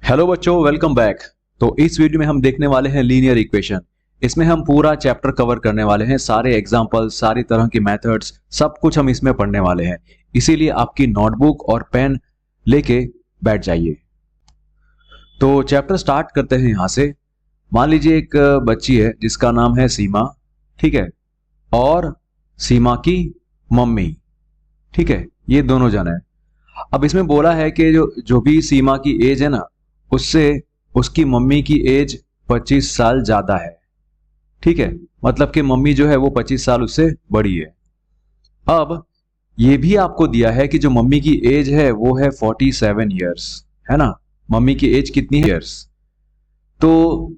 Hello बच्चों, welcome back. तो इस वीडियो में हम देखने वाले हैं लीनियर इक्वेशन। इसमें हम पूरा चैप्टर कवर करने वाले हैं, सारे एग्जांपल्स, सारी तरह की मेथड्स, सब कुछ हम इसमें पढ़ने वाले हैं। इसीलिए आपकी नोटबुक और पेन लेके बैठ जाइए। तो चैप्टर स्टार्ट करते हैं यहां से। मान लीजिए एक बच्ची है जिसका नाम है सीमा, ठीक है, और सीमा की मम्मी, ठीक है, ये दोनों जन है। अब इसमें बोला है कि जो भी सीमा की एज है ना, उससे उसकी मम्मी की एज 25 साल ज्यादा है, ठीक है। मतलब कि मम्मी जो है वो 25 साल उससे बड़ी है। अब ये भी आपको दिया है कि जो मम्मी की एज है वो है 47 ईयर्स, है ना। मम्मी की एज कितनी है? ईयर्स। तो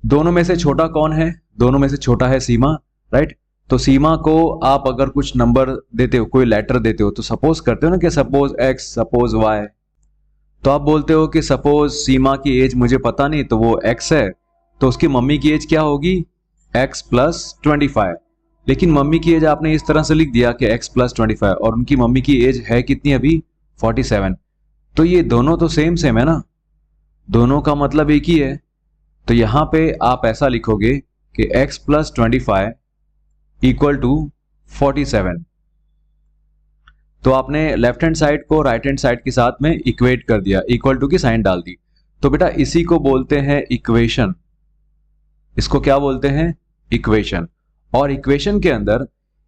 दोनों में से छोटा कौन है? दोनों में से छोटा है सीमा, राइट। तो सीमा को आप अगर कुछ नंबर देते हो, कोई लेटर देते हो, तो सपोज करते हो ना कि सपोज एक्स, सपोज वाई। तो आप बोलते हो कि सपोज सीमा की एज मुझे पता नहीं, तो वो एक्स है, तो उसकी मम्मी की एज क्या होगी? X plus 25। लेकिन मम्मी की एज आपने इस तरह से लिख दिया कि एक्स प्लस 25, और उनकी मम्मी की एज है कितनी अभी? 47। तो ये दोनों तो सेम सेम है ना, दोनों का मतलब एक ही है। तो यहां पे आप ऐसा लिखोगे कि x प्लस 25 इक्वल टू 47। तो आपने लेफ्ट हैंड साइड को राइट हैंड साइड के साथ में इक्वेट कर दिया, इक्वल टू की साइन डाल दी। तो बेटा इसी को बोलते हैं इक्वेशन। इसको क्या बोलते हैं? इक्वेशन। और इक्वेशन के अंदर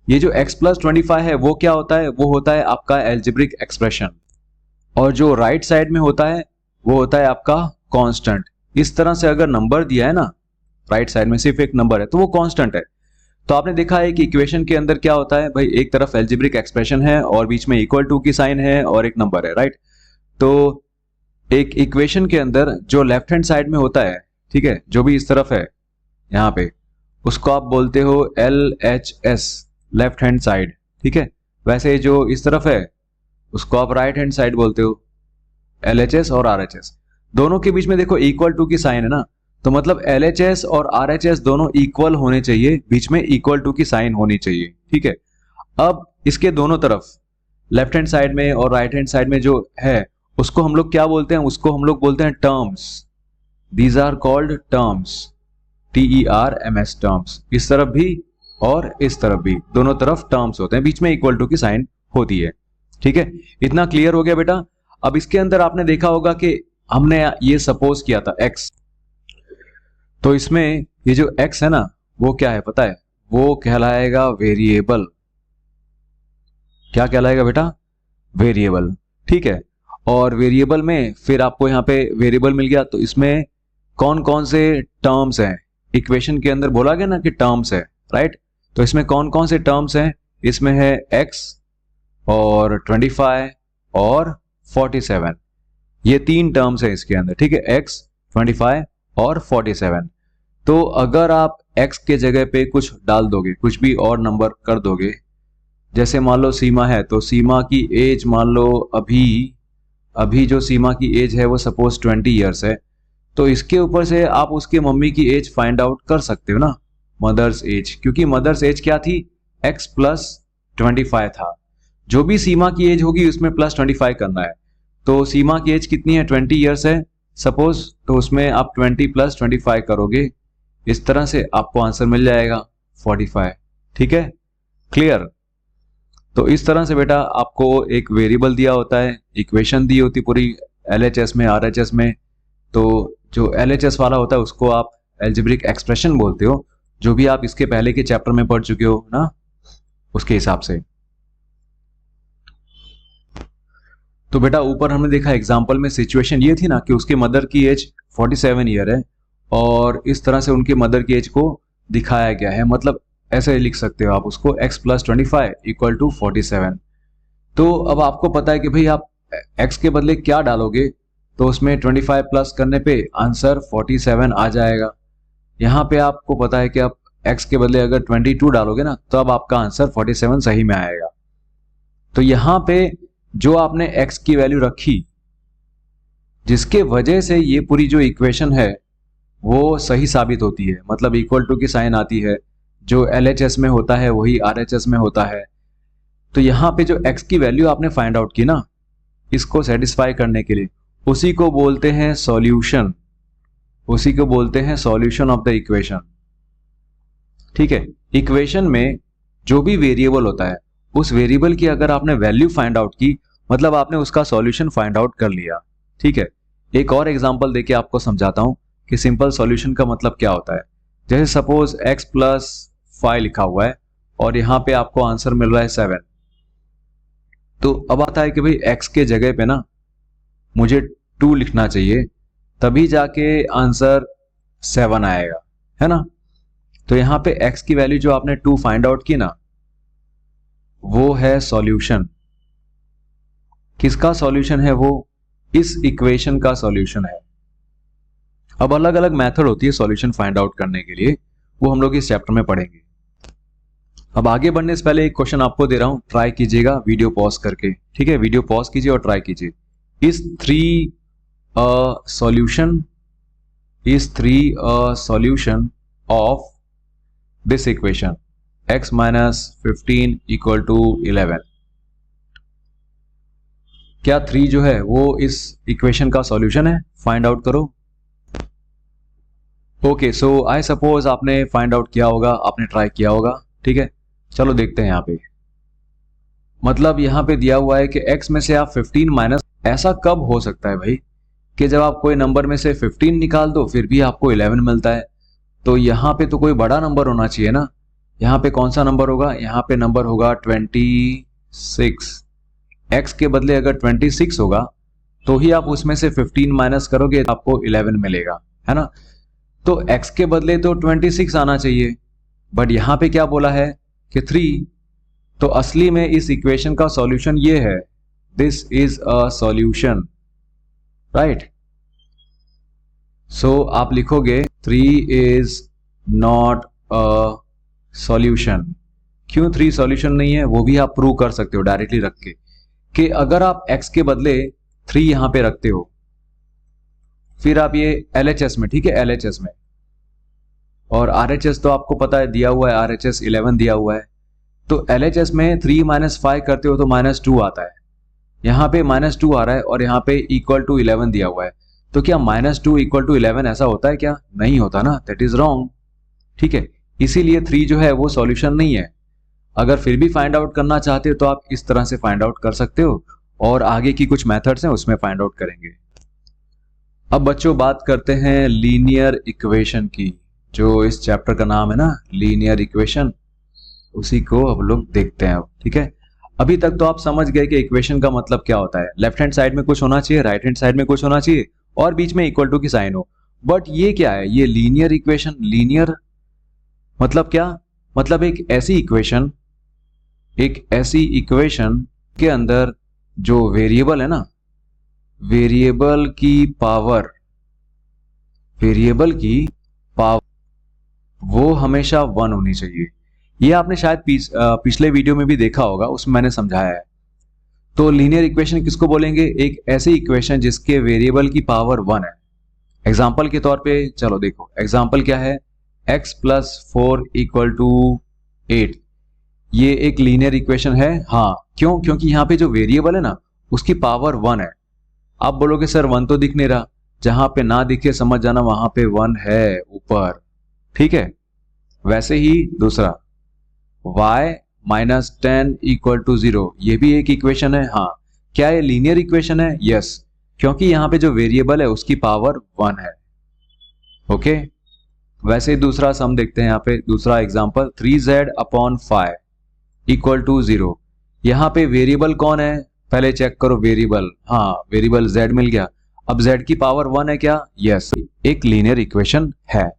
ये जो x प्लस 25 है वो क्या होता है? वो होता है आपका एल्जेब्रिक एक्सप्रेशन। और जो राइट साइड में होता है वो होता है आपका कांस्टेंट। इस तरह से अगर नंबर दिया है ना, राइट साइड में सिर्फ एक नंबर है, तो वो कांस्टेंट है। तो आपने देखा है कि इक्वेशन के अंदर क्या होता है भाई, एक तरफ एल्जेब्रिक एक्सप्रेशन है और बीच में इक्वल टू की साइन है और एक नंबर है, राइट। तो एक इक्वेशन के अंदर जो लेफ्ट हैंड साइड में होता है, ठीक है, जो भी इस तरफ है यहां पे, उसको आप बोलते हो LHS, लेफ्ट हैंड साइड, ठीक है। वैसे जो इस तरफ है उसको आप राइट हैंड साइड बोलते हो, LHS और RHS। दोनों के बीच में देखो इक्वल टू की साइन है ना, तो मतलब LHS और RHS दोनों इक्वल होने चाहिए, बीच में इक्वल टू की साइन होनी चाहिए, ठीक है। अब इसके दोनों तरफ लेफ्ट हैंड साइड में और राइट हैंड साइड में जो है उसको हम लोग क्या बोलते हैं? उसको हम लोग बोलते हैं terms. These are called terms, TERMS, terms. इस तरफ भी और इस तरफ भी, दोनों तरफ टर्म्स होते हैं, बीच में इक्वल टू की साइन होती है, ठीक है। इतना क्लियर हो गया बेटा। अब इसके अंदर आपने देखा होगा कि हमने ये सपोज किया था x, तो इसमें ये जो x है ना वो क्या है पता है? वो कहलाएगा वेरिएबल। क्या कहलाएगा बेटा? वेरिएबल, ठीक है। और वेरिएबल में फिर आपको यहाँ पे वेरिएबल मिल गया, तो इसमें कौन कौन से टर्म्स हैं? इक्वेशन के अंदर बोला गया ना कि टर्म्स है, राइट। तो इसमें कौन कौन से टर्म्स हैं? इसमें है x और 25 और 47। ये तीन टर्म्स है इसके अंदर, ठीक है, x, 25 और 47। तो अगर आप x के जगह पे कुछ डाल दोगे, कुछ भी और नंबर कर दोगे, जैसे मान लो सीमा है, तो सीमा की एज मान लो अभी जो सीमा की एज है वो सपोज 20 ईयर्स है, तो इसके ऊपर से आप उसके मम्मी की एज फाइंड आउट कर सकते हो ना, मदर्स एज। क्योंकि मदर्स एज क्या थी? x प्लस 25 था। जो भी सीमा की एज होगी उसमें प्लस 25 करना है। तो सीमा की एज कितनी है? 20 ईयर्स है सपोज, तो उसमें आप 20 प्लस 25 करोगे, इस तरह से आपको आंसर मिल जाएगा 45, ठीक है, क्लियर। तो इस तरह से बेटा आपको एक वेरिएबल दिया होता है, इक्वेशन दी होती पूरी LHS में, RHS में। तो जो LHS वाला होता है उसको आप एल्जेब्रिक एक्सप्रेशन बोलते हो, जो भी आप इसके पहले के चैप्टर में पढ़ चुके हो ना, उसके हिसाब से। तो बेटा ऊपर हमने देखा एग्जाम्पल में सिचुएशन ये थी ना कि उसके मदर की एज 47 ईयर है, और इस तरह से उनके मदर की एज को दिखाया गया है। मतलब ऐसे लिख सकते हो आप उसको, x प्लस 25 इक्वल टू 47। तो अब आपको पता है कि भाई आप x के बदले क्या डालोगे, तो उसमें 25 प्लस करने पे आंसर 47 आ जाएगा। यहाँ पे आपको पता है कि आप x के बदले अगर 22 डालोगे ना, तो अब आपका आंसर 47 सही में आएगा। तो यहाँ पे जो आपने x की वैल्यू रखी, जिसके वजह से ये पूरी जो इक्वेशन है वो सही साबित होती है, मतलब इक्वल टू की साइन आती है, जो LHS में होता है वही RHS में होता है। तो यहाँ पे जो x की वैल्यू आपने फाइंड आउट की ना, इसको सेटिस्फाई करने के लिए उसी को बोलते हैं सॉल्यूशन, उसी को बोलते हैं सॉल्यूशन ऑफ द इक्वेशन। ठीक है, इक्वेशन में जो भी वेरिएबल होता है उस वेरिएबल की अगर आपने वैल्यू फाइंड आउट की, मतलब आपने उसका सॉल्यूशन फाइंड आउट कर लिया। ठीक है, एक और एग्जांपल देके आपको समझाता हूं कि सिंपल सॉल्यूशन का मतलब क्या होता है। जैसे सपोज x प्लस 5 लिखा हुआ है और यहां पे आपको आंसर मिल रहा है 7। तो अब आता है कि भाई x के जगह पे ना मुझे 2 लिखना चाहिए, तभी जाके आंसर 7 आएगा, है ना। तो यहां पे x की वैल्यू जो आपने 2 फाइंड आउट की ना, वो है सॉल्यूशन। किसका सॉल्यूशन है वो? इस इक्वेशन का सॉल्यूशन है। अब अलग अलग मेथड होती है सॉल्यूशन फाइंड आउट करने के लिए, वो हम लोग इस चैप्टर में पढ़ेंगे। अब आगे बढ़ने से पहले एक क्वेश्चन आपको दे रहा हूं, ट्राई कीजिएगा वीडियो पॉज करके। ठीक है, वीडियो पॉज कीजिए और ट्राई कीजिए। इस 3 solution of this equation x minus 15 equal to 11। क्या 3 जो है वो इस इक्वेशन का सॉल्यूशन है? फाइंड आउट करो। ओके, सो आई सपोज आपने फाइंड आउट किया होगा, आपने ट्राई किया होगा। ठीक है, चलो देखते हैं यहाँ पे। मतलब यहाँ पे दिया हुआ है कि x में से आप 15 माइनस, ऐसा कब हो सकता है भाई कि जब आप कोई नंबर में से 15 निकाल दो फिर भी आपको 11 मिलता है? तो यहाँ पे तो कोई बड़ा नंबर होना चाहिए ना। यहाँ पे कौन सा नंबर होगा? यहाँ पे नंबर होगा 26। x के बदले अगर 26 होगा तो ही आप उसमें से 15 माइनस करोगे तो आपको 11 मिलेगा, है ना। तो x के बदले तो 26 आना चाहिए, बट यहां पे क्या बोला है कि 3। तो असली में इस इक्वेशन का सॉल्यूशन ये है, this is a solution, right. So आप लिखोगे 3 इज नॉट अ सॉल्यूशन। क्यों 3 सॉल्यूशन नहीं है? वो भी आप प्रूव कर सकते हो डायरेक्टली रख के, कि अगर आप x के बदले 3 यहां पे रखते हो, फिर आप ये LHS में, ठीक है, LHS में, और RHS तो आपको पता है दिया हुआ है, RHS 11 दिया हुआ है। तो LHS में 3 माइनस 5 करते हो तो -2 आता है। यहाँ पे -2 आ रहा है और यहाँ पे इक्वल टू 11 दिया हुआ है। तो क्या -2 इक्वल टू 11 ऐसा होता है क्या? नहीं होता ना, दैट इज रॉन्ग। ठीक है, इसीलिए 3 जो है वो सॉल्यूशन नहीं है। अगर फिर भी फाइंड आउट करना चाहते हो तो आप इस तरह से फाइंड आउट कर सकते हो, और आगे की कुछ मेथड्स हैं उसमें फाइंड आउट करेंगे। अब बच्चों बात करते हैं लीनियर इक्वेशन की, जो इस चैप्टर का नाम है ना लीनियर इक्वेशन, उसी को अब लोग देखते हैं। ठीक है, अभी तक तो आप समझ गए कि इक्वेशन का मतलब क्या होता है। लेफ्ट हैंड साइड में कुछ होना चाहिए, राइट हैंड साइड में कुछ होना चाहिए, और बीच में इक्वल टू की साइन हो। बट ये क्या है? ये लीनियर इक्वेशन। लीनियर मतलब क्या? मतलब एक ऐसी इक्वेशन के अंदर जो वेरिएबल है ना, वेरिएबल की पावर वो हमेशा 1 होनी चाहिए। ये आपने शायद पिछले वीडियो में भी देखा होगा, उसमें मैंने समझाया है। तो लीनियर इक्वेशन किसको बोलेंगे? एक ऐसी इक्वेशन जिसके वेरिएबल की पावर 1 है। एग्जाम्पल के तौर पे चलो देखो, एग्जाम्पल क्या है? x plus 4 equal to 8। ये एक लीनियर इक्वेशन है। हाँ, क्यों? क्योंकि यहाँ पे जो वेरिएबल है ना उसकी पावर 1 है। आप बोलोगे सर 1 तो दिख नहीं रहा। जहां पे ना दिखे समझ जाना वहां पे 1 है ऊपर। ठीक है, वैसे ही दूसरा y माइनस 10 इक्वल टू 0, ये भी एक इक्वेशन है। हाँ, क्या ये लीनियर इक्वेशन है? यस, क्योंकि यहाँ पे जो वेरिएबल है उसकी पावर 1 है। ओके, वैसे ही दूसरा सम देखते हैं। यहाँ पे दूसरा example 3z upon 5 equal to 0। यहाँ पे वेरिएबल कौन है? पहले चेक करो वेरिएबल। हाँ, वेरिएबल z मिल गया। अब z की पावर 1 है क्या? यस, एक लीनियर इक्वेशन है।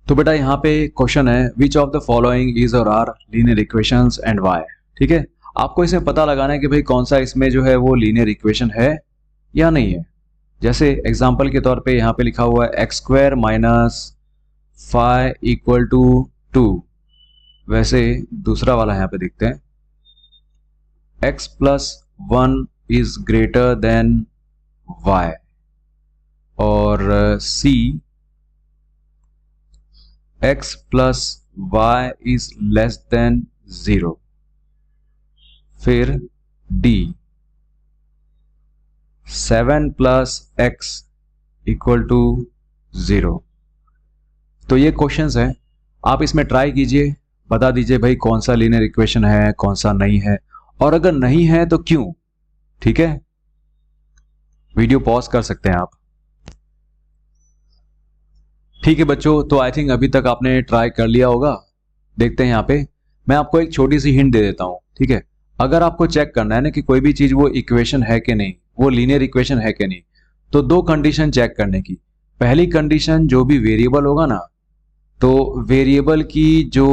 तो बेटा यहाँ पे क्वेश्चन है, which of the following is और are linear equations and why. ठीक है, आपको इसमें पता लगाना है कि भाई कौन सा इसमें जो है वो लीनियर इक्वेशन है या नहीं है। जैसे एग्जांपल के तौर पे यहाँ पे लिखा हुआ है x square minus 5 equal to 2। वैसे दूसरा वाला यहाँ पे देखते हैं, x plus 1 is greater than y, और c x plus y is less than 0। फिर d 7 plus x equal to 0। तो ये क्वेश्चंस है, आप इसमें ट्राई कीजिए, बता दीजिए भाई कौन सा लीनियर इक्वेशन है, कौन सा नहीं है, और अगर नहीं है तो क्यों। ठीक है, वीडियो पॉज कर सकते हैं आप। ठीक है बच्चों, तो आई थिंक अभी तक आपने ट्राई कर लिया होगा। देखते हैं यहाँ पे मैं आपको एक छोटी सी हिंट दे देता हूं। ठीक है, अगर आपको चेक करना है ना कि कोई भी चीज वो इक्वेशन है कि नहीं, वो लीनियर इक्वेशन है कि नहीं, तो दो कंडीशन चेक करने की। पहली कंडीशन, जो भी वेरिएबल होगा ना, तो वेरिएबल की जो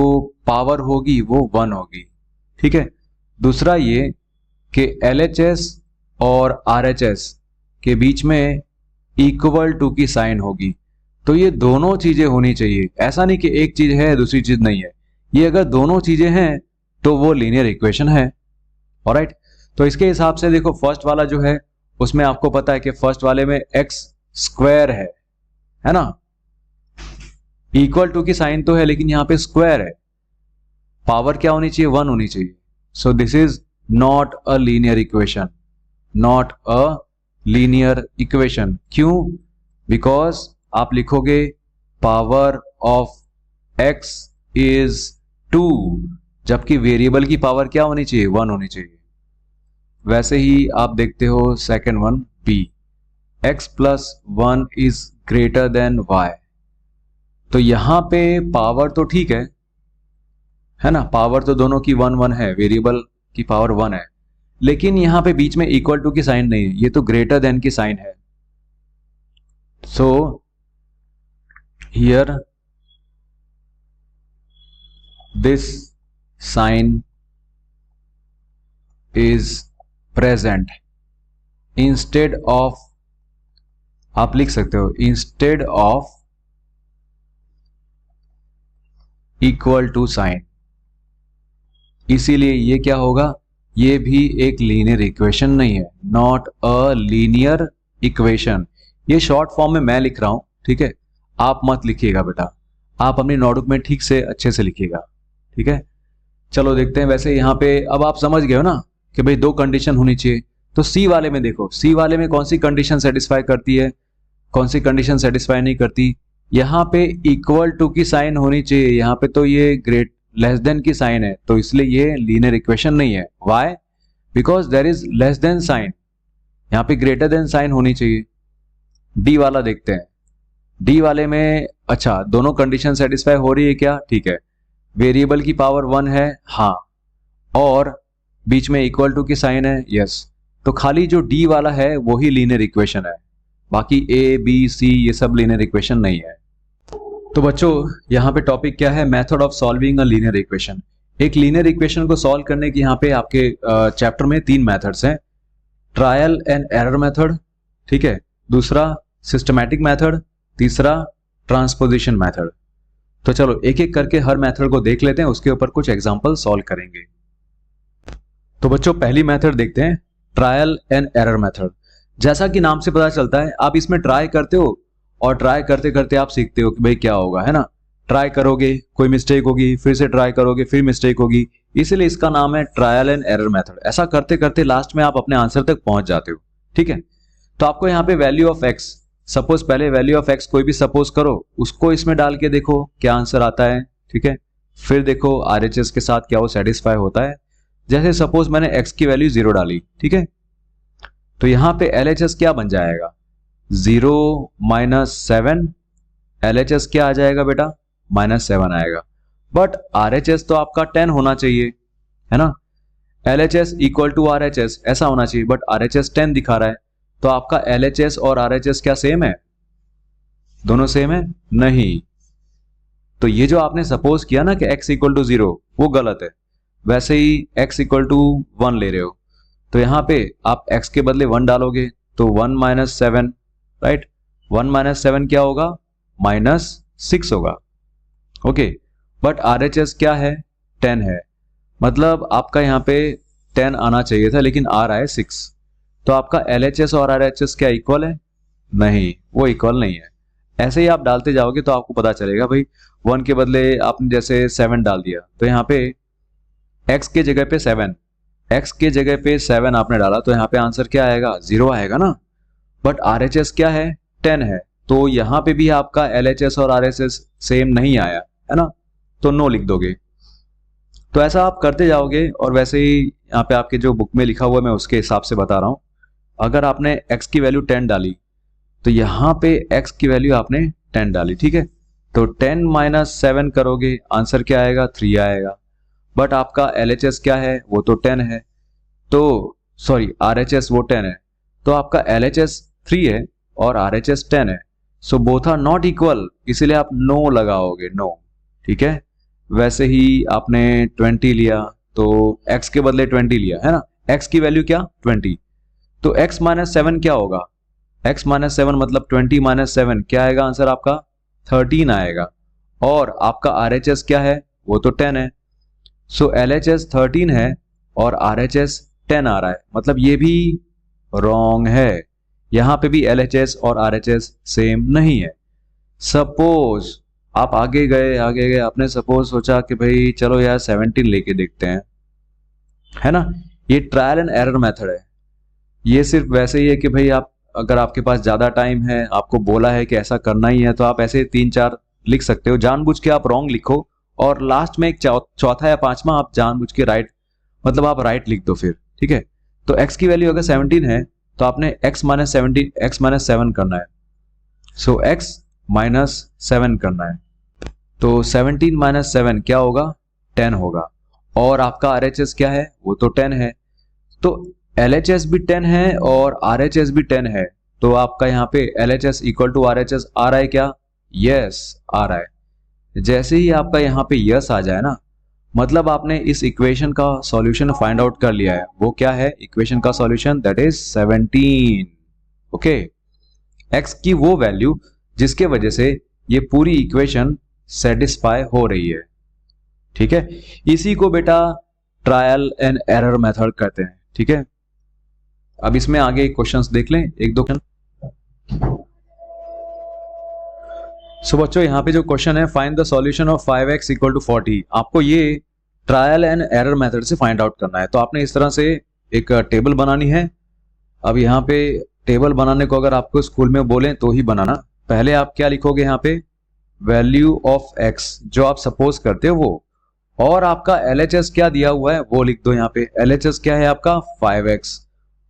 पावर होगी वो 1 होगी। ठीक है, दूसरा ये कि LHS और RHS के बीच में इक्वल टू की साइन होगी। तो ये दोनों चीजें होनी चाहिए, ऐसा नहीं कि एक चीज है दूसरी चीज नहीं है। ये अगर दोनों चीजें हैं तो वो लीनियर इक्वेशन है। ऑलराइट, तो इसके हिसाब से देखो, फर्स्ट वाला जो है उसमें आपको पता है कि फर्स्ट वाले में x स्क्वायर है ना, इक्वल टू की साइन तो है लेकिन यहां पे स्क्वायर है, पावर क्या होनी चाहिए, 1 होनी चाहिए। सो this is not a linear equation, not a linear equation. क्यों? बिकॉज आप लिखोगे पावर ऑफ x इज 2, जबकि वेरिएबल की पावर क्या होनी चाहिए, 1 होनी चाहिए। वैसे ही आप देखते हो second one b, x plus 1 is greater than y। तो यहां पे पावर तो ठीक है ना, पावर तो दोनों की 1 1 है, वेरिएबल की पावर 1 है, लेकिन यहां पे बीच में इक्वल टू की साइन नहीं है, ये तो ग्रेटर देन की साइन है। So here this sign is present. Instead of, आप लिख सकते हो instead of equal to sign, इसीलिए ये क्या होगा, ये भी एक लीनियर इक्वेशन नहीं है, नॉट अ लीनियर इक्वेशन। ये शॉर्ट फॉर्म में मैं लिख रहा हूं, ठीक है, आप मत लिखिएगा बेटा, आप अपनी नोटबुक में ठीक से अच्छे से लिखिएगा। ठीक है, चलो देखते हैं। वैसे यहाँ पे अब आप समझ गए हो ना कि भाई दो कंडीशन होनी चाहिए। तो सी वाले में देखो, सी वाले में कौन सी कंडीशन सेटिस्फाई करती है, कौन सी कंडीशन सेटिस्फाई नहीं करती। यहाँ पे इक्वल टू की साइन होनी चाहिए, यहाँ पे तो ये ग्रेट लेस देन की साइन है, तो इसलिए ये लीनियर इक्वेशन नहीं है। Why? Because there is less than sign, यहाँ पे ग्रेटर देन साइन होनी चाहिए। डी वाला देखते हैं, डी वाले में अच्छा दोनों कंडीशन सेटिस्फाई हो रही है क्या? ठीक है, वेरिएबल की पावर 1 है, हाँ, और बीच में इक्वल टू की साइन है, यस। तो खाली जो डी वाला है वही लीनियर इक्वेशन है, बाकी ए बी सी ये सब लीनियर इक्वेशन नहीं है। तो बच्चों यहाँ पे टॉपिक क्या है, method of solving a linear equation. एक लीनियर इक्वेशन को सॉल्व करने की यहाँ पे आपके चैप्टर में 3 मेथड्स हैं, ट्रायल एंड एरर मेथड, ठीक है, दूसरा सिस्टमैटिक मेथड, तीसरा ट्रांसपोजिशन मेथड। तो चलो एक एक करके हर मेथड को देख लेते हैं, उसके ऊपर कुछ एग्जांपल सॉल्व करेंगे। तो बच्चों पहली मेथड देखते हैं, ट्रायल एंड एरर मेथड। जैसा कि नाम से पता चलता है, आप इसमें ट्राई करते हो और ट्राई करते करते आप सीखते हो कि भाई क्या होगा, है ना। ट्राई करोगे, कोई मिस्टेक होगी, फिर से ट्राई करोगे, फिर मिस्टेक होगी, इसीलिए इसका नाम है ट्रायल एंड एरर मेथड। ऐसा करते करते लास्ट में आप अपने आंसर तक पहुंच जाते हो। ठीक है, तो आपको यहाँ पे वैल्यू ऑफ एक्स, सपोज पहले वैल्यू ऑफ एक्स कोई भी सपोज करो, उसको इसमें डाल के देखो क्या आंसर आता है। ठीक है, फिर देखो RHS के साथ क्या वो सेटिस्फाई होता है। जैसे सपोज मैंने x की वैल्यू 0 डाली, ठीक है, तो यहां पे LHS क्या बन जाएगा, 0 माइनस 7, LHS क्या आ जाएगा बेटा, -7 आएगा। बट RHS तो आपका 10 होना चाहिए, है ना, LHS इक्वल टू RHS ऐसा होना चाहिए, बट RHS 10 दिखा रहा है। तो आपका LHS और RHS क्या सेम है, दोनों सेम है? नहीं। तो ये जो आपने सपोज किया ना कि x इक्वल टू 0, वो गलत है। वैसे ही x इक्वल टू 1 ले रहे हो, तो यहां पे आप x के बदले 1 डालोगे तो 1 माइनस 7, राइट, 1 माइनस 7 क्या होगा, -6 होगा। ओके, बट RHS क्या है, 10 है, मतलब आपका यहाँ पे 10 आना चाहिए था लेकिन आ रहा है 6। तो आपका LHS और RHS क्या इक्वल है? नहीं, वो इक्वल नहीं है। ऐसे ही आप डालते जाओगे तो आपको पता चलेगा भाई 1 के बदले आपने जैसे 7 डाल दिया, तो यहाँ पे x के जगह पे 7, x के जगह पे 7 आपने डाला, तो यहाँ पे आंसर क्या आएगा, 0 आएगा ना। बट RHS क्या है, 10 है, तो यहाँ पे भी आपका LHS और RHS सेम नहीं आया है ना, तो नो लिख दोगे। तो ऐसा आप करते जाओगे और वैसे ही यहाँ पे आपके जो बुक में लिखा हुआ है मैं उसके हिसाब से बता रहा हूँ। अगर आपने x की वैल्यू 10 डाली तो यहाँ पे x की वैल्यू आपने 10 डाली, ठीक है, तो 10 माइनस 7 करोगे, आंसर क्या आएगा, 3 आएगा। बट आपका LHS क्या है, वो तो 10 है, तो सॉरी RHS वो 10 है, तो आपका LHS 3 है और RHS 10 है, so both are not equal, इसीलिए आप नो लगाओगे, नो, ठीक है। वैसे ही आपने 20 लिया तो x के बदले 20 लिया है ना, x की वैल्यू क्या, 20, तो x माइनस 7 क्या होगा, x माइनस 7 मतलब 20 माइनस 7 क्या आएगा, आंसर आपका 13 आएगा। और आपका RHS क्या है, वो तो 10 है, सो LHS 13 है और RHS 10 आ रहा है, मतलब ये भी रॉन्ग है, यहां पे भी LHS और RHS सेम नहीं है। सपोज आप आगे गए आपने सपोज सोचा कि भाई चलो यार 17 लेके देखते हैं, है ना, ये ट्रायल एंड एरर मेथड है, ये सिर्फ वैसे ही है कि भाई आप अगर आपके पास ज्यादा टाइम है, आपको बोला है कि ऐसा करना ही है, तो आप ऐसे 3-4 लिख सकते हो, जानबूझ के आप रॉन्ग लिखो और लास्ट में एक चौथा या पांचवा आप जानबूझ के राइट, मतलब आप राइट लिख दो फिर, ठीक है। तो x की वैल्यू अगर 17 है तो आपने x माइनस 7 करना है, सो x माइनस 7 करना है, तो 17 माइनस 7 क्या होगा, 10 होगा। और आपका RHS क्या है, वो तो 10 है, तो LHS भी 10 है और RHS भी 10 है, तो आपका यहाँ पे LHS इक्वल टू RHS आ रहा है क्या, यस आ रहा है। जैसे ही आपका यहाँ पे यस आ जाए ना, मतलब आपने इस इक्वेशन का सॉल्यूशन फाइंड आउट कर लिया है। वो क्या है इक्वेशन का solution, that is 17, okay. x की वो वैल्यू जिसके वजह से ये पूरी इक्वेशन सेटिस्फाई हो रही है, ठीक है। इसी को बेटा ट्रायल एंड एरर मेथड कहते हैं, ठीक है। अब इसमें आगे क्वेश्चंस देख लें, एक दो क्वेश्चन। सो बच्चों यहाँ पे जो क्वेश्चन है, find the solution of 5x equal to 40, आपको ये ट्रायल एंड एरर मेथड से फाइंड आउट करना है। तो आपने इस तरह से एक टेबल बनानी है। अब यहाँ पे टेबल बनाने को अगर आपको स्कूल में बोलें तो ही बनाना। पहले आप क्या लिखोगे यहाँ पे, वैल्यू ऑफ x जो आप सपोज करते हो वो, और आपका LHS क्या दिया हुआ है वो लिख दो यहाँ पे। LHS क्या है आपका 5x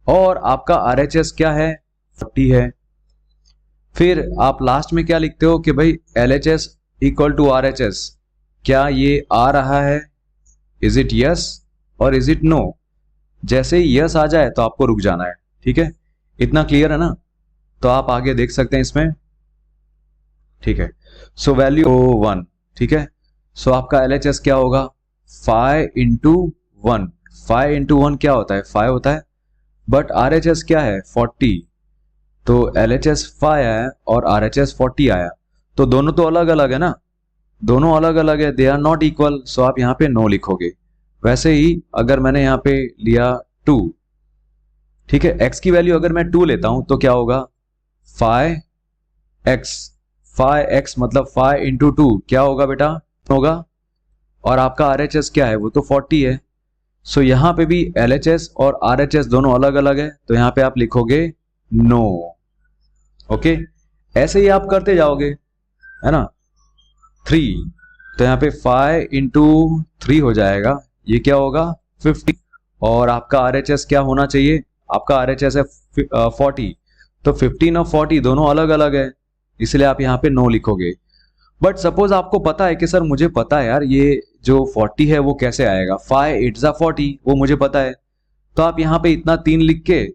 और आपका RHS क्या है 40 है। फिर आप लास्ट में क्या लिखते हो कि भाई LHS इक्वल टू RHS, क्या ये आ रहा है, इज इट यस और इज इट नो। जैसे ही यस आ जाए तो आपको रुक जाना है, ठीक है। इतना क्लियर है ना, तो आप आगे देख सकते हैं इसमें, ठीक है। सो वैल्यू 1, ठीक है। सो आपका LHS क्या होगा 5 इंटू 1, 5 इंटू 1 क्या होता है 5 होता है, बट RHS क्या है 40, तो LHS 5 आया और RHS 40 आया, तो दोनों तो अलग अलग है ना, दोनों अलग अलग है, दे आर नॉट इक्वल, सो आप यहाँ पे नो लिखोगे। वैसे ही अगर मैंने यहाँ पे लिया 2, ठीक है, x की वैल्यू अगर मैं 2 लेता हूं तो क्या होगा 5x, 5x मतलब 5 इंटू 2 क्या होगा बेटा होगा, और आपका RHS क्या है वो तो 40 है। सो यहाँ पे भी LHS और RHS दोनों अलग अलग है, तो यहाँ पे आप लिखोगे नो, ओके। ऐसे ही आप करते जाओगे, है ना। 3, तो यहाँ पे 5 इंटू 3 हो जाएगा, ये क्या होगा 50, और आपका RHS क्या होना चाहिए, आपका RHS है 40, तो 15 और 40 दोनों अलग अलग है, इसलिए आप यहाँ पे नो लिखोगे। बट सपोज आपको पता है कि सर मुझे पता है यार ये जो 40 है वो कैसे आएगा, 5 8 40 वो मुझे पता है, तो आप यहाँ पे इतना 3 लिख के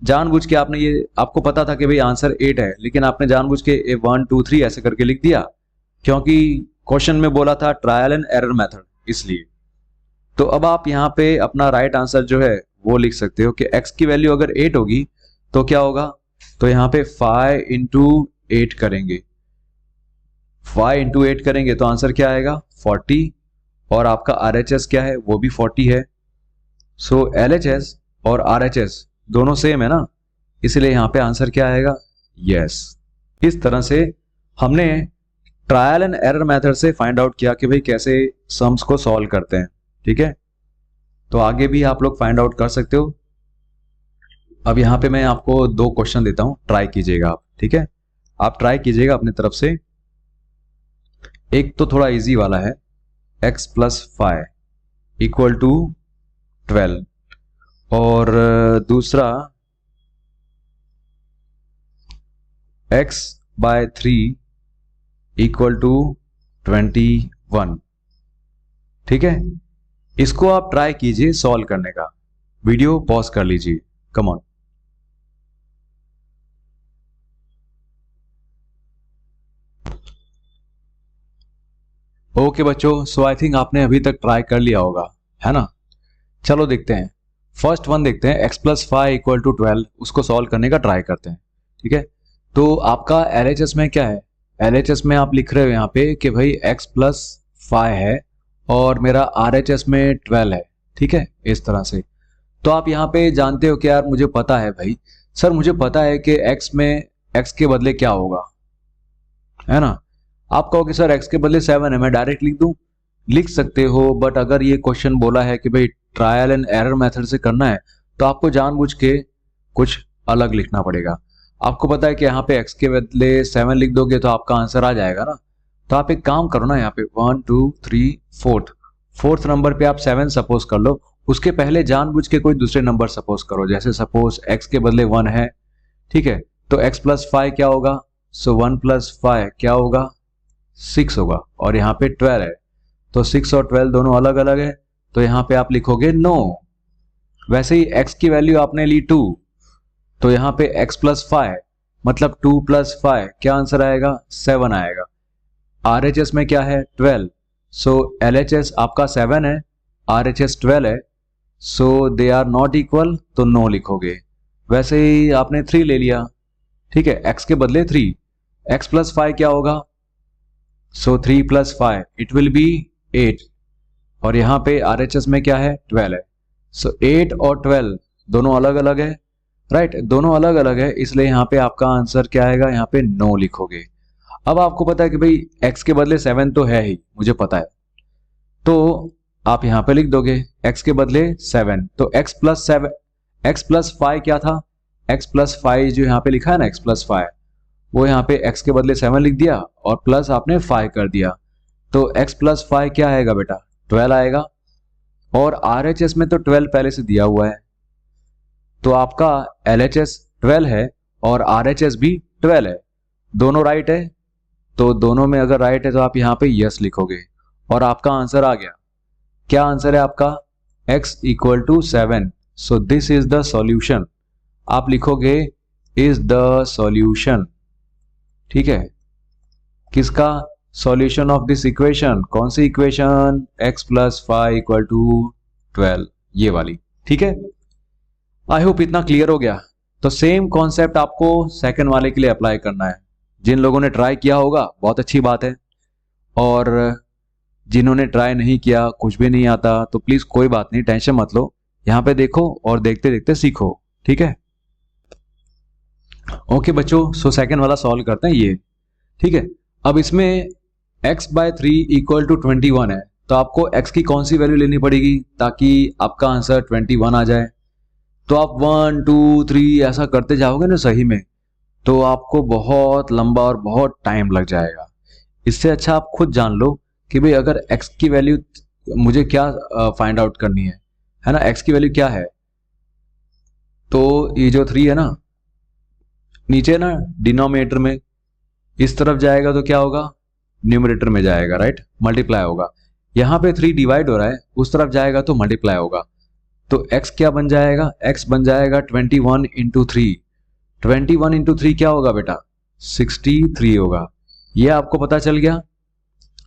जानबूझ के आपने ये, आपको पता था कि भाई आंसर 8 है, लेकिन आपने जानबूझ के 1 2 3 ऐसे करके लिख दिया, क्योंकि क्वेश्चन में बोला था ट्रायल एंड एरर मेथड, इसलिए। तो अब आप यहाँ पे अपना राइट आंसर जो है वो लिख सकते हो कि x की वैल्यू अगर 8 होगी तो क्या होगा, तो यहाँ पे 5 इंटू 8 करेंगे, 5 इंटू 8 करेंगे तो आंसर क्या आएगा 40, और आपका RHS क्या है वो भी 40 है। सो LHS और RHS दोनों सेम है ना, इसलिए यहाँ पे आंसर क्या आएगा यस। इस तरह से हमने ट्रायल एंड एरर मेथड से फाइंड आउट किया कि भाई कैसे सम्स को सॉल्व करते हैं, ठीक है। तो आगे भी आप लोग फाइंड आउट कर सकते हो। अब यहाँ पे मैं आपको दो क्वेश्चन देता हूं, ट्राई कीजिएगा आप, ठीक है। आप ट्राई कीजिएगा अपनी तरफ से। एक तो थोड़ा इजी वाला है, x प्लस 5 इक्वल टू 12, और दूसरा x बाय 3 इक्वल टू 21, ठीक है। इसको आप ट्राई कीजिए सॉल्व करने का। वीडियो पॉज कर लीजिए, कम ऑन। ओके बच्चों, सो आई थिंक आपने अभी तक ट्राई कर लिया होगा, है ना। चलो देखते हैं, फर्स्ट वन देखते हैं, x प्लस 5 इक्वल टू 12, उसको सॉल्व करने का ट्राई करते हैं, ठीक है। तो आपका LHS में क्या है, LHS में आप लिख रहे हो यहाँ पे कि भाई x प्लस 5 है और मेरा RHS में 12 है, ठीक है, इस तरह से। तो आप यहाँ पे जानते हो कि यार मुझे पता है भाई, सर मुझे पता है कि x में x के बदले क्या होगा, है ना। आप कहोगे सर x के बदले 7 है, मैं डायरेक्ट लिख दूं, लिख सकते हो, बट अगर ये क्वेश्चन बोला है कि भाई ट्रायल एंड एरर मेथड से करना है तो आपको जानबूझ के कुछ अलग लिखना पड़ेगा। आपको पता है कि यहाँ पे x के बदले 7 लिख दोगे तो आपका आंसर आ जाएगा ना। तो आप एक काम करो ना, यहाँ पे 1 2 3 4th नंबर पे आप 7 सपोज कर लो, उसके पहले जानबूझ के कोई दूसरे नंबर सपोज करो, जैसे सपोज x के बदले 1 है, ठीक है, तो x प्लस 5 क्या होगा, सो 1 प्लस 5 क्या होगा, 6 होगा, और यहाँ पे 12 है, तो 6 और 12 दोनों अलग अलग है, तो यहाँ पे आप लिखोगे नो। वैसे ही x की वैल्यू आपने ली 2, तो यहाँ पे x प्लस 5 मतलब 2 प्लस 5 क्या आंसर आएगा, 7 आएगा। RHS में क्या है, 12, सो LHS आपका 7 है, RHS 12 है, सो दे आर नॉट इक्वल, तो नो लिखोगे। वैसे ही आपने 3 ले लिया, ठीक है, x के बदले 3, x प्लस 5 क्या होगा, सो 3 प्लस 5 इट विल बी 8, और यहाँ पे RHS में क्या है, 12 है, सो 8 और 12 दोनों अलग अलग है, राइट, दोनों अलग अलग है, इसलिए यहाँ पे आपका आंसर क्या आएगा, यहाँ पे नो लिखोगे। अब आपको पता है कि भाई x के बदले 7 तो है ही, मुझे पता है, तो आप यहाँ पे लिख दोगे x के बदले 7, तो x प्लस 5 क्या था, x प्लस 5 जो यहाँ पे लिखा है ना, x प्लस 5, वो यहाँ पे x के बदले 7 लिख दिया और प्लस आपने 5 कर दिया, तो x प्लस 5 क्या आएगा बेटा, 12 आएगा, और RHS में तो 12 पहले से दिया हुआ है, तो आपका LHS 12 है और RHS भी 12 है, दोनों राइट है, तो दोनों में अगर राइट है तो आप यहाँ पे यस लिखोगे और आपका आंसर आ गया। क्या आंसर है आपका, x equal to 7, so this is the solution, आप लिखोगे इज द सॉल्यूशन, ठीक है, किसका, सॉल्यूशन ऑफ दिस इक्वेशन, कौन सी equation, x plus 5 equal to 12, ये वाली, ठीक है। आई होप इतना क्लियर हो गया। तो सेम कॉन्सेप्ट आपको सेकंड वाले के लिए अप्लाई करना है। जिन लोगों ने ट्राई किया होगा बहुत अच्छी बात है, और जिन्होंने ट्राई नहीं किया, कुछ भी नहीं आता, तो प्लीज कोई बात नहीं, टेंशन मत लो, यहाँ पे देखो और देखते देखते सीखो, ठीक है। ओके बच्चों, सो सेकंड वाला सॉल्व करते हैं ये, ठीक है। अब इसमें x बाय 3 इक्वल टू 21 है, तो आपको x की कौन सी वैल्यू लेनी पड़ेगी ताकि आपका आंसर 21 आ जाए। तो आप 1 2 3 ऐसा करते जाओगे ना सही में, तो आपको बहुत लंबा और बहुत टाइम लग जाएगा। इससे अच्छा आप खुद जान लो कि भाई अगर x की वैल्यू मुझे क्या फाइंड आउट करनी है ना, x की वैल्यू क्या है, तो ये जो 3 है ना नीचे ना डिनोमिनेटर में, इस तरफ जाएगा तो क्या होगा, न्यूमरेटर में जाएगा, राइट, मल्टीप्लाई होगा। यहाँ पे 3 डिवाइड हो रहा है, उस तरफ जाएगा तो मल्टीप्लाई होगा, तो x क्या बन जाएगा, x बन जाएगा 21 इंटू 3, 21 इंटू 3 क्या होगा बेटा, 63 होगा। ये आपको पता चल गया,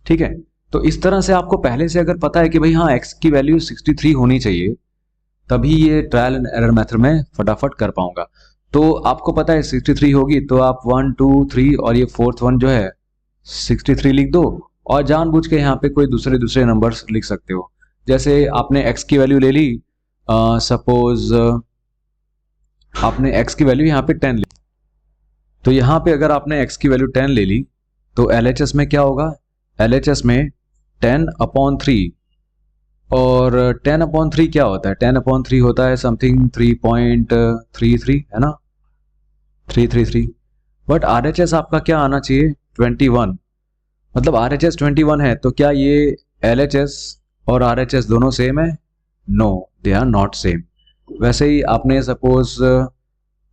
ठीक है। तो इस तरह से आपको पहले से अगर पता है कि भाई हाँ x की वैल्यू 63 होनी चाहिए, तभी ये ट्रायल एंड एरर मेथड में फटाफट कर पाऊंगा। तो आपको पता है 63 होगी, तो आप 1 2 3 और ये 4th वन जो है 63 लिख दो, और जानबूझ के यहाँ पे कोई दूसरे नंबर्स लिख सकते हो। जैसे आपने x की वैल्यू ले ली, सपोज आपने x की वैल्यू यहाँ पे 10 ली, तो यहाँ पे अगर आपने x की वैल्यू 10 ले ली तो LHS में क्या होगा, LHS में 10/3, और 10/3 क्या होता है? 10/3 होता है समथिंग 3.33 है ना, 333। बट RHS आपका क्या आना चाहिए? 21। मतलब RHS 21 है, तो क्या ये LHS और RHS दोनों सेम है? No, they are not same. वैसे ही आपने सपोज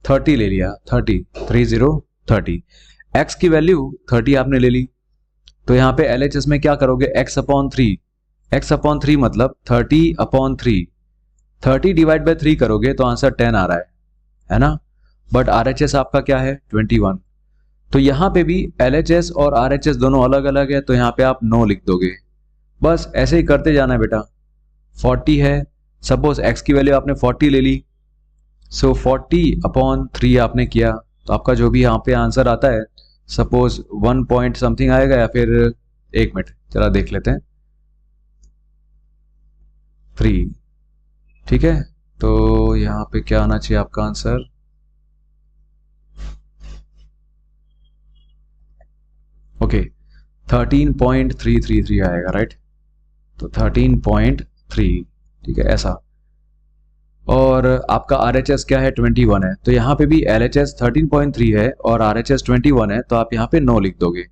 30 ले लिया, 30 x की वैल्यू 30 आपने ले ली, तो यहाँ पे LHS में क्या करोगे? x/3 मतलब 30/3, 30 डिवाइड बाय 3 करोगे तो आंसर 10 आ रहा है ना। बट RHS आपका क्या है? 21। तो यहाँ पे भी LHS और RHS दोनों अलग अलग है, तो यहाँ पे आप नो लिख दोगे। बस ऐसे ही करते जाना है बेटा। 40 है, सपोज x की वैल्यू आपने 40 ले ली, सो 40/3 आपने किया, तो आपका जो भी यहाँ पे आंसर आता है, सपोज 1 पॉइंट समथिंग आएगा, या फिर 1 मिनट चला देख लेते हैं, 3। ठीक है, तो यहाँ पे क्या आना चाहिए आपका आंसर? ओके, 13.333 आएगा, राइट। तो 13.3, ठीक है ऐसा। और आपका RHS क्या है? 21 है, तो यहाँ पे भी LHS 13.3 है और RHS 21 है, तो आप यहाँ पे नो लिख दोगे।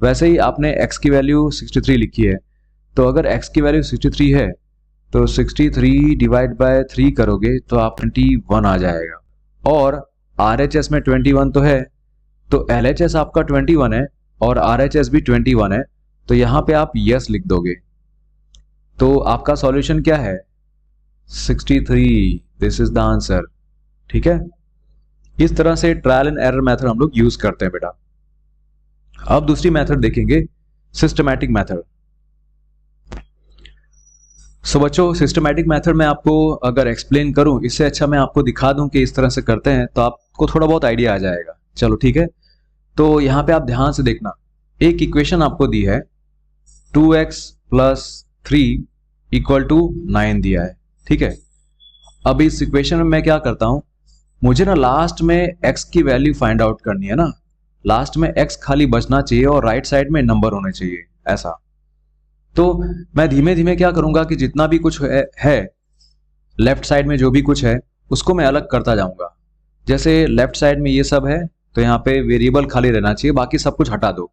वैसे ही आपने x की वैल्यू 63 लिखी है, तो अगर x की वैल्यू 63 है तो 63 डिवाइड बाय 3 करोगे तो आप 21 आ जाएगा। और RHS में 21 तो है, तो LHS आपका 21 है और RHS भी 21 है, तो यहाँ पे आप यस लिख दोगे। तो आपका सॉल्यूशन क्या है? 63, दिस इज द आंसर। ठीक है, इस तरह से ट्रायल एंड एरर मेथड हम लोग यूज करते हैं बेटा। अब दूसरी मेथड देखेंगे, सिस्टमैटिक मेथड। सो बच्चों, सिस्टमैटिक मेथड में आपको अगर एक्सप्लेन करूं, इससे अच्छा मैं आपको दिखा दूं कि इस तरह से करते हैं, तो आपको थोड़ा बहुत आइडिया आ जाएगा। चलो ठीक है, तो यहाँ पे आप ध्यान से देखना, एक इक्वेशन आपको दी है, 2x + 3 = 9 दिया है। ठीक है, अब इस इक्वेशन में मैं क्या करता हूं, मुझे ना लास्ट में x की वैल्यू फाइंड आउट करनी है ना, लास्ट में x खाली बचना चाहिए और राइट साइड में नंबर होने चाहिए, ऐसा। तो मैं धीमे धीमे क्या करूंगा कि जितना भी कुछ है लेफ्ट साइड में जो भी कुछ है उसको मैं अलग करता जाऊंगा। जैसे लेफ्ट साइड में ये सब है, तो यहाँ पे वेरिएबल खाली रहना चाहिए, बाकी सब कुछ हटा दो।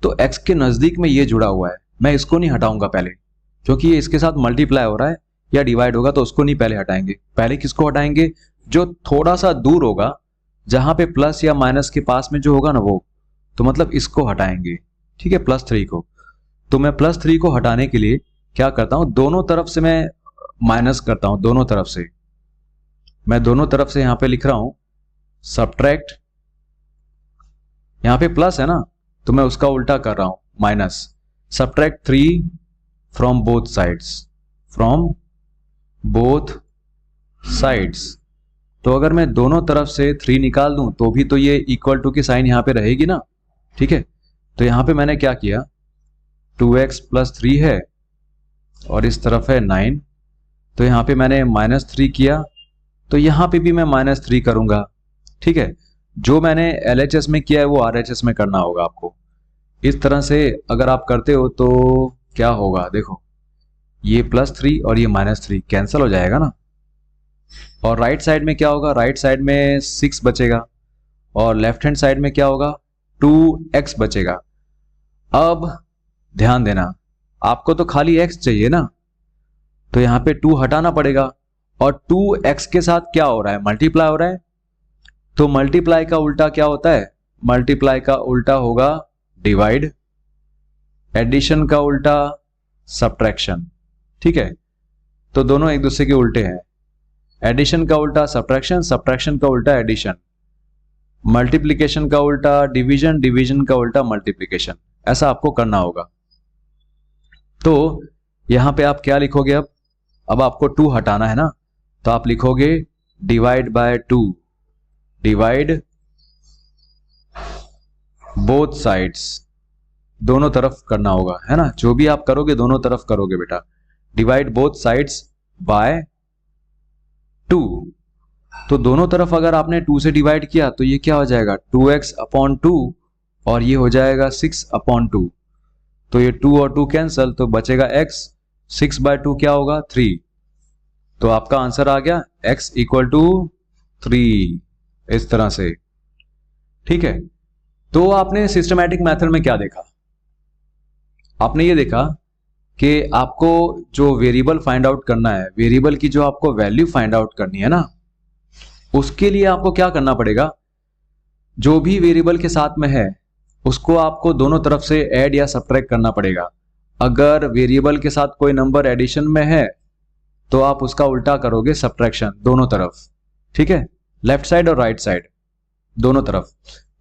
तो x के नजदीक में ये जुड़ा हुआ है, मैं इसको नहीं हटाऊंगा पहले, क्योंकि ये इसके साथ मल्टीप्लाई हो रहा है या डिवाइड होगा, तो उसको नहीं पहले हटाएंगे। पहले किसको हटाएंगे? जो थोड़ा सा दूर होगा, जहां पे प्लस या माइनस के पास में जो होगा ना वो, तो मतलब इसको हटाएंगे। ठीक है, +3 को। तो मैं +3 को हटाने के लिए क्या करता हूं, दोनों तरफ से मैं माइनस करता हूं, दोनों तरफ से मैं दोनों तरफ से यहां पे लिख रहा हूं सब्ट्रैक्ट, यहां पे प्लस है ना, तो मैं उसका उल्टा कर रहा हूं minus. Subtract 3 from both sides, from both sides. तो अगर मैं दोनों तरफ से 3 निकाल दूं तो भी तो ये इक्वल टू की साइन यहां पे रहेगी ना। ठीक है, तो यहां पे मैंने क्या किया, 2x + 3 है और इस तरफ है 9, तो यहां पे मैंने -3 किया, तो यहां पे भी मैं -3 करूंगा। ठीक है, जो मैंने LHS में किया है वो RHS में करना होगा आपको। इस तरह से अगर आप करते हो तो क्या होगा, देखो ये +3 और ये -3 कैंसिल हो जाएगा ना, और राइट साइड में क्या होगा, राइट साइड में 6 बचेगा और लेफ्ट हैंड साइड में क्या होगा, 2x बचेगा। अब ध्यान देना, आपको तो खाली x चाहिए ना, तो यहां पे 2 हटाना पड़ेगा, और 2x के साथ क्या हो रहा है, मल्टीप्लाई हो रहा है। तो मल्टीप्लाई का उल्टा क्या होता है, मल्टीप्लाई का उल्टा होगा डिवाइड, एडिशन का उल्टा सब्ट्रैक्शन। ठीक है, तो दोनों एक दूसरे के उल्टे हैं, एडिशन का उल्टा सब्ट्रैक्शन, सब्ट्रैक्शन का उल्टा एडिशन, मल्टीप्लिकेशन का उल्टा डिवीजन, डिवीजन का उल्टा मल्टीप्लिकेशन, ऐसा आपको करना होगा। तो यहां पे आप क्या लिखोगे, अब आपको 2 हटाना है ना, तो आप लिखोगे divide by 2, divide both sides, दोनों तरफ करना होगा, है ना, जो भी आप करोगे दोनों तरफ करोगे बेटा। डिवाइड बोथ साइड्स बाय 2, तो दोनों तरफ अगर आपने 2 से डिवाइड किया तो ये क्या हो जाएगा, 2x/2, और ये हो जाएगा 6/2। तो ये 2 और 2 कैंसल, तो बचेगा x, 6/2 क्या होगा 3। तो आपका आंसर आ गया x इक्वल टू 3, इस तरह से। ठीक है, तो आपने सिस्टमैटिक मेथड में क्या देखा? आपने ये देखा कि आपको जो वेरिएबल फाइंड आउट करना है, वेरिएबल की जो आपको वैल्यू फाइंड आउट करनी है ना, उसके लिए आपको क्या करना पड़ेगा, जो भी वेरिएबल के साथ में है उसको आपको दोनों तरफ से ऐड या सब्ट्रैक्ट करना पड़ेगा। अगर वेरिएबल के साथ कोई नंबर एडिशन में है तो आप उसका उल्टा करोगे, सब्ट्रैक्शन दोनों तरफ। ठीक है, लेफ्ट साइड और राइट साइड दोनों तरफ।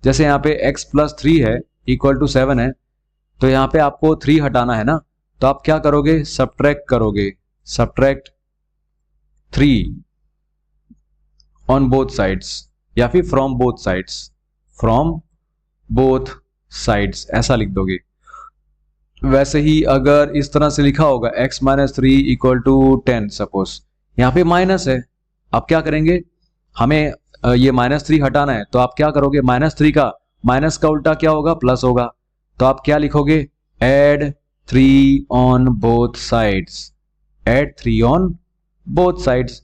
जैसे यहाँ पे x प्लस 3 है इक्वल टू 7 है, तो यहाँ पे आपको 3 हटाना है ना, तो आप क्या करोगे, सब्ट्रैक्ट करोगे, सब्ट्रैक्ट 3 ऑन बोथ साइड्स, या फिर from both sides, from both sides ऐसा लिख दोगे। वैसे ही अगर इस तरह से लिखा होगा x minus 3 equal to 10, suppose यहाँ पे माइनस है, आप क्या करेंगे, हमें ये -3 हटाना है, तो आप क्या करोगे, -3 का माइनस का उल्टा क्या होगा, प्लस होगा। तो आप क्या लिखोगे, add 3 on both sides, add 3 on both sides.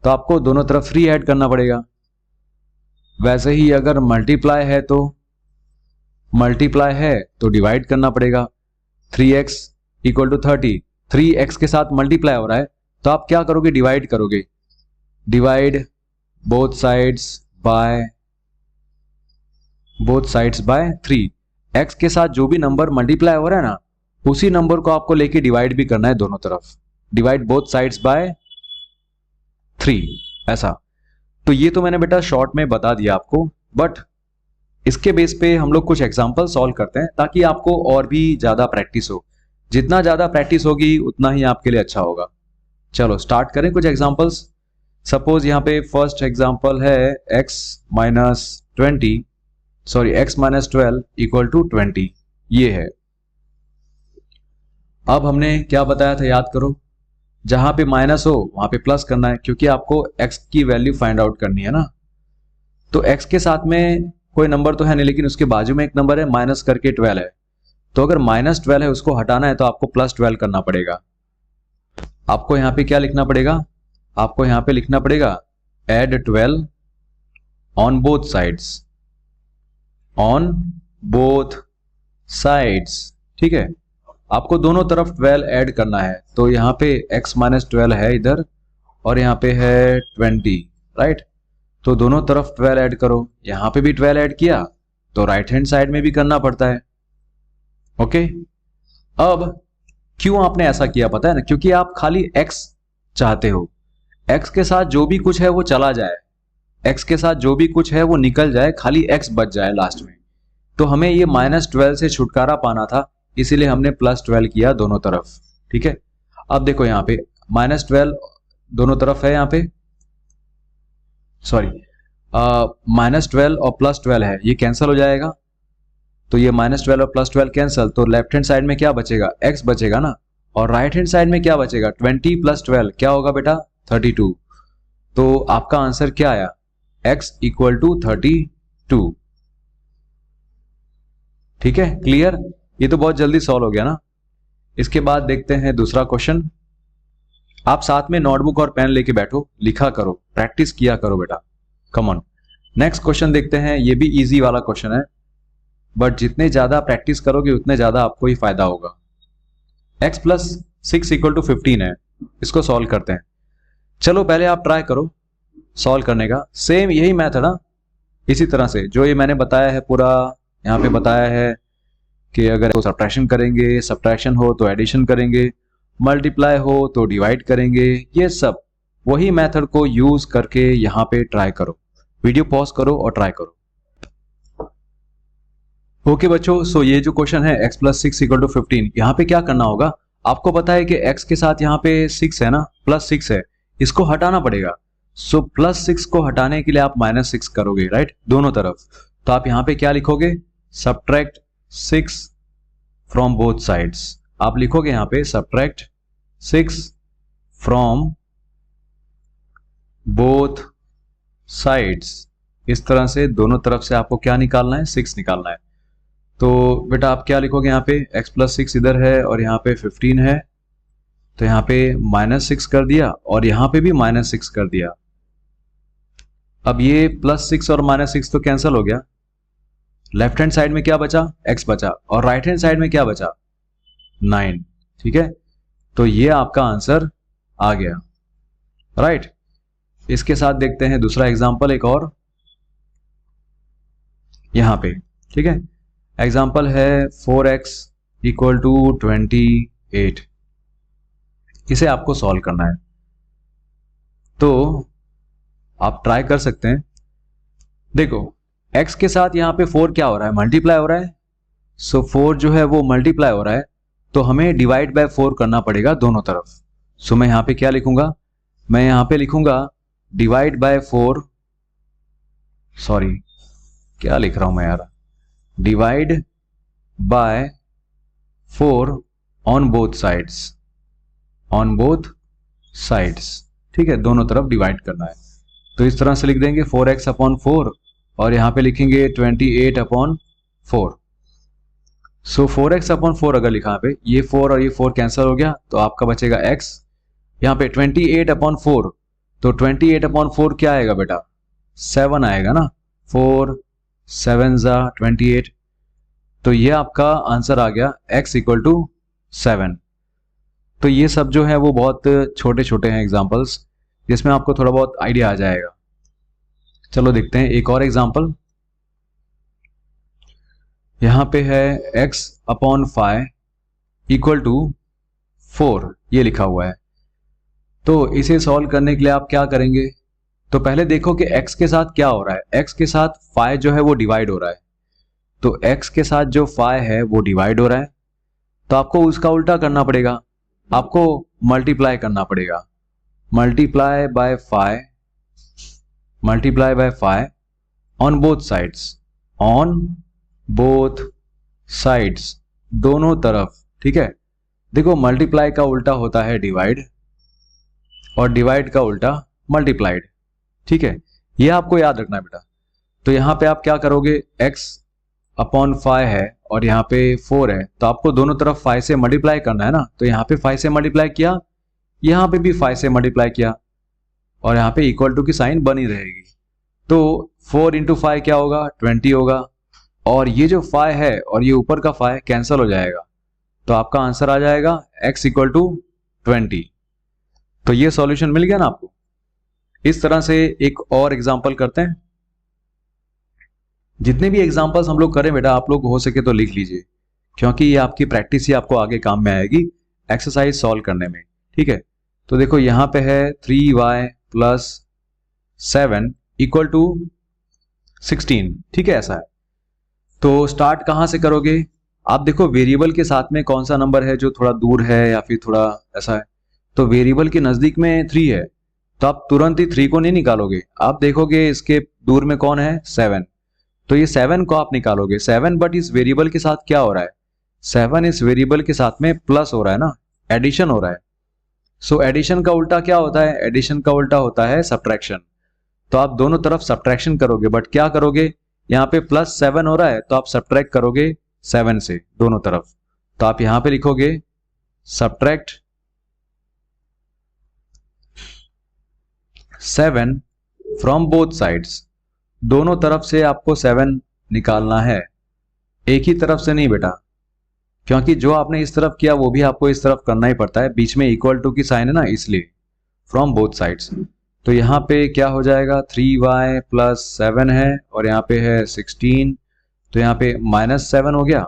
तो आपको दोनों तरफ 3 ऐड करना पड़ेगा। वैसे ही अगर मल्टीप्लाई है तो डिवाइड करना पड़ेगा। 3x इक्वल टू 30, 3x के साथ मल्टीप्लाई हो रहा है, तो आप क्या करोगे, डिवाइड करोगे, divide both sides by 3। x के साथ जो भी नंबर मल्टीप्लाई हो रहा है ना, उसी नंबर को आपको लेके डिवाइड भी करना है दोनों तरफ, डिवाइड बोथ साइड्स बाय 3, ऐसा। तो ये तो मैंने बेटा शॉर्ट में बता दिया आपको, बट इसके बेस पे हम लोग कुछ एग्जांपल सॉल्व करते हैं ताकि आपको और भी ज्यादा प्रैक्टिस हो। जितना ज्यादा प्रैक्टिस होगी उतना ही आपके लिए अच्छा होगा। चलो स्टार्ट करें कुछ एग्जांपल्स। सपोज यहाँ पे फर्स्ट एग्जांपल है x माइनस 12 इक्वल टू 20, ये है। अब हमने क्या बताया था, याद करो, जहां पे माइनस हो वहां पे प्लस करना है, क्योंकि आपको x की वैल्यू फाइंड आउट करनी है ना। तो x के साथ में कोई नंबर तो है नहीं, लेकिन उसके बाजू में एक नंबर है माइनस करके 12 है, तो अगर -12 है उसको हटाना है तो आपको +12 करना पड़ेगा। आपको यहाँ पे क्या लिखना पड़ेगा, आपको यहाँ पे लिखना पड़ेगा add 12 on both sides, on both sides. ठीक है, आपको दोनों तरफ 12 ऐड करना है। तो यहाँ पे x माइनस 12 है इधर, और यहाँ पे है 20, राइट। तो दोनों तरफ 12 ऐड करो, यहाँ पे भी 12 ऐड किया तो राइट हैंड साइड में भी करना पड़ता है। ओके, अब क्यों आपने ऐसा किया पता है ना, क्योंकि आप खाली x चाहते हो, x के साथ जो भी कुछ है वो चला जाए, x के साथ जो भी कुछ है वो निकल जाए, खाली x बच जाए लास्ट में। तो हमें ये -12 से छुटकारा पाना था, इसीलिए हमने +12 किया दोनों तरफ। ठीक है, अब देखो यहाँ पे -12 दोनों तरफ है, यहाँ पे सॉरी -12 और +12 है, ये कैंसिल हो जाएगा। तो ये -12 और +12 कैंसिल, तो लेफ्ट हैंड साइड में क्या बचेगा, x बचेगा ना, और राइट हैंड साइड में क्या बचेगा, 20 + 12 क्या होगा बेटा, 32। तो आपका आंसर क्या आया, x इक्वल टू 32। ठीक है, क्लियर, ये तो बहुत जल्दी सॉल्व हो गया ना। इसके बाद देखते हैं दूसरा क्वेश्चन। आप साथ में नोटबुक और पेन लेके बैठो, लिखा करो, प्रैक्टिस किया करो बेटा, कम ऑन। नेक्स्ट क्वेश्चन देखते हैं, ये भी इजी वाला क्वेश्चन है, बट जितने ज्यादा प्रैक्टिस करोगे उतने ज्यादा आपको ही फायदा होगा। x प्लस 6 इक्वल टू 15 है, इसको सॉल्व करते हैं। चलो पहले आप ट्राई करो सॉल्व करने का, सेम यही मैथड है, इसी तरह से जो ये मैंने बताया है पूरा यहाँ पे बताया है कि अगर तो सब्ट्रैक्शन करेंगे, सब्ट्रैक्शन हो तो एडिशन करेंगे, मल्टीप्लाई हो तो डिवाइड करेंगे, ये सब वही मेथड को यूज करके यहाँ पे ट्राई करो। वीडियो पॉज करो और ट्राई करो। ओके बच्चों, सो ये जो क्वेश्चन है x प्लस 6 इक्वल टू 15, यहाँ पे क्या करना होगा, आपको पता है कि x के साथ यहाँ पे 6 है ना, +6 है, इसको हटाना पड़ेगा। सो +6 को हटाने के लिए आप -6 करोगे, राइट, दोनों तरफ। तो आप यहाँ पे क्या लिखोगे, सब्ट्रैक्ट 6 फ्रॉम बोथ साइड्स। आप लिखोगे यहाँ पे सब्ट्रैक्ट 6 फ्रॉम बोथ साइड्स। इस तरह से दोनों तरफ से आपको क्या निकालना है, 6 निकालना है। तो बेटा आप क्या लिखोगे, यहाँ पे x प्लस 6 इधर है और यहाँ पे 15 है, तो यहाँ पे -6 कर दिया और यहाँ पे भी -6 कर दिया। अब ये +6 और -6 तो कैंसिल हो गया। लेफ्ट हैंड साइड में क्या बचा, x बचा, और राइट हैंड साइड में क्या बचा, 9। ठीक है, तो ये आपका आंसर आ गया, राइट। इसके साथ देखते हैं दूसरा एग्जांपल, एक और यहां पे। ठीक है, एग्जांपल है 4x = 28। इसे आपको सॉल्व करना है, तो आप ट्राई कर सकते हैं। देखो x के साथ यहां पे 4 क्या हो रहा है, मल्टीप्लाई हो रहा है। सो 4 जो है वो मल्टीप्लाई हो रहा है, तो हमें डिवाइड बाय 4 करना पड़ेगा दोनों तरफ। सो मैं यहां पे क्या लिखूंगा, मैं यहां पे लिखूंगा डिवाइड बाय 4, सॉरी क्या लिख रहा हूं मैं यार, divide by 4 on both sides, on both sides. ठीक है, दोनों तरफ डिवाइड करना है। तो इस तरह से लिख देंगे 4x/4 और यहां पे लिखेंगे 28/4। सो 4x/4 अगर लिखा पे, ये 4 और ये 4 कैंसिल हो गया, तो आपका बचेगा x। यहाँ पे 28/4, तो 28/4 क्या आएगा बेटा, 7 आएगा ना, 4 7 28। तो ये आपका आंसर आ गया x = 7। तो ये सब जो है वो बहुत छोटे छोटे हैं एग्जाम्पल्स, जिसमें आपको थोड़ा बहुत आइडिया आ जाएगा। चलो देखते हैं एक और एग्जाम्पल। यहां पे है x/5 = 4, ये लिखा हुआ है। तो इसे सॉल्व करने के लिए आप क्या करेंगे, तो पहले देखो कि x के साथ क्या हो रहा है। x के साथ 5 जो है वो डिवाइड हो रहा है, तो x के साथ जो 5 है वो डिवाइड हो रहा है, तो आपको उसका उल्टा करना पड़ेगा, आपको मल्टीप्लाई करना पड़ेगा। Multiply by 5 on both sides, on both sides, दोनों तरफ। ठीक है, देखो मल्टीप्लाई का उल्टा होता है डिवाइड, और डिवाइड का उल्टा मल्टीप्लाइड। ठीक है, ये आपको याद रखना है बेटा। तो यहां पे आप क्या करोगे, x/5 है और यहाँ पे 4 है, तो आपको दोनों तरफ 5 से मल्टीप्लाई करना है ना। तो यहाँ पे 5 से मल्टीप्लाई किया, यहाँ पे भी 5 से मल्टीप्लाई किया, और यहाँ पे इक्वल टू की साइन बनी रहेगी। तो 4 × 5 क्या होगा, 20 होगा, और ये जो 5 है और ये ऊपर का 5 कैंसिल हो जाएगा, तो आपका आंसर आ जाएगा x = 20। तो ये सॉल्यूशन मिल गया ना आपको। इस तरह से एक और एग्जांपल करते हैं। जितने भी एग्जांपल्स हम लोग करें बेटा, आप लोग हो सके तो लिख लीजिए, क्योंकि ये आपकी प्रैक्टिस ही आपको आगे काम में आएगी एक्सरसाइज सॉल्व करने में। ठीक है, तो देखो यहां पे है 3y + 7 = 16। ठीक है, ऐसा है। तो स्टार्ट कहां से करोगे, आप देखो वेरिएबल के साथ में कौन सा नंबर है जो थोड़ा दूर है या फिर थोड़ा ऐसा है। तो वेरिएबल के नजदीक में 3 है, तो आप तुरंत ही 3 को नहीं निकालोगे, आप देखोगे इसके दूर में कौन है, 7। तो ये 7 को आप निकालोगे, 7, बट इस वेरिएबल के साथ क्या हो रहा है, 7 इस वेरिएबल के साथ में प्लस हो रहा है ना, एडिशन हो रहा है। सो एडिशन का उल्टा क्या होता है, एडिशन का उल्टा होता है सब्ट्रैक्शन। तो आप दोनों तरफ सब्ट्रैक्शन करोगे, बट क्या करोगे, यहाँ पे +7 हो रहा है, तो आप सब्ट्रैक्ट करोगे 7 से दोनों तरफ। तो आप यहां पे लिखोगे सब्ट्रैक्ट 7 फ्रॉम बोथ साइड्स। दोनों तरफ से आपको 7 निकालना है, एक ही तरफ से नहीं बेटा, क्योंकि जो आपने इस तरफ किया वो भी आपको इस तरफ करना ही पड़ता है, बीच में इक्वल टू की साइन है ना, इसलिए फ्रॉम बोथ साइड्स। तो यहाँ पे क्या हो जाएगा, 3y + 7 है और यहाँ पे है 16, तो यहाँ पे -7 हो गया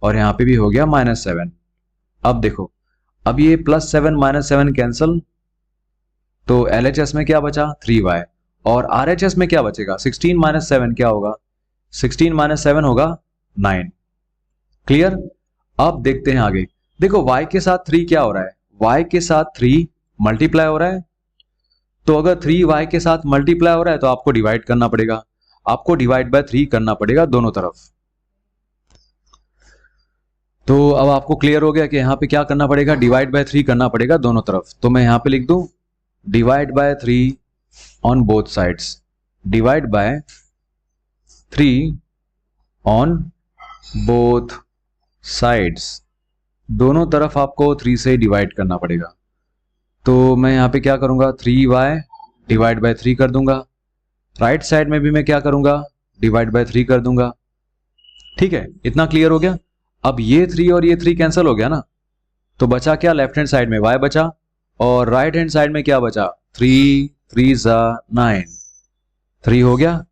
और यहाँ पे भी हो गया -7। अब देखो, अब ये +7 -7 कैंसल, तो LHS में क्या बचा, 3y, और RHS में क्या बचेगा, 16 - 7 क्या होगा, 16 - 7 होगा 9। क्लियर। अब देखते हैं आगे। देखो y के साथ 3 क्या हो रहा है, y के साथ 3 मल्टीप्लाई हो रहा है, तो अगर 3y के साथ मल्टीप्लाई हो रहा है तो आपको डिवाइड करना पड़ेगा, आपको डिवाइड बाय 3 करना पड़ेगा दोनों तरफ। तो अब आपको क्लियर हो गया कि यहाँ पे क्या करना पड़ेगा, डिवाइड बाय 3 करना पड़ेगा दोनों तरफ। तो मैं यहाँ पे लिख दूं divide by 3 on both sides, divide by 3 on both sides, दोनों तरफ आपको 3 से डिवाइड करना पड़ेगा। तो मैं यहाँ पे क्या करूँगा, 3y डिवाइड बाय 3 कर दूंगा। राइट साइड में भी मैं क्या करूँगा, डिवाइड बाय 3 कर दूंगा। ठीक है, इतना क्लियर हो गया। अब ये 3 और ये 3 कैंसिल हो गया ना, तो बचा क्या, लेफ्ट हैंड साइड में y बचा और राइट हैंड साइड में क्या बचा, 3 3 9, 3 हो गया।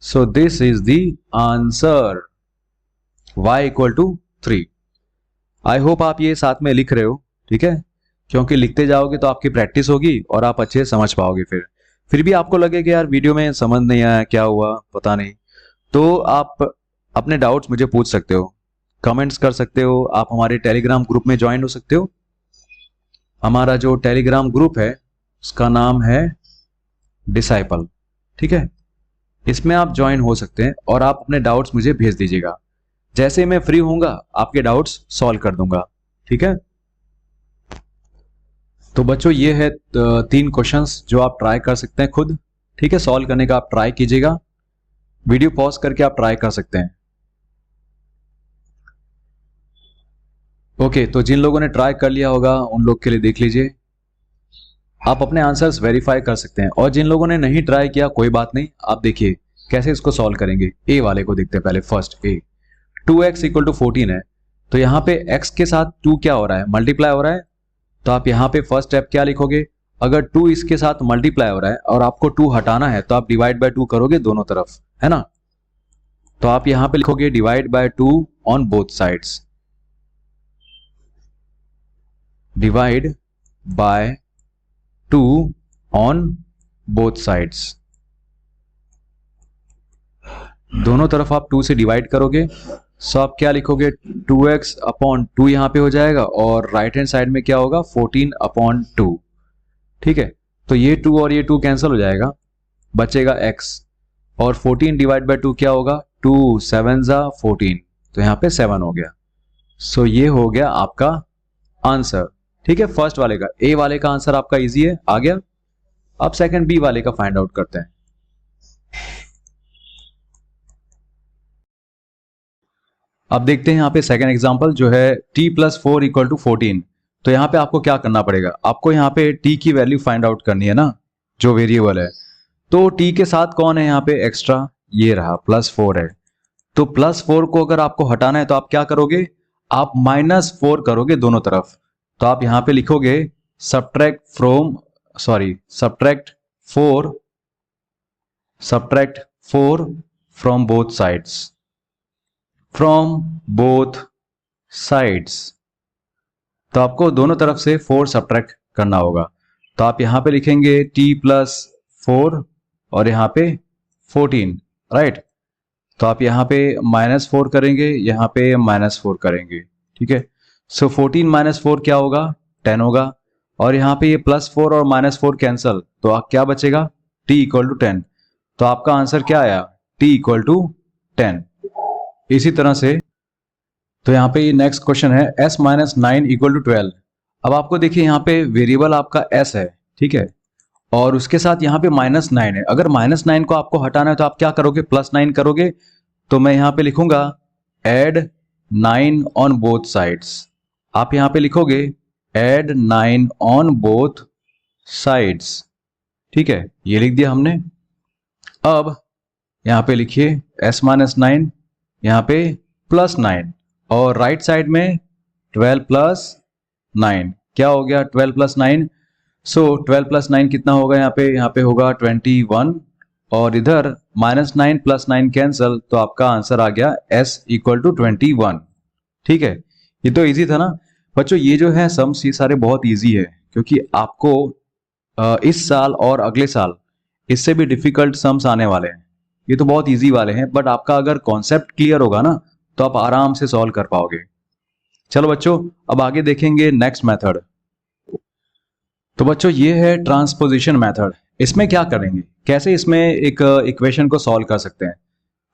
So this is the answer, y equal to 3। I hope आप ये साथ में लिख रहे हो, ठीक है, क्योंकि लिखते जाओगे तो आपकी प्रैक्टिस होगी और आप अच्छे से समझ पाओगे। फिर भी आपको लगे कि यार वीडियो में समझ नहीं आया, क्या हुआ पता नहीं, तो आप अपने डाउट्स मुझे पूछ सकते हो, कमेंट्स कर सकते हो, आप हमारे टेलीग्राम ग्रुप में ज्वाइन हो सकते हो। हमारा जो टेलीग्राम ग्रुप है उसका नाम है डिसाइपल, ठीक है, इसमें आप ज्वाइन हो सकते हैं और आप अपने डाउट्स मुझे भेज दीजिएगा। जैसे मैं फ्री होऊंगा आपके डाउट्स सॉल्व कर दूंगा, ठीक है। तो बच्चों ये है 3 क्वेश्चंस जो आप ट्राई कर सकते हैं खुद, ठीक है, सॉल्व करने का आप ट्राई कीजिएगा। वीडियो पॉज करके आप ट्राई कर सकते हैं। ओके, तो जिन लोगों ने ट्राई कर लिया होगा उन लोग के लिए देख लीजिए, आप अपने आंसर्स वेरीफाई कर सकते हैं। और जिन लोगों ने नहीं ट्राई किया कोई बात नहीं, आप देखिए कैसे इसको सॉल्व करेंगे। ए वाले को देखते हैं पहले, first A. 2x equal to 14 है, तो यहाँ पे x के साथ 2 क्या हो रहा है, मल्टीप्लाई हो रहा है। तो आप यहाँ पे फर्स्ट स्टेप क्या लिखोगे, अगर 2 इसके साथ मल्टीप्लाई हो रहा है और आपको 2 हटाना है तो आप डिवाइड बाय 2 करोगे दोनों तरफ, है ना। तो आप यहाँ पे लिखोगे divide by 2 on both sides, divide by 2 on both sides, दोनों तरफ आप 2 से डिवाइड करोगे। सो आप क्या लिखोगे, 2x अपॉन 2 यहाँ पे हो जाएगा और राइट हैंड साइड में क्या होगा, 14 अपॉन 2, ठीक है। तो ये 2 और ये 2 कैंसिल हो जाएगा, बचेगा x और 14 डिवाइड बाय 2 क्या होगा, 2 7 14, तो यहाँ पे 7 हो गया। सो ये हो गया आपका आंसर, ठीक है, फर्स्ट वाले का। ए वाले का आंसर आपका इजी है, आ गया। अब सेकंड बी वाले का फाइंड आउट करते हैं। अब देखते हैं यहाँ पे सेकंड एग्जांपल जो है t प्लस 4 इक्वल टू 14। तो यहाँ पे आपको क्या करना पड़ेगा, आपको यहाँ पे t की वैल्यू फाइंड आउट करनी है ना, जो वेरिएबल है। तो t के साथ कौन है यहाँ पे एक्स्ट्रा, ये रहा +4 है। तो +4 को अगर आपको हटाना है तो आप क्या करोगे, आप -4 करोगे दोनों तरफ। तो आप यहाँ पे लिखोगे सब्ट्रैक्ट 4 फ्रॉम बोथ साइड्स, तो आपको दोनों तरफ से 4 सब्ट्रैक्ट करना होगा। तो आप यहां पे लिखेंगे t प्लस 4 और यहां पे 14, राइट। तो आप यहां पे -4 करेंगे, यहां पे -4 करेंगे, ठीक है। सो 14 - 4 क्या होगा, 10 होगा। और यहां पे ये +4 और -4 कैंसल, तो आप क्या बचेगा, t इक्वल टू 10। तो आपका आंसर क्या आया, t इक्वल टू 10। इसी तरह से तो यहाँ पे ये नेक्स्ट क्वेश्चन है s - 9 इक्वल टू 12। अब आपको देखिए यहाँ पे वेरिएबल आपका s है, ठीक है, और उसके साथ यहाँ पे -9 है। अगर -9 को आपको हटाना है तो आप क्या करोगे, +9 करोगे। तो मैं यहाँ पे लिखूंगा एड 9 ऑन बोथ साइड्स। आप यहाँ पे लिखोगे एड 9 ऑन बोथ साइड्स, ठीक है, ये लिख दिया हमने। अब यहाँ पे लिखिए s - 9, यहाँ पे +9 और राइट साइड में 12 + 9 क्या हो गया, 12 + 9। सो 12 + 9 कितना होगा, यहाँ पे होगा 21 और इधर -9 + 9 कैंसल, तो आपका आंसर आ गया s इक्वल टू 21, ठीक है। ये तो इजी था ना बच्चों, ये जो है सम्स ये सारे बहुत इजी है, क्योंकि आपको इस साल और अगले साल इससे भी डिफिकल्ट सम्स आने वाले हैं। ये तो बहुत इजी वाले हैं, बट आपका अगर कॉन्सेप्ट क्लियर होगा ना तो आप आराम से सॉल्व कर पाओगे। चलो बच्चों, अब आगे देखेंगे नेक्स्ट मेथड। तो बच्चों ये है ट्रांसपोजिशन मेथड। इसमें क्या करेंगे, कैसे इसमें एक इक्वेशन को सॉल्व कर सकते हैं।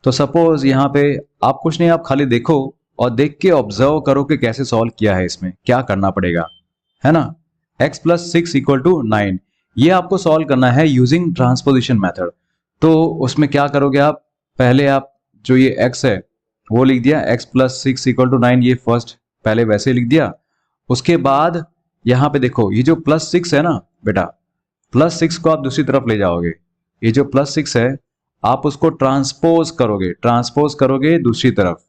तो सपोज यहाँ पे आप कुछ नहीं, आप खाली देखो और देख के ऑब्जर्व करो कि कैसे सॉल्व किया है, इसमें क्या करना पड़ेगा, है ना। x + 6 इक्वल टू 9, ये आपको सॉल्व करना है यूजिंग ट्रांसपोजिशन मेथड। तो उसमें क्या करोगे आप, पहले आप जो ये x है वो लिख दिया, x + 6 इक्वल टू 9, ये फर्स्ट पहले वैसे लिख दिया। उसके बाद यहाँ पे देखो ये जो +6 है ना बेटा, +6 को आप दूसरी तरफ ले जाओगे, ये जो +6 है आप उसको ट्रांसपोज करोगे दूसरी तरफ,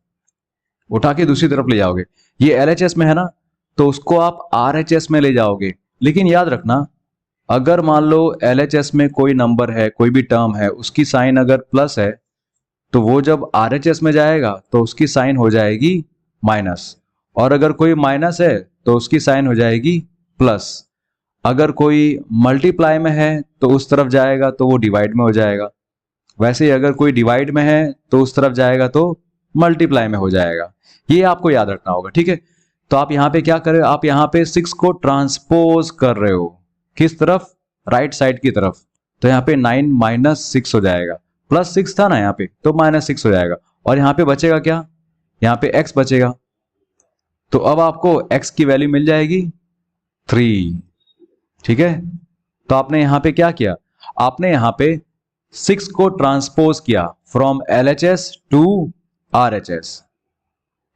उठा के दूसरी तरफ ले जाओगे। ये LHS में है ना, तो उसको आप RHS में ले जाओगे। लेकिन याद रखना, अगर मान लो LHS में कोई नंबर है, कोई भी टर्म है, उसकी साइन अगर प्लस है तो वो जब RHS में जाएगा तो उसकी साइन हो जाएगी माइनस, और अगर कोई माइनस है तो उसकी साइन हो जाएगी प्लस। अगर कोई मल्टीप्लाई में है तो उस तरफ जाएगा तो वो डिवाइड में हो जाएगा। वैसे ही अगर कोई डिवाइड में है तो उस तरफ जाएगा तो मल्टीप्लाई में हो जाएगा। ये आपको याद रखना होगा, ठीक है। तो आप यहाँ पे क्या कर रहे हो, आप यहाँ पे 6 को ट्रांसपोज कर रहे हो, किस तरफ, राइट साइड की तरफ। तो यहाँ पे 9 - 6 हो जाएगा, +6 था ना यहाँ पे, तो -6 हो जाएगा। और यहाँ पे बचेगा क्या, यहाँ पे x बचेगा। तो अब आपको x की वैल्यू मिल जाएगी 3, ठीक है। तो आपने यहाँ पे क्या किया, आपने यहाँ पे 6 को ट्रांसपोज किया फ्रॉम LHS टू RHS,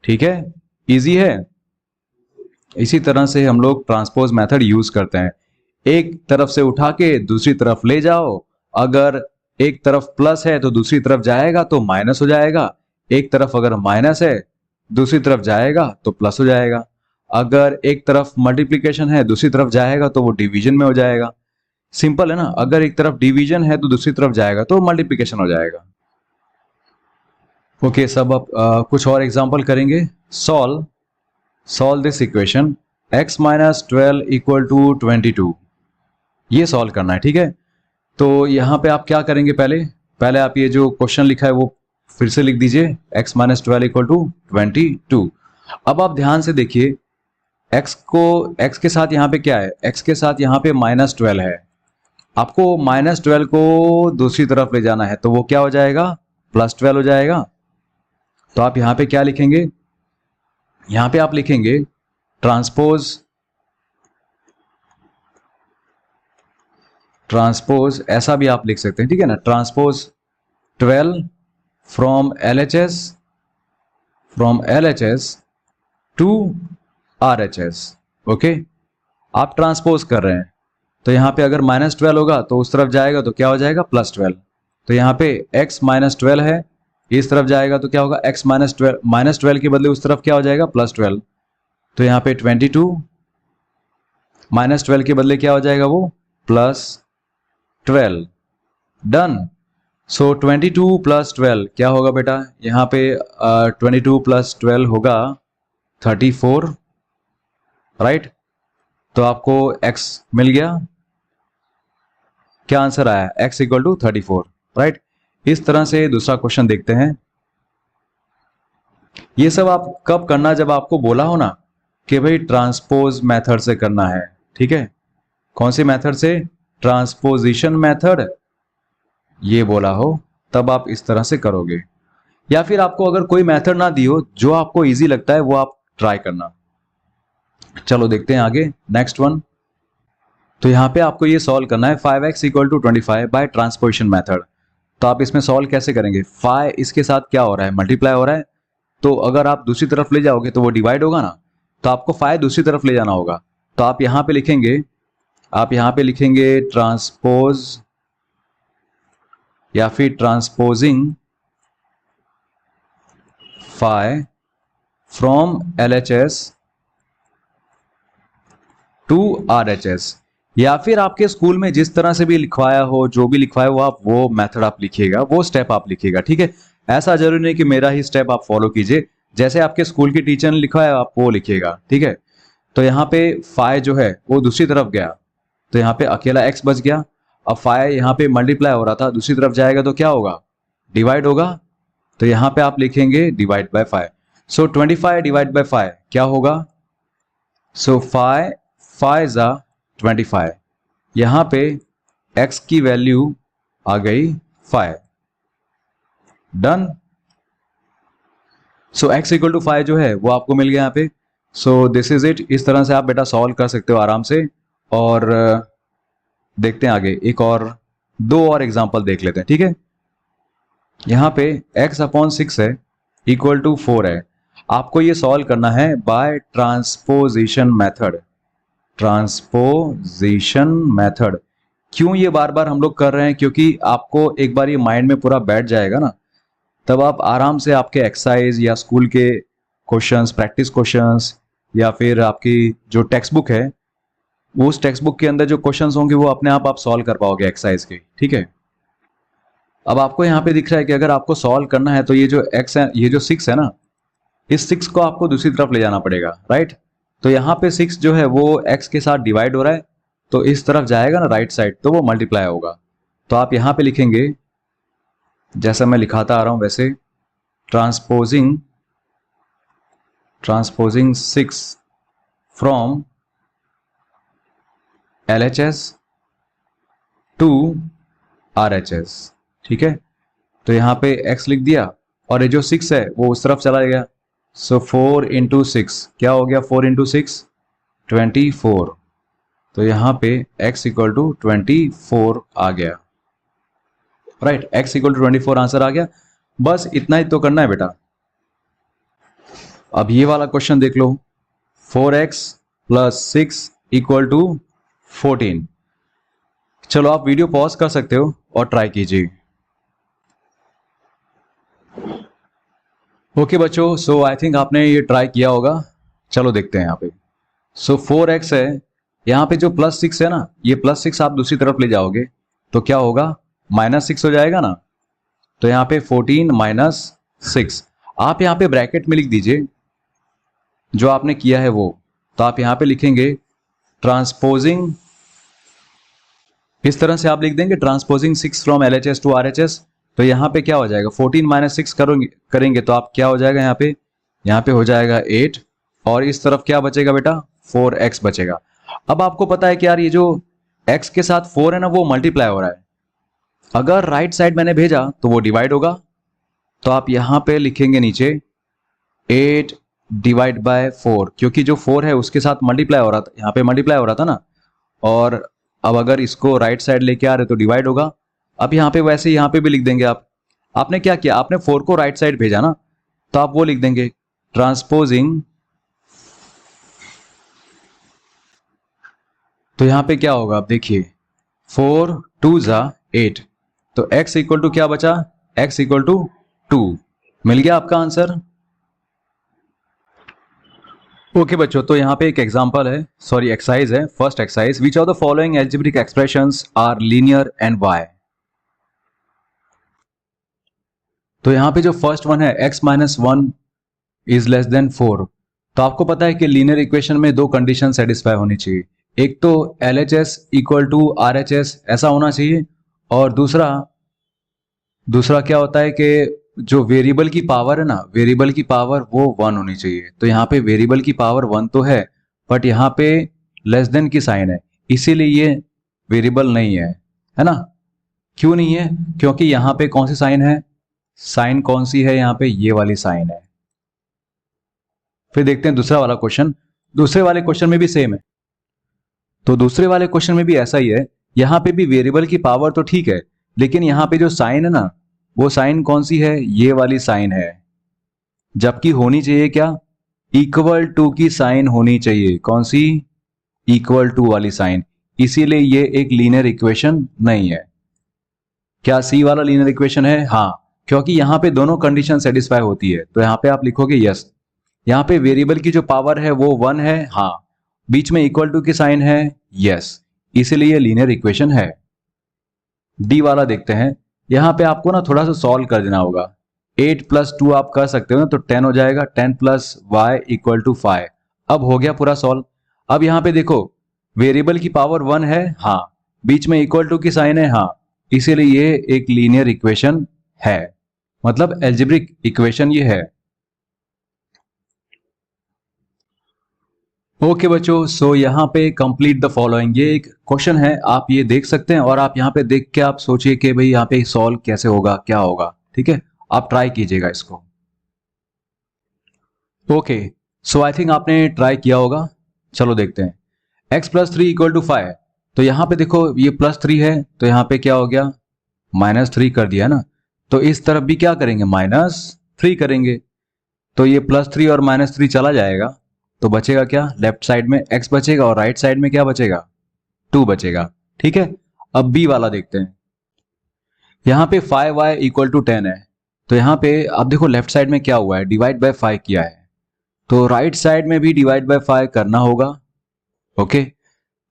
ठीक है, इजी है। इसी तरह से हम लोग ट्रांसपोज मेथड यूज करते हैं। एक तरफ से उठा के दूसरी तरफ ले जाओ, अगर एक तरफ प्लस है तो दूसरी तरफ जाएगा तो माइनस हो जाएगा, एक तरफ अगर माइनस है दूसरी तरफ जाएगा तो प्लस हो जाएगा, अगर एक तरफ मल्टीप्लिकेशन है दूसरी तरफ जाएगा तो वो डिवीजन में हो जाएगा। सिंपल है ना, अगर एक तरफ डिवीजन है तो दूसरी तरफ जाएगा तो मल्टीप्लिकेशन हो जाएगा। ओके, सब अब कुछ और एग्जांपल करेंगे। सॉल्व दिस इक्वेशन x - 12 = 22, ये सॉल्व करना है, ठीक है। तो यहाँ पे आप क्या करेंगे, पहले आप ये जो क्वेश्चन लिखा है वो फिर से लिख दीजिए, x - 12 = 22। अब आप ध्यान से देखिए, x के साथ यहाँ पे क्या है, x के साथ यहाँ पे -12 है, आपको -12 को दूसरी तरफ ले जाना है, तो वो क्या हो जाएगा, +12 हो जाएगा। तो आप यहाँ पे क्या लिखेंगे, यहाँ पे आप लिखेंगे ट्रांसपोज ऐसा भी आप लिख सकते हैं, ठीक है ना, transpose 12 from LHS to RHS। Okay, आप ट्रांसपोज कर रहे हैं, तो यहाँ पे अगर -12 होगा तो उस तरफ जाएगा तो क्या हो जाएगा, +12। तो यहाँ पे x - 12 है, इस तरफ जाएगा तो क्या होगा, x - 12 के बदले उस तरफ क्या हो जाएगा, +12। तो यहाँ पे 22 -12 के बदले क्या हो जाएगा, वो +12। डन। सो 22 + 12 क्या होगा बेटा, यहाँ पे 22 + 12 होगा 34, राइट। तो आपको x मिल गया, क्या आंसर आया, x = 34, राइट। इस तरह से दूसरा क्वेश्चन देखते हैं। ये सब आप कब करना, जब आपको बोला हो ना कि भाई ट्रांसपोज मेथड से करना है, ठीक है। कौन सी मेथड से, ट्रांसपोजिशन मेथड, ये बोला हो तब आप इस तरह से करोगे। या फिर आपको अगर कोई मेथड ना दी हो, जो आपको इजी लगता है वो आप ट्राई करना। चलो देखते हैं आगे, नेक्स्ट वन। तो यहाँ पे आपको ये सॉल्व करना है 5x = 25 बाय ट्रांसपोजिशन मेथड। तो आप इसमें सॉल्व कैसे करेंगे, 5 इसके साथ क्या हो रहा है, मल्टीप्लाई हो रहा है, तो अगर आप दूसरी तरफ ले जाओगे तो वो डिवाइड होगा ना, तो आपको 5 दूसरी तरफ ले जाना होगा। तो आप यहाँ पे लिखेंगे ट्रांसपोज या फिर transposing 5 from LHS to RHS, या फिर आपके स्कूल में जिस तरह से भी लिखवाया हो, जो भी लिखवाया हो आप वो मेथड आप लिखिएगा, वो स्टेप आप लिखिएगा, ठीक है। ऐसा जरूरी नहीं कि मेरा ही स्टेप आप फॉलो कीजिए, जैसे आपके स्कूल की टीचर ने लिखा है आप वो लिखिएगा, ठीक है। तो यहाँ पे 5 जो है वो दूसरी तरफ गया, तो यहाँ पे अकेला x बच गया। अब 5 यहाँ पे मल्टीप्लाई हो रहा था, दूसरी तरफ जाएगा तो क्या होगा, डिवाइड होगा। तो यहाँ पे आप लिखेंगे divide by 5। So 25 divide by 5 क्या होगा, सो 5 × 25, यहाँ पे x की वैल्यू आ गई 5। डन। सो x = 5 जो है वो आपको मिल गया यहाँ पे। सो दिस इज इट। इस तरह से आप बेटा सॉल्व कर सकते हो आराम से। और देखते हैं आगे, एक और 2 और एग्जांपल देख लेते हैं, ठीक है। यहाँ पे x/6 है = 4 है, आपको ये सॉल्व करना है by transposition method. Transposition method. क्यों ये बार बार हम लोग कर रहे हैं? क्योंकि आपको एक बार ये माइंड में पूरा बैठ जाएगा ना, तब आप आराम से आपके एक्सरसाइज या स्कूल के क्वेश्चंस, प्रैक्टिस क्वेश्चंस, या फिर आपकी जो टेक्स्ट बुक है उस टेक्स्ट बुक के अंदर जो क्वेश्चंस होंगे वो अपने आप सॉल्व कर पाओगे एक्सरसाइज के। ठीक है, अब आपको यहाँ पे दिख रहा है कि अगर आपको सॉल्व करना है तो ये जो x है, ये जो 6 है ना, इस 6 को आपको दूसरी तरफ ले जाना पड़ेगा, राइट। तो यहाँ पे 6 जो है वो x के साथ डिवाइड हो रहा है, तो इस तरफ जाएगा ना राइट साइड, तो वो मल्टीप्लाई होगा। तो आप यहाँ पे लिखेंगे जैसा मैं लिखाता आ रहा हूं वैसे, transposing 6 from LHS to RHS। ठीक है, तो यहाँ पे x लिख दिया और ये जो 6 है वो उस तरफ चला गया। सो 4 इंटू 6 क्या हो गया? 4 इंटू 6 24। तो यहाँ पे x इक्वल टू 24 आ गया, right. x equal to 24 answer आ गया। बस इतना ही तो करना है बेटा। अब ये वाला क्वेश्चन देख लो, 4x प्लस 6 इक्वल टू 14। चलो आप वीडियो पॉज कर सकते हो और ट्राई कीजिए। ओके बच्चों, सो आई थिंक आपने ये ट्राई किया होगा। चलो देखते हैं यहाँ पे। सो 4x है, यहाँ पे जो प्लस 6 है ना, ये प्लस 6 आप दूसरी तरफ ले जाओगे तो क्या होगा? -6 हो जाएगा ना। तो यहाँ पे 14 माइनस 6 आप यहाँ पे ब्रैकेट में लिख दीजिए जो आपने किया है वो। तो आप यहाँ पे लिखेंगे ट्रांसपोजिंग, इस तरह से आप लिख देंगे transposing 6 from LHS to RHS। तो यहाँ पे क्या हो जाएगा? 14 माइनस 6 करेंगे तो आप क्या हो जाएगा? यहाँ पे हो जाएगा 8 और इस तरफ क्या बचेगा बेटा? 4x बचेगा। अब आपको पता है कि यार ये जो x के साथ 4 है ना वो मल्टीप्लाई हो रहा है, अगर राइट साइड मैंने भेजा तो वो डिवाइड होगा। तो आप यहाँ पे लिखेंगे नीचे 8 डिवाइड बाय 4, क्योंकि जो 4 है उसके साथ मल्टीप्लाई हो रहा था, यहाँ पे मल्टीप्लाई हो रहा था ना, और अब अगर इसको राइट साइड लेके आ रहे तो डिवाइड होगा। अब यहाँ पे वैसे यहाँ पे भी लिख देंगे आप। आपने क्या किया? आपने 4 को राइट साइड भेजा ना, तो आप वो लिख देंगे ट्रांसपोजिंग। तो यहाँ पे क्या होगा? आप देखिए 4 2 ज़ा 8, तो x इक्वल टू क्या बचा? x equal to 2। मिल गया आपका आंसर। ओके बच्चों, तो यहाँ पे एक एग्जांपल है, सॉरी एक्सरसाइज है। First exercise, which of the following algebraic expressions are linear and why. तो यहाँ पे जो फर्स्ट वन है x माइनस 1 इज लेस देन 4, तो आपको पता है कि लीनियर इक्वेशन में दो कंडीशन सेटिस्फाई होनी चाहिए। एक तो LHS इक्वल टू RHS ऐसा होना चाहिए, और दूसरा क्या होता है कि जो वेरिएबल की पावर है ना, वेरिएबल की पावर वो 1 होनी चाहिए। तो यहाँ पे वेरिएबल की पावर 1 तो है, बट यहाँ पे लेस देन की साइन है, इसीलिए ये वेरिएबल नहीं है ना। क्यों नहीं है? क्योंकि यहाँ पे कौन सी साइन है? साइन कौन सी है? यहाँ पे ये वाली साइन है। फिर देखते हैं दूसरा वाला क्वेश्चन। दूसरे वाले क्वेश्चन में भी सेम है। तो दूसरे वाले क्वेश्चन में भी ऐसा ही है, यहाँ पे भी वेरिएबल की पावर तो ठीक है, लेकिन यहाँ पे जो साइन है ना, वो साइन कौन सी है? ये वाली साइन है। जबकि होनी चाहिए क्या? इक्वल टू की साइन होनी चाहिए। कौन सी? इक्वल टू वाली साइन। इसीलिए ये एक लीनियर इक्वेशन नहीं है। क्या सी वाला लीनियर इक्वेशन है? हाँ, क्योंकि यहाँ पे दोनों कंडीशन सेटिस्फाई होती है। तो यहाँ पे आप लिखोगे यस। यहाँ पे वेरिएबल की जो पावर है वो 1 है, हाँ, बीच में इक्वल टू की साइन है, यस, इसीलिए लीनियर इक्वेशन है। डी वाला देखते हैं। यहाँ पे आपको ना थोड़ा सा सॉल्व कर देना होगा। 8 प्लस 2 आप कर सकते हो ना, तो 10 हो जाएगा। 10 प्लस वाई इक्वल टू 5। अब हो गया पूरा सॉल्व। अब यहाँ पे देखो वेरिएबल की पावर 1 है, हाँ, बीच में इक्वल टू की साइन है, हाँ, इसीलिए ये एक लीनियर इक्वेशन है, मतलब एल्जेब्रिक इक्वेशन ये है। ओके बच्चों, सो यहाँ पे कंप्लीट द फॉलोइंग, ये एक क्वेश्चन है, आप ये देख सकते हैं और आप यहाँ पे देख के आप सोचिए कि भाई यहाँ पे सॉल्व कैसे होगा, क्या होगा। ठीक है, आप ट्राई कीजिएगा इसको। ओके, सो आई थिंक आपने ट्राई किया होगा। चलो देखते हैं। x प्लस 3 इक्वल टू 5, तो यहाँ पे देखो ये प्लस 3 है, तो यहाँ पे क्या हो गया? -3 कर दिया ना। तो इस तरफ भी क्या करेंगे? -3 करेंगे। तो ये +3 और -3 चला जाएगा, तो बचेगा क्या, लेफ्ट साइड में x बचेगा और राइट साइड में क्या बचेगा, 2 बचेगा। ठीक है, अब b वाला देखते हैं। यहाँ पे 5y इक्वल टू 10 है, तो यहाँ पे आप देखो लेफ्ट साइड में क्या हुआ है, डिवाइड बाय 5 किया है, तो राइट साइड में भी डिवाइड बाय 5 करना होगा। ओके,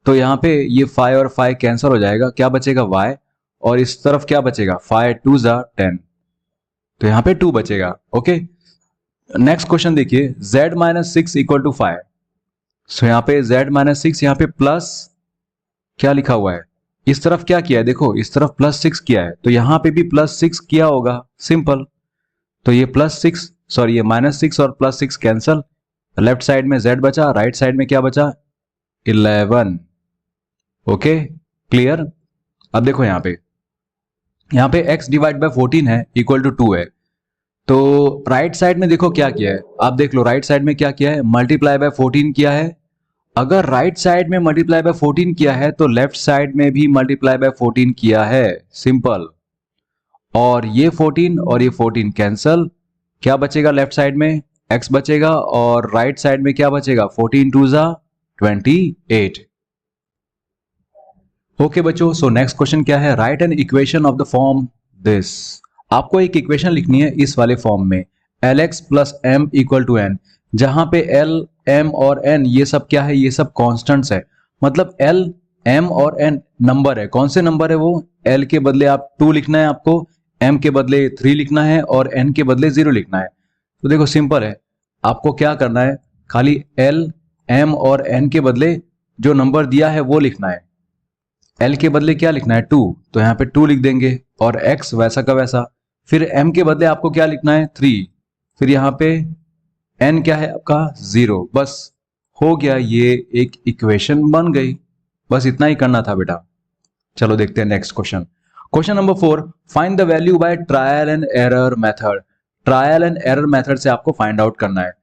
तो यहाँ पे ये 5 और 5 कैंसिल हो जाएगा, क्या बचेगा y, और इस तरफ क्या बचेगा 5 2 जा 10, तो यहाँ पे 2 बचेगा। ओके, नेक्स्ट क्वेश्चन देखिए, z माइनस 6 इक्वल टू 5। सो यहाँ पे z माइनस 6, यहाँ पे प्लस क्या लिखा हुआ है, इस तरफ क्या किया है, देखो इस तरफ प्लस 6 किया है, तो यहाँ पे भी प्लस 6 किया होगा, सिंपल। तो ये प्लस 6 सॉरी ये माइनस 6 और प्लस 6 कैंसल, लेफ्ट साइड में z बचा, राइट साइड में क्या बचा 11। Okay clear. अब देखो यहाँ पे x डिवाइड बाय 14 है इक्वल टू 2 है, तो राइट साइड में देखो क्या किया है, आप देख लो राइट साइड में क्या किया है, मल्टीप्लाई बाय 14 किया है। अगर राइट साइड में मल्टीप्लाई बाय 14 किया है तो लेफ्ट साइड में भी मल्टीप्लाई बाय 14 किया है, सिंपल। और ये 14 और ये 14 कैंसल, क्या बचेगा लेफ्ट साइड में x बचेगा और राइट साइड में क्या बचेगा 14 2 जा 28। ओके बच्चों, सो नेक्स्ट क्वेश्चन क्या है, right an equation of the form this. आपको एक इक्वेशन लिखनी है इस वाले फॉर्म में, lx plus m equal to n, जहां पे l m और n ये सब क्या है, ये सब कॉन्स्टेंट्स है, मतलब l m और n नंबर है। कौन से नंबर है वो, l के बदले आप 2 लिखना है आपको, m के बदले 3 लिखना है और n के बदले 0 लिखना है। तो देखो सिंपल है, आपको क्या करना है, खाली l m और n के बदले जो नंबर दिया है वो लिखना है। l के बदले क्या लिखना है 2, तो यहाँ पे 2 लिख देंगे, और x वैसा का वैसा। फिर m के बदले आपको क्या लिखना है 3, फिर यहाँ पे n क्या है आपका 0, बस हो गया, ये एक इक्वेशन बन गई। बस इतना ही करना था बेटा। चलो देखते हैं next question. Question number 4, find the value by trial and error method. Trial and error method से आपको फाइंड आउट करना है।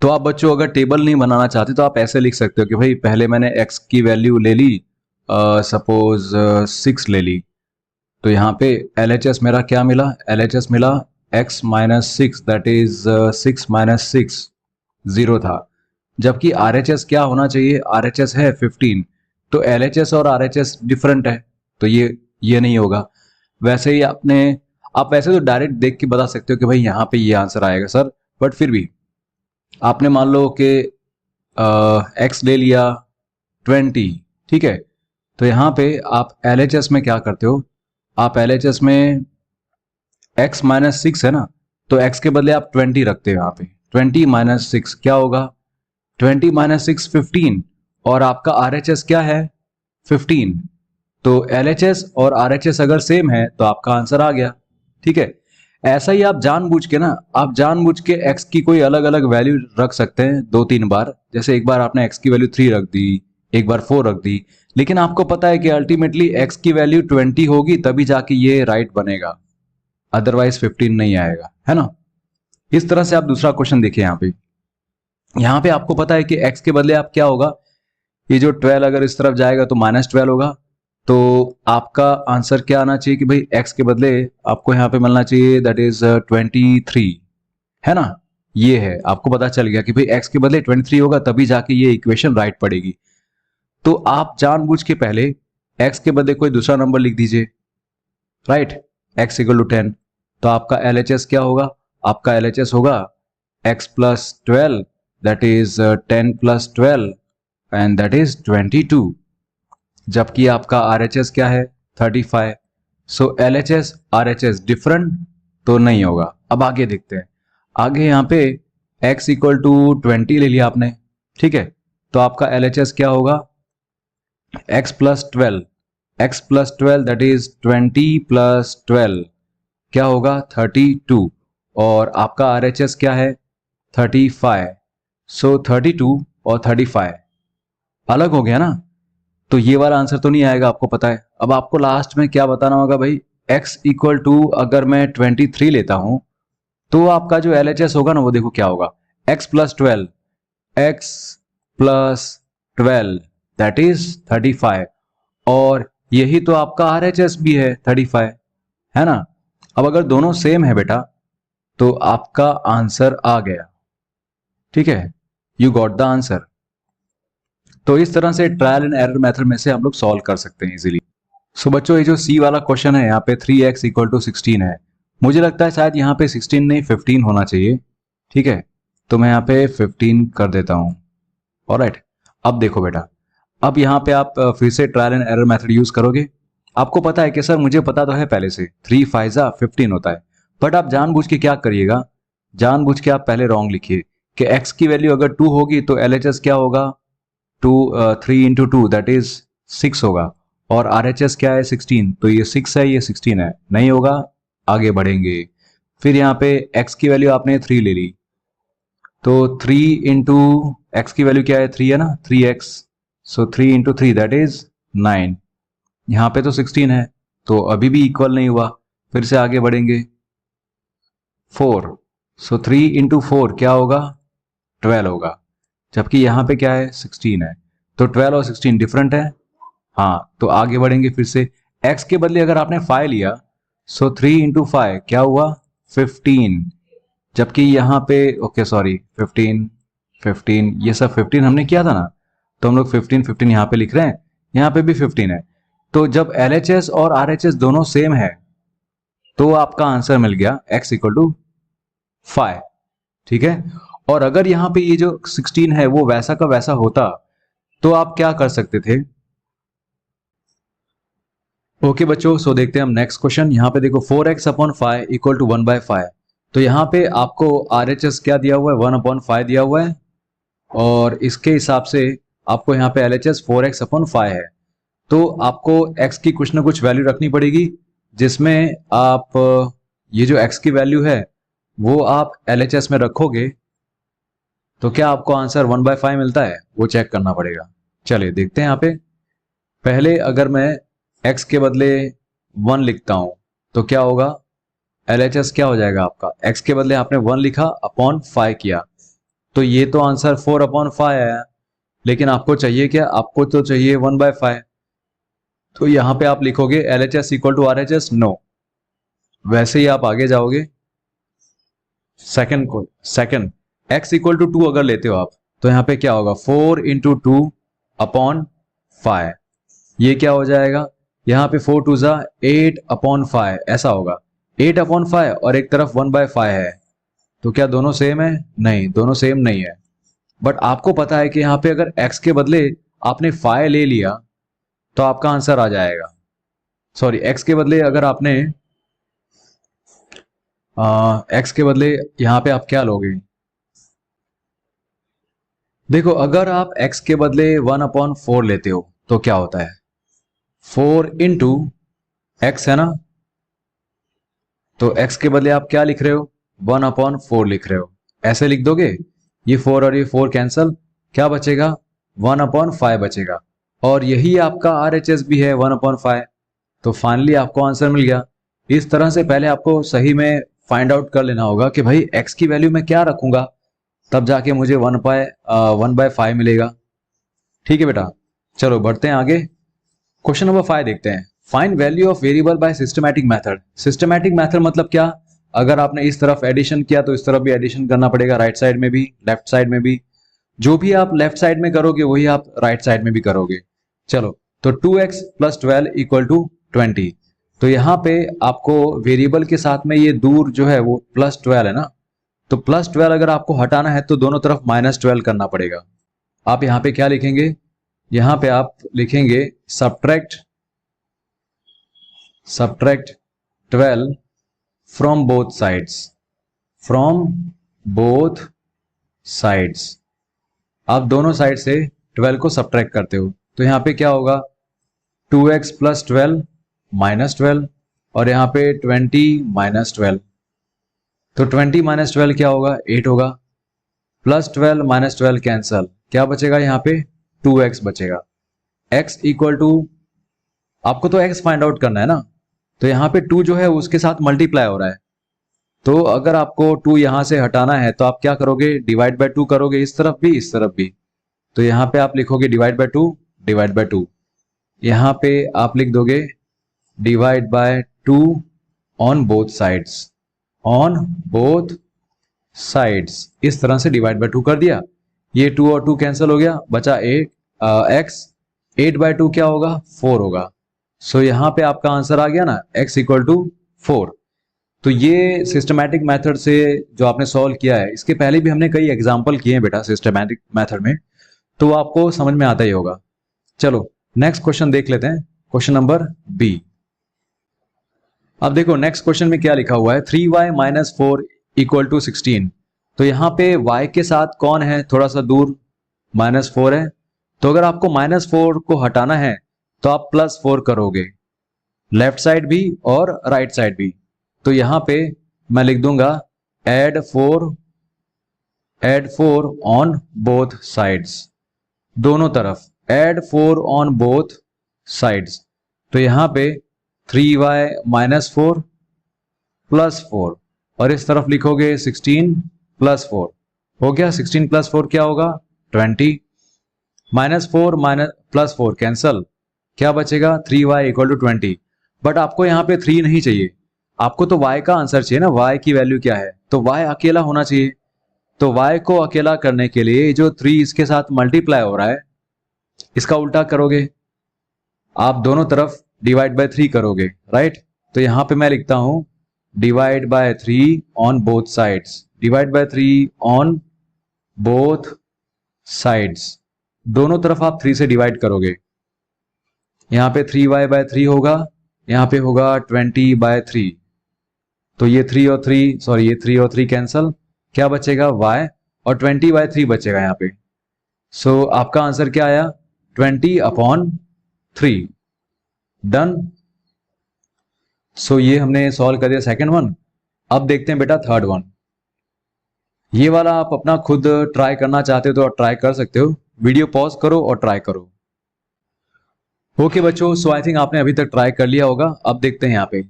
तो आप बच्चों अगर टेबल नहीं बनाना चाहते तो आप ऐसे लिख सकते हो कि भाई पहले मैंने x की वैल्यू ले ली, सपोज 6 ले ली, तो यहाँ पे LHS मेरा क्या मिला, LHS मिला x minus 6 that is 6 minus 6 0 था, जबकि RHS क्या होना चाहिए, RHS है 15, तो LHS और RHS डिफरेंट है, तो ये नहीं होगा। वैसे ही आप वैसे तो डायरेक्ट देख के बता सकते हो कि भाई यहाँ पे ये आंसर आएगा सर, बट फिर भी आपने मान लो कि x ले लिया 20, ठीक है, तो यहाँ पे आप LHS में क्या करते हो, आप LHS में x माइनस 6 है ना, तो x के बदले आप 20 रखते हो, यहाँ पे 20 माइनस 6 क्या होगा, 20 माइनस 6 15, और आपका RHS क्या है 15, तो LHS और RHS अगर सेम है तो आपका आंसर आ गया। ठीक है, ऐसा ही आप जानबूझ के x की कोई अलग अलग वैल्यू रख सकते हैं 2-3 बार, जैसे एक बार आपने x की वैल्यू 3 रख दी, एक बार 4 रख दी, लेकिन आपको पता है कि अल्टीमेटली x की वैल्यू 20 होगी तभी जाके ये राइट बनेगा, अदरवाइज 15 नहीं आएगा, है ना। इस तरह से आप दूसरा क्वेश्चन देखिए, यहाँ पे आपको पता है कि x के बदले आप क्या होगा, ये जो 12 अगर इस तरफ जाएगा तो -12 होगा, तो आपका आंसर क्या आना चाहिए कि भाई x के बदले आपको यहाँ पे मिलना चाहिए दैट इज 23, है ना। ये है, आपको पता चल गया कि भाई x के बदले 23 होगा तभी जाके ये इक्वेशन राइट पड़ेगी। तो आप जानबूझ के पहले x के बदले कोई दूसरा नंबर लिख दीजिए, राइट, x इक्वल टू 10, तो आपका LHS क्या होगा, आपका LHS होगा x plus 12 that is 10 plus 12 and that is 22, जबकि आपका RHS क्या है 35। सो LHS RHS डिफरेंट तो नहीं होगा। अब आगे देखते हैं, आगे यहाँ पे x इक्वल टू 20 ले लिया आपने, ठीक है, तो आपका LHS क्या होगा x plus 12 that is 20 plus 12 क्या होगा 32, और आपका RHS क्या है 35। सो 32 और 35 अलग हो गया ना, तो ये वाला आंसर तो नहीं आएगा, आपको पता है। अब आपको लास्ट में क्या बताना होगा भाई, x इक्वल टू अगर मैं 23 लेता हूं तो आपका जो LHS होगा ना वो देखो क्या होगा, x प्लस 12 दैट इज 35, और यही तो आपका RHS भी है 35, है ना। अब अगर दोनों सेम है बेटा तो आपका आंसर आ गया, ठीक है। You got the answer. तो इस तरह से ट्रायल एंड एरर मेथड में से हम लोग सॉल्व कर सकते हैं इजीली। सो बच्चों, ये जो सी वाला क्वेश्चन है यहाँ पे 3x इक्वल टू 16 है, मुझे लगता है शायद यहाँ पे 16 नहीं 15 होना चाहिए। ठीक है, तो मैं यहाँ पे 15 कर देता हूँ। ऑलराइट, अब देखो बेटा, अब यहाँ पे आप फिर से trial and error method use करोगे। आपको पता है कि सर मुझे पता तो है पहले से 3 5 15 होता है, बट आप जानबूझ के क्या करिएगा, जानबूझ के आप पहले रॉन्ग लिखिए कि x की वैल्यू अगर 2 होगी तो LHS क्या होगा, 3 इंटू 2 दैट इज 6 होगा, और RHS क्या है 16, तो ये 6 है ये 16 है, नहीं होगा। आगे बढ़ेंगे, फिर यहाँ पे x की वैल्यू आपने 3 ले ली, तो 3 इंटू एक्स की वैल्यू क्या है 3 है ना, 3x, so 3 into 3 that is 9। यहाँ पे तो 16 है तो अभी भी इक्वल नहीं हुआ, फिर से आगे बढ़ेंगे 4, सो 3 इंटू 4 क्या होगा 12 होगा, जबकि यहाँ पे क्या है 16 है, तो 12 और 16 डिफरेंट है। हाँ, तो आगे बढ़ेंगे फिर से, x के बदले अगर आपने 5 लिया, सो 3 इंटू 5 क्या हुआ 15, जबकि यहाँ पे ओके सॉरी 15 ये सब 15 हमने किया था ना, तो हम लोग 15 यहाँ पे लिख रहे हैं, यहाँ पे भी 15 है। तो जब LHS और RHS दोनों सेम है तो आपका आंसर मिल गया x इक्वल टू 5। ठीक है, और अगर यहाँ पे ये जो 16 है वो वैसा का वैसा होता तो आप क्या कर सकते थे। ओके बच्चों, सो देखते हैं हम नेक्स्ट क्वेश्चन। यहाँ पे देखो 4x अपॉन 5 इक्वल टू 1/5, तो यहाँ पे आपको RHS क्या दिया हुआ है 1/5 दिया हुआ है, और इसके हिसाब से आपको यहाँ पे LHS 4x अपॉन 5 है, तो आपको x की कुछ ना कुछ वैल्यू रखनी पड़ेगी, जिसमें आप ये जो x की वैल्यू है वो आप LHS में रखोगे, तो क्या आपको आंसर 1/5 मिलता है वो चेक करना पड़ेगा। चलिए देखते हैं यहाँ पे, पहले अगर मैं x के बदले 1 लिखता हूं तो क्या होगा, LHS क्या हो जाएगा आपका, x के बदले आपने 1 लिखा अपॉन 5 किया, तो ये तो आंसर 4/5 आया, लेकिन आपको चाहिए क्या, आपको तो चाहिए 1/5, तो यहां पे आप लिखोगे LHS equal to RHS, no. वैसे ही आप आगे जाओगे, सेकंड x इक्वल टू 2 अगर लेते हो आप, तो यहाँ पे क्या होगा 4 इंटू 2 अपॉन 5, ये क्या हो जाएगा, यहाँ पे 4 2 जा 8/5 ऐसा होगा, 8/5 और एक तरफ 1/5 है, तो क्या दोनों सेम है, नहीं दोनों सेम नहीं है। बट आपको पता है कि यहाँ पे अगर x के बदले आपने 5 ले लिया तो आपका आंसर आ जाएगा, सॉरी x के बदले अगर आपने x के बदले यहाँ पे आप क्या लोगे, देखो अगर आप x के बदले 1/4 लेते हो तो क्या होता है 4 इंटू एक्स है ना, तो x के बदले आप क्या लिख रहे हो 1/4 लिख रहे हो, ऐसे लिख दोगे, ये 4 और ये 4 कैंसल, क्या बचेगा 1/5 बचेगा, और यही आपका RHS भी है 1/5, तो फाइनली आपको आंसर मिल गया। इस तरह से पहले आपको सही में फाइंड आउट कर लेना होगा कि भाई x की वैल्यू मैं क्या रखूंगा, तब जाके मुझे 1/5 मिलेगा। ठीक है बेटा, चलो बढ़ते हैं आगे, क्वेश्चन नंबर 5 देखते हैं। Find value of variable bye systematic method. Systematic method मतलब क्या, अगर आपने इस तरफ एडिशन किया तो इस तरफ भी एडिशन करना पड़ेगा, राइट साइड में भी लेफ्ट साइड में भी, जो भी आप लेफ्ट साइड में करोगे वही आप राइट साइड में भी करोगे। चलो, तो 2x प्लस 12 इक्वल टू 20, तो यहाँ पे आपको वेरिएबल के साथ में ये दूर जो है वो +12 है ना, तो +12 अगर आपको हटाना है तो दोनों तरफ -12 करना पड़ेगा। आप यहाँ पे क्या लिखेंगे, यहाँ पे आप लिखेंगे सब्ट्रैक्ट 12 फ्रॉम बोथ साइड्स, आप दोनों साइड से 12 को सब्ट्रैक्ट करते हो, तो यहाँ पे क्या होगा 2x प्लस 12 -12, और यहाँ पे 20 -12, तो 20 -12 क्या होगा 8 होगा, +12 -12 कैंसल, क्या बचेगा यहाँ पे 2x बचेगा। x इक्वल टू, आपको तो x फाइंड आउट करना है ना, तो यहाँ पे 2 जो है उसके साथ मल्टीप्लाई हो रहा है, तो अगर आपको 2 यहां से हटाना है तो आप क्या करोगे, डिवाइड बाय 2 करोगे, इस तरफ भी इस तरफ भी, तो यहाँ पे आप लिखोगे डिवाइड बाय 2, यहाँ पे आप लिख दोगे divide by 2 on both sides, इस तरह से डिवाइड बाय 2 कर दिया। ये 2 और 2 कैंसिल हो गया, बचा 8 x। 8/2 क्या होगा, 4 होगा। सो यहाँ पे आपका आंसर आ गया ना, x इक्वल टू 4। तो ये सिस्टमैटिक मेथड से जो आपने सॉल्व किया है, इसके पहले भी हमने कई एग्जाम्पल किए हैं बेटा सिस्टमैटिक मेथड में, तो वो आपको समझ में आता ही होगा। चलो नेक्स्ट क्वेश्चन देख लेते हैं, क्वेश्चन नंबर बी। अब देखो नेक्स्ट क्वेश्चन में क्या लिखा हुआ है, 3y माइनस 4 इक्वल टू 16। तो यहाँ पे y के साथ कौन है, थोड़ा सा दूर, -4 है। तो अगर आपको -4 को हटाना है तो आप +4 करोगे, लेफ्ट साइड भी और राइट साइड भी। तो यहाँ पे मैं लिख दूंगा एड 4 ऑन बोथ साइड्स, दोनों तरफ एड 4 ऑन बोथ साइड्स। तो यहाँ पे 3y माइनस 4 प्लस 4, और इस तरफ लिखोगे 16 प्लस 4। हो गया, 16 प्लस 4 क्या होगा, 20। -4 प्लस 4 कैंसल, क्या बचेगा, 3y इक्वल टू 20। बट आपको यहाँ पे 3 नहीं चाहिए, आपको तो y का आंसर चाहिए ना, y की वैल्यू क्या है, तो y अकेला होना चाहिए। तो y को अकेला करने के लिए जो 3 इसके साथ मल्टीप्लाई हो रहा है, इसका उल्टा करोगे, आप दोनों तरफ डिवाइड बाय 3 करोगे, राइट। तो यहां पे मैं लिखता हूं divide by 3 on both sides, divide by 3 on both sides, दोनों तरफ आप 3 से डिवाइड करोगे। यहां पे 3y बाय 3 होगा, यहां पे होगा 20/3। तो ये 3 और 3 कैंसल, क्या बचेगा, y, और 20/3 बचेगा यहाँ पे। सो आपका आंसर क्या आया, 20/3। डन। सो ये हमने सॉल्व कर दिया सेकंड वन। अब देखते हैं बेटा थर्ड वन। ये वाला आप अपना खुद ट्राई करना चाहते हो तो ट्राई कर सकते हो, वीडियो पॉज करो और ट्राई करो। ओके बच्चों, सो आई थिंक आपने अभी तक ट्राई कर लिया होगा। अब देखते हैं यहाँ पे,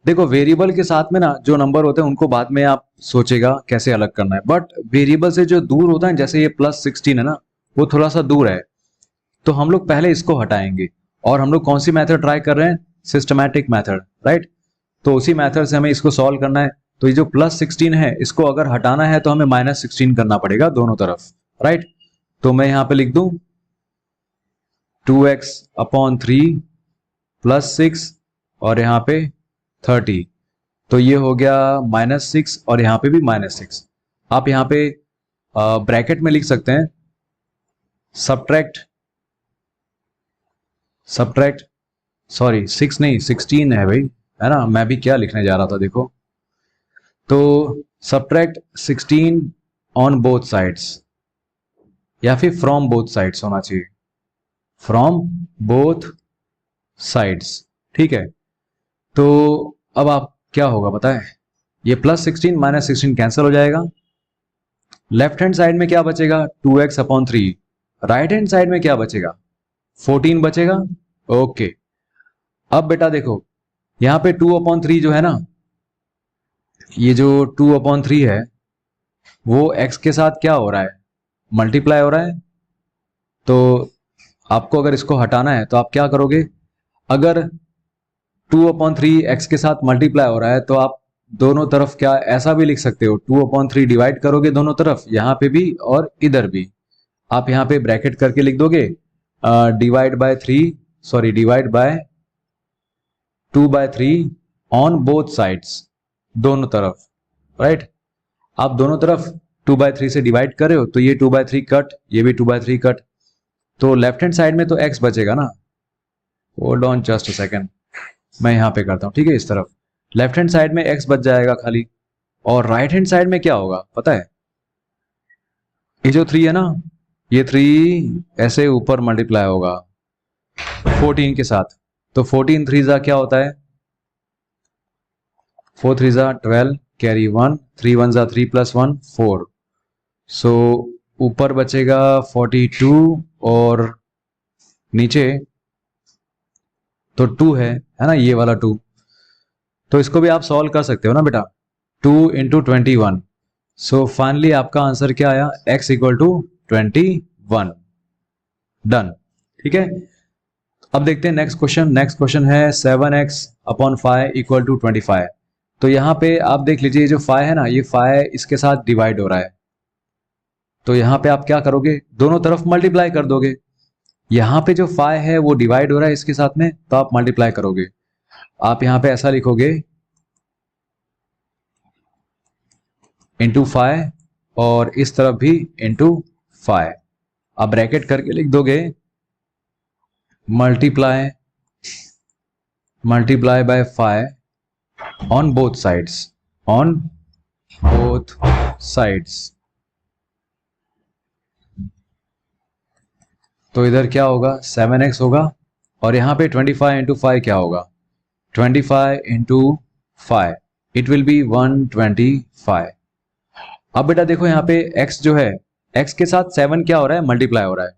देखो वेरिएबल के साथ में ना जो नंबर होते हैं उनको बाद में आप सोचेगा कैसे अलग करना है, बट वेरिएबल से जो दूर होता है, जैसे ये +16 है ना, वो थोड़ा सा दूर है, तो हम लोग पहले इसको हटाएंगे। और हम लोग कौन सी मेथड ट्राई कर रहे हैं, सिस्टमैटिक मेथड, राइट। तो उसी मेथड से हमें इसको सॉल्व करना है। तो ये जो +16 है, इसको अगर हटाना है तो हमें -16 करना पड़ेगा दोनों तरफ, राइट। तो मैं यहां पे लिख दूं 2x/3 + 6 और यहां पे 30। तो ये हो गया -6 और यहां पे भी -6। आप यहां पे ब्रैकेट में लिख सकते हैं सब्ट्रैक्ट 6 नहीं 16 है भाई, है ना, मैं भी क्या लिखने जा रहा था देखो। तो सब्ट्रैक्ट 16 ऑन बोथ साइड्स, या फिर फ्रॉम बोथ साइड्स होना चाहिए, फ्रॉम बोथ साइड्स, ठीक है। तो अब आप क्या होगा पता है, ये +16 -16 कैंसिल हो जाएगा। लेफ्ट हैंड साइड में क्या बचेगा, 2x/3। राइट हैंड साइड में क्या बचेगा, 14 बचेगा। ओके, अब बेटा देखो यहां पे 2/3 जो है ना, ये जो 2/3 है वो x के साथ क्या हो रहा है, मल्टीप्लाई हो रहा है। तो आपको अगर इसको हटाना है तो आप क्या करोगे, अगर 2/3 x के साथ मल्टीप्लाई हो रहा है तो आप दोनों तरफ क्या ऐसा भी लिख सकते हो, 2/3 डिवाइड करोगे दोनों तरफ, यहां पे भी और इधर भी। आप यहां पे ब्रैकेट करके लिख दोगे divide by 2/3 on both sides, दोनों तरफ, राइट। आप दोनों तरफ 2/3 से डिवाइड कर रहे हो, तो ये 2/3 कट, ये भी 2/3 कट। तो लेफ्ट हैंड साइड में तो x बचेगा ना, hold on just a second, मैं यहां पे करता हूं, ठीक है। इस तरफ लेफ्ट हैंड साइड में x बच जाएगा खाली, और राइट हैंड साइड में क्या होगा पता है, ये जो 3 है ना, ये 3 ऐसे ऊपर मल्टीप्लाई होगा 14 के साथ। तो 14 3 क्या होता है, 4 3 12, कैरी 1, 3 1 3 + 1 4। सो ऊपर बचेगा 42 और नीचे तो 2 है ना, ये वाला 2। तो इसको भी आप सॉल्व कर सकते हो ना बेटा, 2 × 21। सो फाइनली आपका आंसर क्या आया, x = 21। डन, ठीक है। अब देखते हैं नेक्स्ट क्वेश्चन। नेक्स्ट क्वेश्चन है 7x/5 = 25। तो यहां पे आप देख लीजिए, जो 5 है ना, ये 5 इसके साथ डिवाइड हो रहा है, तो यहाँ पे आप क्या करोगे, दोनों तरफ मल्टीप्लाई कर दोगे। यहाँ पे जो 5 है वो डिवाइड हो रहा है इसके साथ में, तो आप मल्टीप्लाई करोगे। आप यहाँ पे ऐसा लिखोगे इंटू 5 और इस तरफ भी इंटू 5। अब ब्रैकेट करके लिख दोगे multiply by 5 on both sides. तो इधर क्या होगा 7x होगा, और यहाँ पे 25 इंटू 5 क्या होगा 25 इंटू 5, इट विल बी 125। अब बेटा देखो यहाँ पे x जो है, x के साथ 7 क्या हो रहा है, मल्टीप्लाई हो रहा है।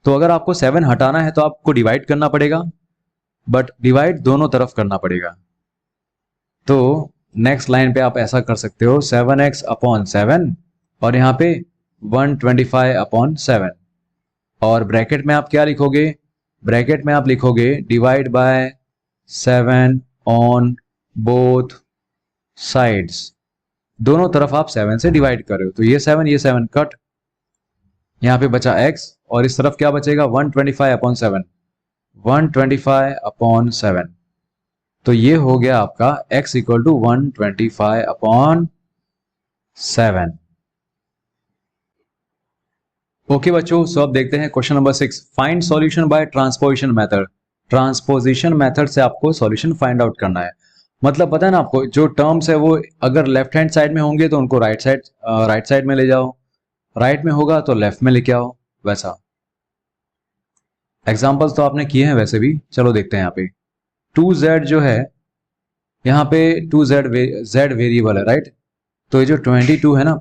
तो अगर आपको 7 हटाना है तो आपको डिवाइड करना पड़ेगा, बट डिवाइड दोनों तरफ करना पड़ेगा। तो नेक्स्ट लाइन पे आप ऐसा कर सकते हो 7x अपॉन 7 और यहाँ पे 125 अपॉन 7, और ब्रैकेट में आप क्या लिखोगे, ब्रैकेट में आप लिखोगे divide by 7 on both sides. दोनों तरफ आप 7 से डिवाइड कर रहे हो, तो ये 7 कट, यहाँ पे बचा x, और इस तरफ क्या बचेगा 125 अपॉन 7, 125 अपॉन 7। तो ये हो गया आपका x equal to 125 upon 7। Okay बच्चों, सो अब देखते हैं question number 6। Find solution by transposition method. Transposition method से आपको सॉल्यूशन फाइंड आउट करना है। मतलब पता है ना आपको, जो टर्म्स है वो अगर लेफ्ट हैंड साइड में होंगे तो उनको राइट साइड में ले जाओ, राइट में होगा तो लेफ्ट में लेके आओ, वैसा। एग्जांपल्स तो आपने किए हैं वैसे भी, चलो देखते हैं यहाँ पे 2z जो है, यहाँ पे 2z z वेरिएबल है, राइट। तो ये जो 22 है ना,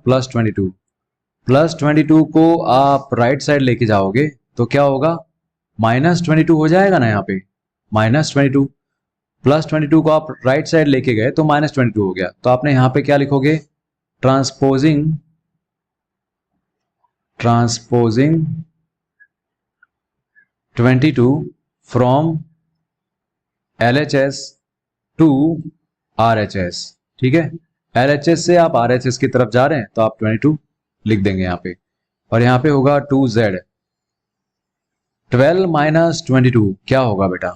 प्लस 22 को आप राइट साइड लेके जाओगे तो क्या होगा, -22 हो जाएगा ना। यहाँ पे -22 प्लस 22 को आप राइट साइड लेके गए तो -22 हो गया। तो आपने यहाँ पे क्या लिखोगे, transposing 22 from LHS to RHS। ठीक है, LHS से आप RHS की तरफ जा रहे हैं तो आप 22 लिख देंगे यहाँ पे, और यहाँ पे होगा 2z। 12 माइनस 22 क्या होगा बेटा,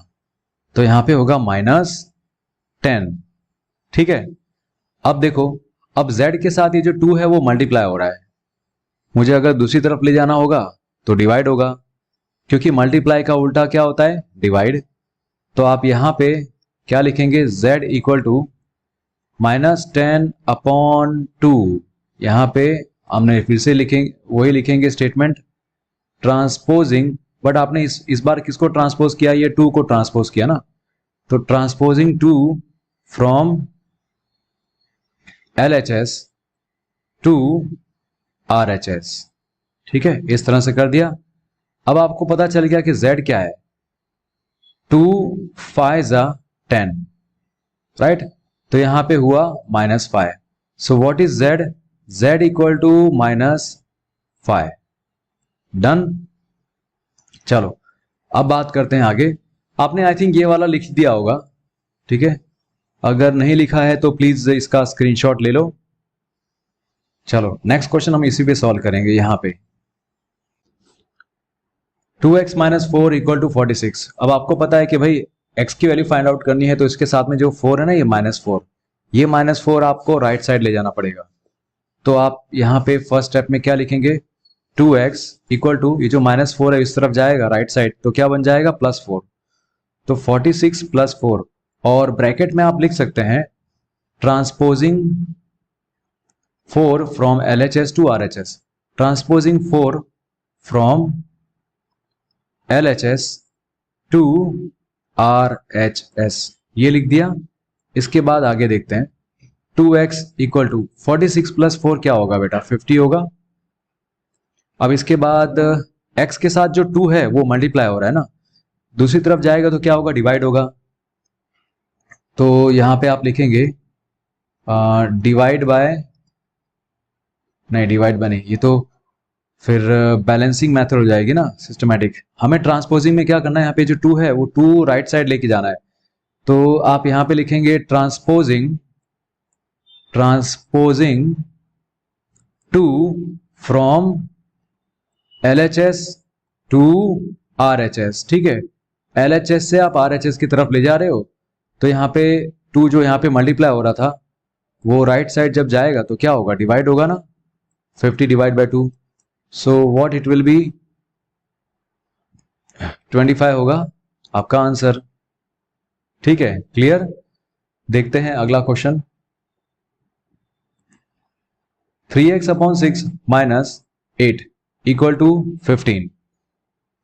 तो यहाँ पे होगा -10। ठीक है, अब देखो, अब z के साथ ये जो 2 है वो मल्टीप्लाई हो रहा है, मुझे अगर दूसरी तरफ ले जाना होगा तो डिवाइड होगा, क्योंकि मल्टीप्लाई का उल्टा क्या होता है, डिवाइड। तो आप यहाँ पे क्या लिखेंगे, z इक्वल टू -10 अपॉन 2। यहाँ पे हमने फिर से वही लिखेंगे स्टेटमेंट, ट्रांसपोजिंग, बट आपने इस बार किसको ट्रांसपोज किया, ये 2 को ट्रांसपोज किया ना। तो transposing 2 from LHS to RHS। ठीक है, इस तरह से कर दिया। अब आपको पता चल गया कि z क्या है, 2 5 10, राइट। तो यहां पे हुआ -5। So what is z, z equal to -5। Done. चलो अब बात करते हैं आगे। आपने आई थिंक ये वाला लिख दिया होगा, ठीक है, अगर नहीं लिखा है तो प्लीज इसका स्क्रीनशॉट ले लो। चलो नेक्स्ट क्वेश्चन हम इसी पे सॉल्व करेंगे। यहाँ पे 2x - 4 इक्वल टू 46। अब आपको पता है कि भाई x की वैल्यू फाइंड आउट करनी है, तो इसके साथ में जो 4 है ना, ये -4, ये -4 आपको राइट साइड ले जाना पड़ेगा। तो आप यहाँ पे फर्स्ट स्टेप में क्या लिखेंगे, 2x इक्वल टू, ये जो -4 है इस तरफ जाएगा राइट साइड, तो क्या बन जाएगा +4। तो 46 + 4, और ब्रैकेट में आप लिख सकते हैं transposing 4 from LHS to RHS। Transposing 4 from LHS to RHS, ये लिख दिया। इसके बाद आगे देखते हैं, 2x इक्वल टू 46 + 4 क्या होगा बेटा, 50 होगा। अब इसके बाद x के साथ जो 2 है वो मल्टीप्लाई हो रहा है ना, दूसरी तरफ जाएगा तो क्या होगा, डिवाइड होगा। तो यहां पे आप लिखेंगे डिवाइड बाय नहीं, ये तो फिर बैलेंसिंग मेथड हो जाएगी ना, सिस्टमैटिक। हमें ट्रांसपोजिंग में क्या करना है, यहाँ पे जो 2 है वो 2 राइट साइड लेके जाना है। तो आप यहाँ पे लिखेंगे transposing 2 from LHS to RHS। ठीक है, LHS से आप RHS की तरफ ले जा रहे हो, तो यहाँ पे 2 जो यहाँ पे मल्टीप्लाई हो रहा था वो राइट साइड जब जाएगा तो क्या होगा, डिवाइड होगा ना, 50 divide by 2, so what it will be 25 होगा आपका आंसर। ठीक है, क्लियर। देखते हैं अगला question. 3x upon 6 minus 8 equal to 15।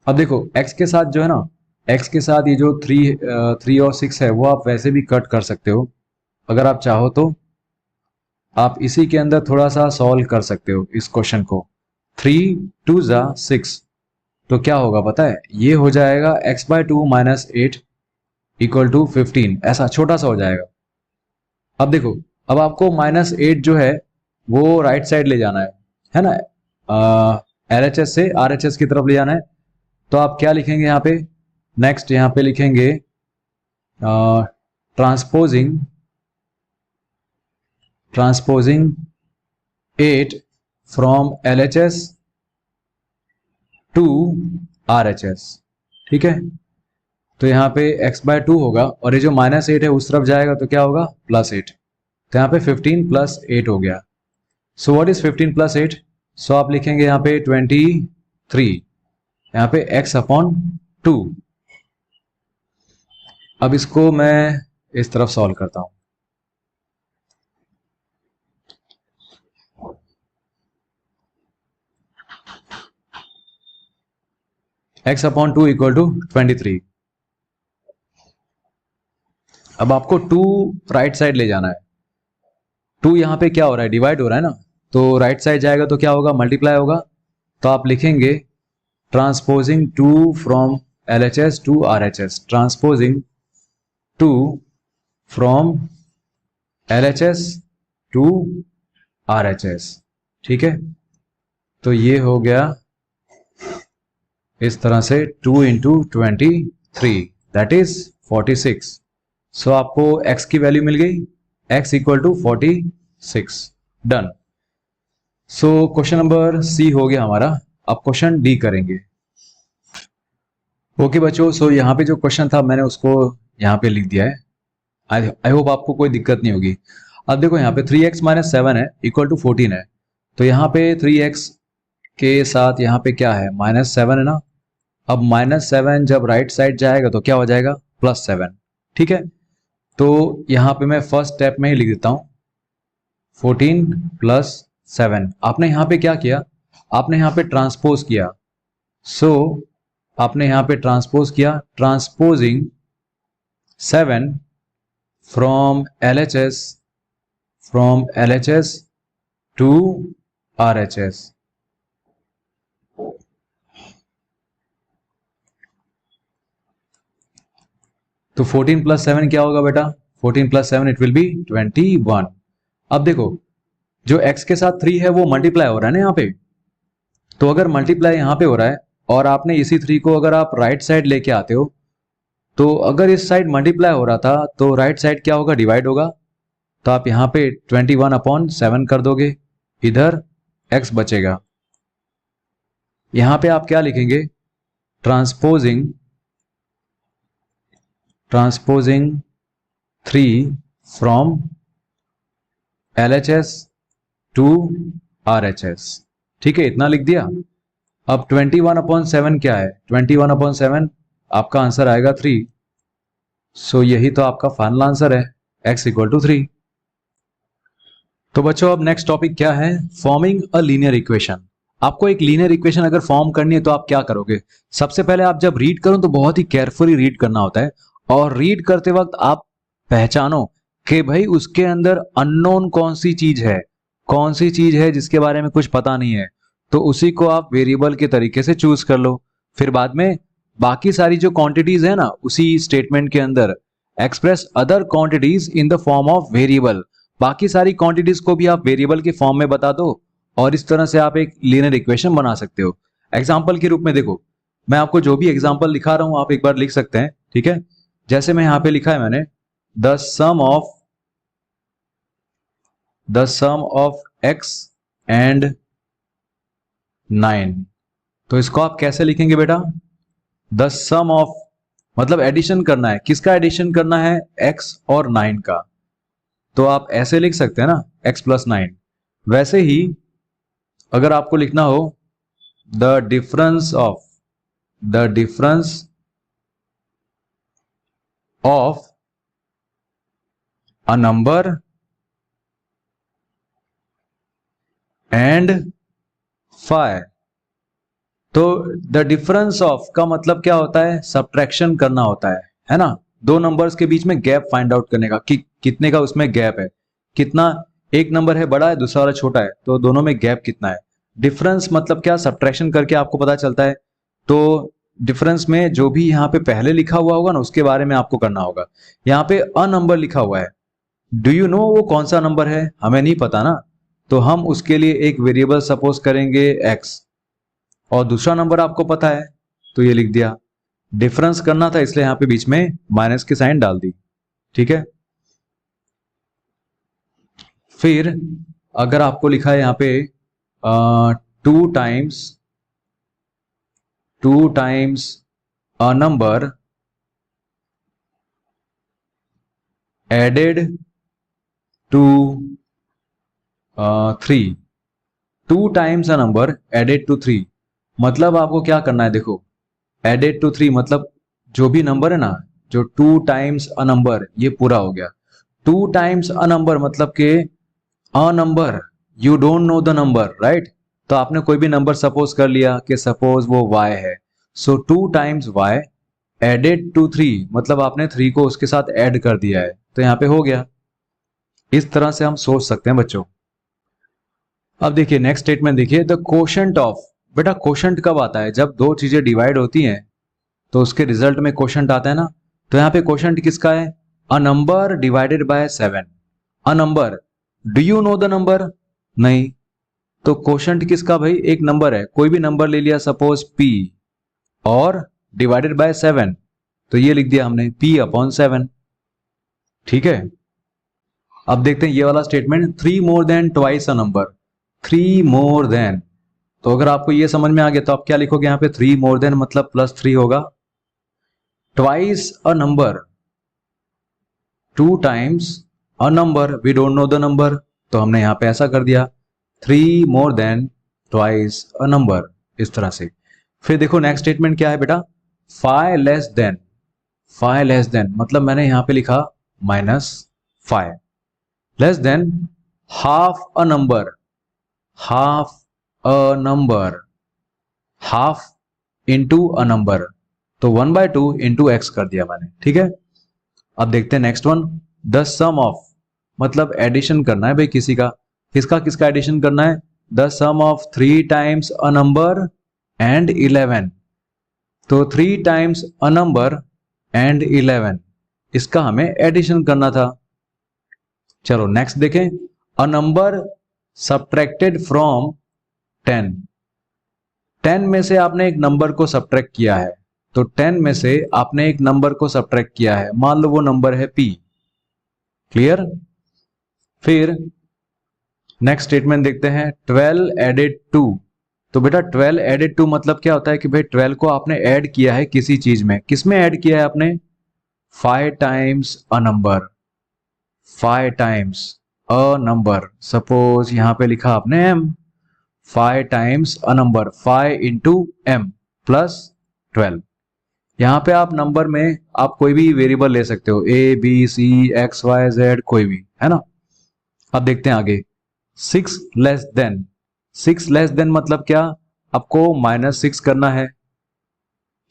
अब देखो x के साथ जो है ना, x के साथ ये जो 3 और 6 है वो आप वैसे भी कट कर सकते हो, अगर आप चाहो तो आप इसी के अंदर थोड़ा सा सॉल्व कर सकते हो इस क्वेश्चन को। 3 2 जा 6, तो क्या होगा पता है, ये हो जाएगा x by 2 minus 8 equal to 15, ऐसा छोटा सा हो जाएगा। अब देखो, अब आपको माइनस 8 जो है वो राइट साइड ले जाना है ना, LHS से RHS की तरफ ले जाना है, तो आप क्या लिखेंगे यहाँ पे, नेक्स्ट यहाँ पे लिखेंगे transposing 8 from LHS to RHS। ठीक है, तो यहाँ पे x बाय 2 होगा और ये जो माइनस 8 है उस तरफ जाएगा तो क्या होगा, प्लस 8, तो यहाँ पे 15 प्लस 8 हो गया। सो व्हाट इज 15 प्लस 8, सो आप लिखेंगे यहाँ पे 23, यहाँ पे x अपॉन 2। अब इसको मैं इस तरफ सॉल्व करता हूं। x upon 2 equal to 23। अब आपको 2 राइट साइड ले जाना है, 2 यहाँ पे क्या हो रहा है, डिवाइड हो रहा है ना, तो राइट साइड जाएगा तो क्या होगा, मल्टीप्लाई होगा, तो आप लिखेंगे transposing 2 from LHS to RHS, transposing 2 from LHS to RHS। ठीक है, तो ये हो गया इस तरह से 2 इंटू 23 दैट इज 46। सो आपको x की वैल्यू मिल गई, x equal to 46। Done. So question number C हो गया हमारा। अब क्वेश्चन D करेंगे। ओके बच्चों, सो यहाँ पे जो क्वेश्चन था मैंने उसको यहाँ पे लिख दिया है, आई होप आपको कोई दिक्कत नहीं होगी। अब देखो यहाँ पे 3x माइनस 7 है इक्वल टू 14 है, तो यहाँ पे 3x के साथ यहाँ पे क्या है, माइनस 7 है ना। अब माइनस 7 जब राइट साइड जाएगा तो क्या हो जाएगा, प्लस 7। ठीक है, तो यहाँ पे मैं फर्स्ट स्टेप में ही लिख देता हूँ 14 प्लस 7। आपने यहाँ पे क्या किया, आपने यहाँ पे ट्रांसपोज किया, सो आपने यहाँ पे ट्रांसपोज किया, transposing 7 from LHS to RHS। तो 14 प्लस 7 क्या होगा बेटा, 14 प्लस 7 इट विल बी 21। अब देखो जो x के साथ 3 है वो मल्टीप्लाई हो रहा है ना यहाँ पे, तो अगर मल्टीप्लाई यहाँ पे हो रहा है और आपने इसी 3 को अगर आप राइट साइड लेके आते हो, तो अगर इस साइड मल्टीप्लाई हो रहा था तो राइट साइड क्या होगा, डिवाइड होगा, तो आप यहाँ पे 21 अपॉन 7 कर दोगे, इधर x बचेगा। यहाँ पे आप क्या लिखेंगे, transposing 3 from LHS to RHS। ठीक है, इतना लिख दिया। अब 21 अपॉन 7 क्या है, 21 अपॉन 7 आपका आंसर आएगा 3। सो यही तो आपका फाइनल आंसर है, x इक्वल टू 3। तो बच्चों अब नेक्स्ट टॉपिक क्या है, फॉर्मिंग अ लीनियर इक्वेशन। आपको एक लीनियर इक्वेशन अगर फॉर्म करनी है तो आप क्या करोगे, सबसे पहले आप जब रीड करो तो बहुत ही केयरफुली रीड करना होता है, और रीड करते वक्त आप पहचानो कि भाई उसके अंदर अननोन कौन सी चीज है जिसके बारे में कुछ पता नहीं है, तो उसी को आप वेरिएबल के तरीके से चूज कर लो। फिर बाद में बाकी सारी जो क्वांटिटीज है ना, उसी स्टेटमेंट के अंदर express other quantities in the form of variable, बाकी सारी क्वांटिटीज को भी आप वेरिएबल के फॉर्म में बता दो, और इस तरह से आप एक लीनियर इक्वेशन बना सकते हो। एग्जाम्पल के रूप में देखो, मैं आपको जो भी एग्जाम्पल लिखा रहा हूं आप एक बार लिख सकते हैं। ठीक है, जैसे मैं यहां पे लिखा है मैंने, the sum of x and 9। तो इसको आप कैसे लिखेंगे बेटा? द सम ऑफ, मतलब एडिशन करना है, किसका एडिशन करना है? x और 9 का। तो आप ऐसे लिख सकते हैं ना, x प्लस 9। वैसे ही अगर आपको लिखना हो the difference of a number and 5, तो द डिफरेंस ऑफ का मतलब क्या होता है? सब्ट्रैक्शन करना होता है ना? दो नंबर्स के बीच में गैप फाइंड आउट करने का कि कितने का उसमें गैप है, कितना एक नंबर है बड़ा है दूसरा वाला छोटा है, तो दोनों में गैप कितना है। डिफरेंस मतलब क्या? सब्ट्रैक्शन करके आपको पता चलता है। तो डिफरेंस में जो भी यहाँ पे पहले लिखा हुआ होगा ना, उसके बारे में आपको करना होगा। यहाँ पे अ नंबर लिखा हुआ है, डू यू नो वो कौन सा नंबर है? हमें नहीं पता ना, तो हम उसके लिए एक वेरिएबल सपोज करेंगे x, और दूसरा नंबर आपको पता है तो ये लिख दिया। डिफरेंस करना था इसलिए यहां पे बीच में माइनस की साइन डाल दी, ठीक है। फिर अगर आपको लिखा है यहां पे 2 times a number added to 3, 2 times a number added to 3, मतलब आपको क्या करना है? देखो, एडेड टू 3 मतलब जो भी नंबर है ना, जो 2 टाइम्स अ नंबर, ये पूरा हो गया। 2 टाइम्स अ नंबर मतलब के a number, you don't know the number, right? तो आपने कोई भी नंबर सपोज कर लिया कि सपोज वो y है, सो 2 टाइम्स y एडेड टू 3 मतलब आपने 3 को उसके साथ ऐड कर दिया है, तो यहां पे हो गया। इस तरह से हम सोच सकते हैं बच्चों। अब देखिए नेक्स्ट स्टेटमेंट देखिए, द कोशेंट ऑफ। बेटा कोशेंट कब आता है? जब दो चीजें डिवाइड होती हैं तो उसके रिजल्ट में कोशेंट आता है ना। तो यहाँ पे कोशेंट किसका है? A number divided by 7। A number, do you know the number? नहीं। तो कोशेंट किसका भाई? एक नंबर है, कोई भी नंबर ले लिया सपोज p, और डिवाइडेड बाय 7, तो ये लिख दिया हमने p अपॉन 7, ठीक है। अब देखते हैं ये वाला statement, 3 more than twice a number. 3 more then, तो अगर आपको ये समझ में आ गया तो आप क्या लिखोगे यहाँ पे? 3 मोर देन मतलब प्लस 3 होगा। Twice a number, 2 times a number, we don't know the number, तो हमने यहां पे ऐसा कर दिया 3 more than twice a number, इस तरह से। फिर देखो नेक्स्ट स्टेटमेंट क्या है बेटा? 5 लेस देन। 5 लेस देन मतलब मैंने यहां पे लिखा -5, less than half a number. Half a number, half into a number, तो 1/2 इंटू एक्स कर दिया मैंने, ठीक है। अब देखते हैं next one, the sum of, मतलब एडिशन करना है भाई किसी का। किसका किसका एडिशन करना है? The sum of 3 times a number and 11। तो 3 टाइम्स अ नंबर एंड 11, इसका हमें एडिशन करना था। चलो नेक्स्ट देखें, अ नंबर सब्ट्रैक्टेड फ्रॉम 10। 10 में से आपने एक नंबर को सब्ट्रैक्ट किया है, तो 10 में से आपने एक नंबर को सब्ट्रैक्ट किया है, मान लो वो नंबर है p, क्लियर। फिर नेक्स्ट स्टेटमेंट देखते हैं, 12 एडेड टू। तो बेटा 12 एडेड टू मतलब क्या होता है कि भाई 12 को आपने ऐड किया है किसी चीज में, किसमें ऐड किया है आपने? 5 times a number. 5 times a number, suppose यहां पे लिखा आपने m। 5 times a number, 5 into m plus 12। यहां पे आप नंबर में आप कोई भी वेरिएबल ले सकते हो, a b c x y z, कोई भी, है ना। अब देखते हैं आगे, 6 लेस देन। 6 लेस देन मतलब क्या? आपको -6 करना है,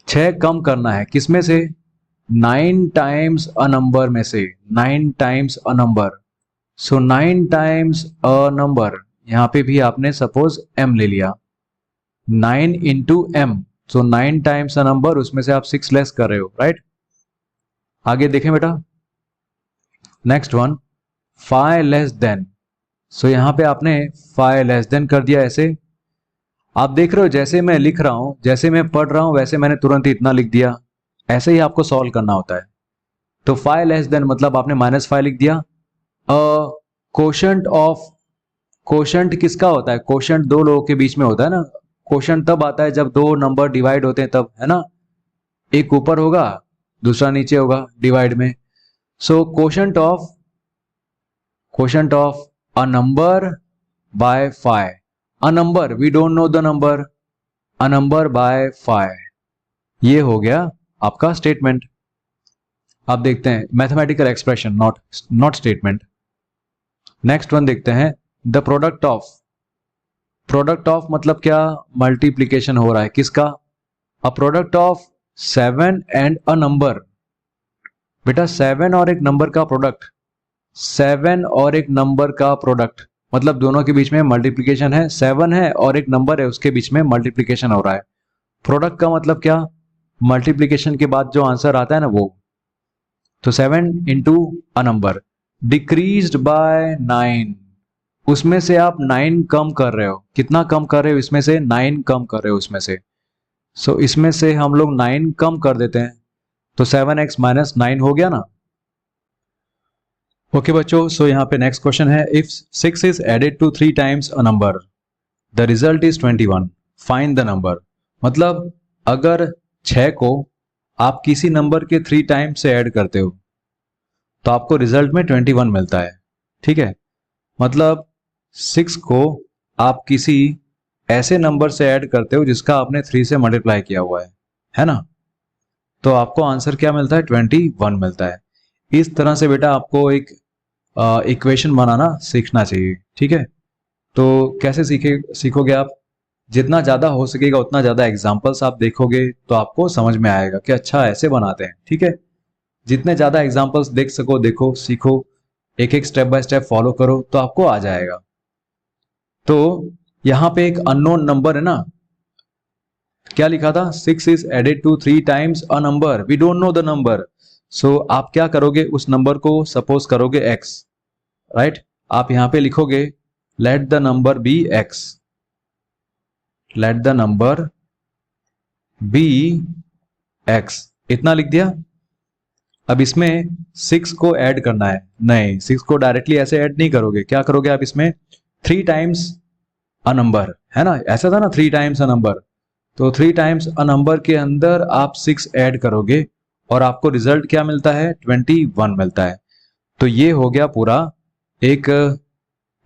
6 कम करना है, किसमें से? 9 टाइम्स अ नंबर में से। 9 times a number, so 9 times a number, यहां पे भी आपने सपोज m ले लिया, 9 into m, so 9 times a number, उसमें से आप 6 लेस कर रहे हो, राइट। आगे देखें बेटा, नेक्स्ट वन, 5 लेस देन। सो यहां पे आपने 5 लेस देन कर दिया ऐसे। आप देख रहे हो जैसे मैं लिख रहा हूं, जैसे मैं पढ़ रहा हूं, वैसे मैंने तुरंत ही इतना लिख दिया। ऐसे ही आपको सॉल्व करना होता है। तो 5 लेस देन मतलब आपने -5 लिख दिया। कोशेंट ऑफ, कोशेंट किसका होता है? कोशेंट दो लोगों के बीच में होता है ना, क्वेश्चन तब आता है जब दो नंबर डिवाइड होते हैं तब, है ना, एक ऊपर होगा दूसरा नीचे होगा डिवाइड में। So quotient of a number by 5, a number we don't know the number, a number by 5, ये हो गया आपका स्टेटमेंट। आप देखते हैं mathematical expression, not statement. Next one देखते हैं द प्रोडक्ट ऑफ मतलब क्या, मल्टीप्लीकेशन हो रहा है किसका, a product of 7 and a number. बेटा 7 और एक नंबर का प्रोडक्ट, 7 और एक नंबर का प्रोडक्ट मतलब दोनों के बीच में मल्टीप्लीकेशन है, 7 है और एक नंबर है उसके बीच में मल्टीप्लीकेशन हो रहा है। प्रोडक्ट का मतलब क्या, मल्टीप्लीकेशन के बाद जो आंसर आता है ना वो। तो 7 into a number decreased bye 9, उसमें से आप 9 कम कर रहे हो, कितना कम कर रहे हो, इसमें से 9 कम कर रहे हो उसमें से। सो इसमें से हम लोग 9 कम कर देते हैं तो 7x माइनस 9 हो गया ना। ओके बच्चों, सो यहाँ पे नेक्स्ट क्वेश्चन है, if 6 is added to 3 times a number the result is 21, find the number. मतलब अगर 6 को आप किसी नंबर के 3 टाइम्स से ऐड करते हो तो आपको रिजल्ट में 21 मिलता है। ठीक है, मतलब 6 को आप किसी ऐसे नंबर से ऐड करते हो जिसका आपने 3 से मल्टीप्लाई किया हुआ है ना, तो आपको आंसर क्या मिलता है, 21 मिलता है। इस तरह से बेटा आपको एक इक्वेशन बनाना सीखना चाहिए। ठीक है, तो कैसे सीखोगे आप, जितना ज़्यादा हो सकेगा उतना ज़्यादा एग्जाम्पल्स आप देखोगे तो आपको समझ में आएगा कि अच्छा ऐसे बनाते हैं। ठीक है, जितने ज़्यादा एग्जाम्पल्स देख सको देखो, सीखो, एक एक स्टेप बाय स्टेप फॉलो करो तो आपको आ जाएगा। तो यहाँ पे एक अननोन नंबर है ना, क्या लिखा था, 6 is added to 3 times a number we don't know the number. So आप क्या करोगे, उस नंबर को सपोज करोगे x, राइट। आप यहां पे लिखोगे let the number be x, let the number be x, इतना लिख दिया। अब इसमें 6 को ऐड करना है, नहीं 6 को डायरेक्टली ऐसे ऐड नहीं करोगे, क्या करोगे आप इसमें 3 टाइम्स अ नंबर, है ना, ऐसा था ना 3 टाइम्स अ नंबर, तो 3 टाइम्स अ नंबर के अंदर आप 6 ऐड करोगे और आपको रिजल्ट क्या मिलता है, 21 मिलता है। तो ये हो गया पूरा एक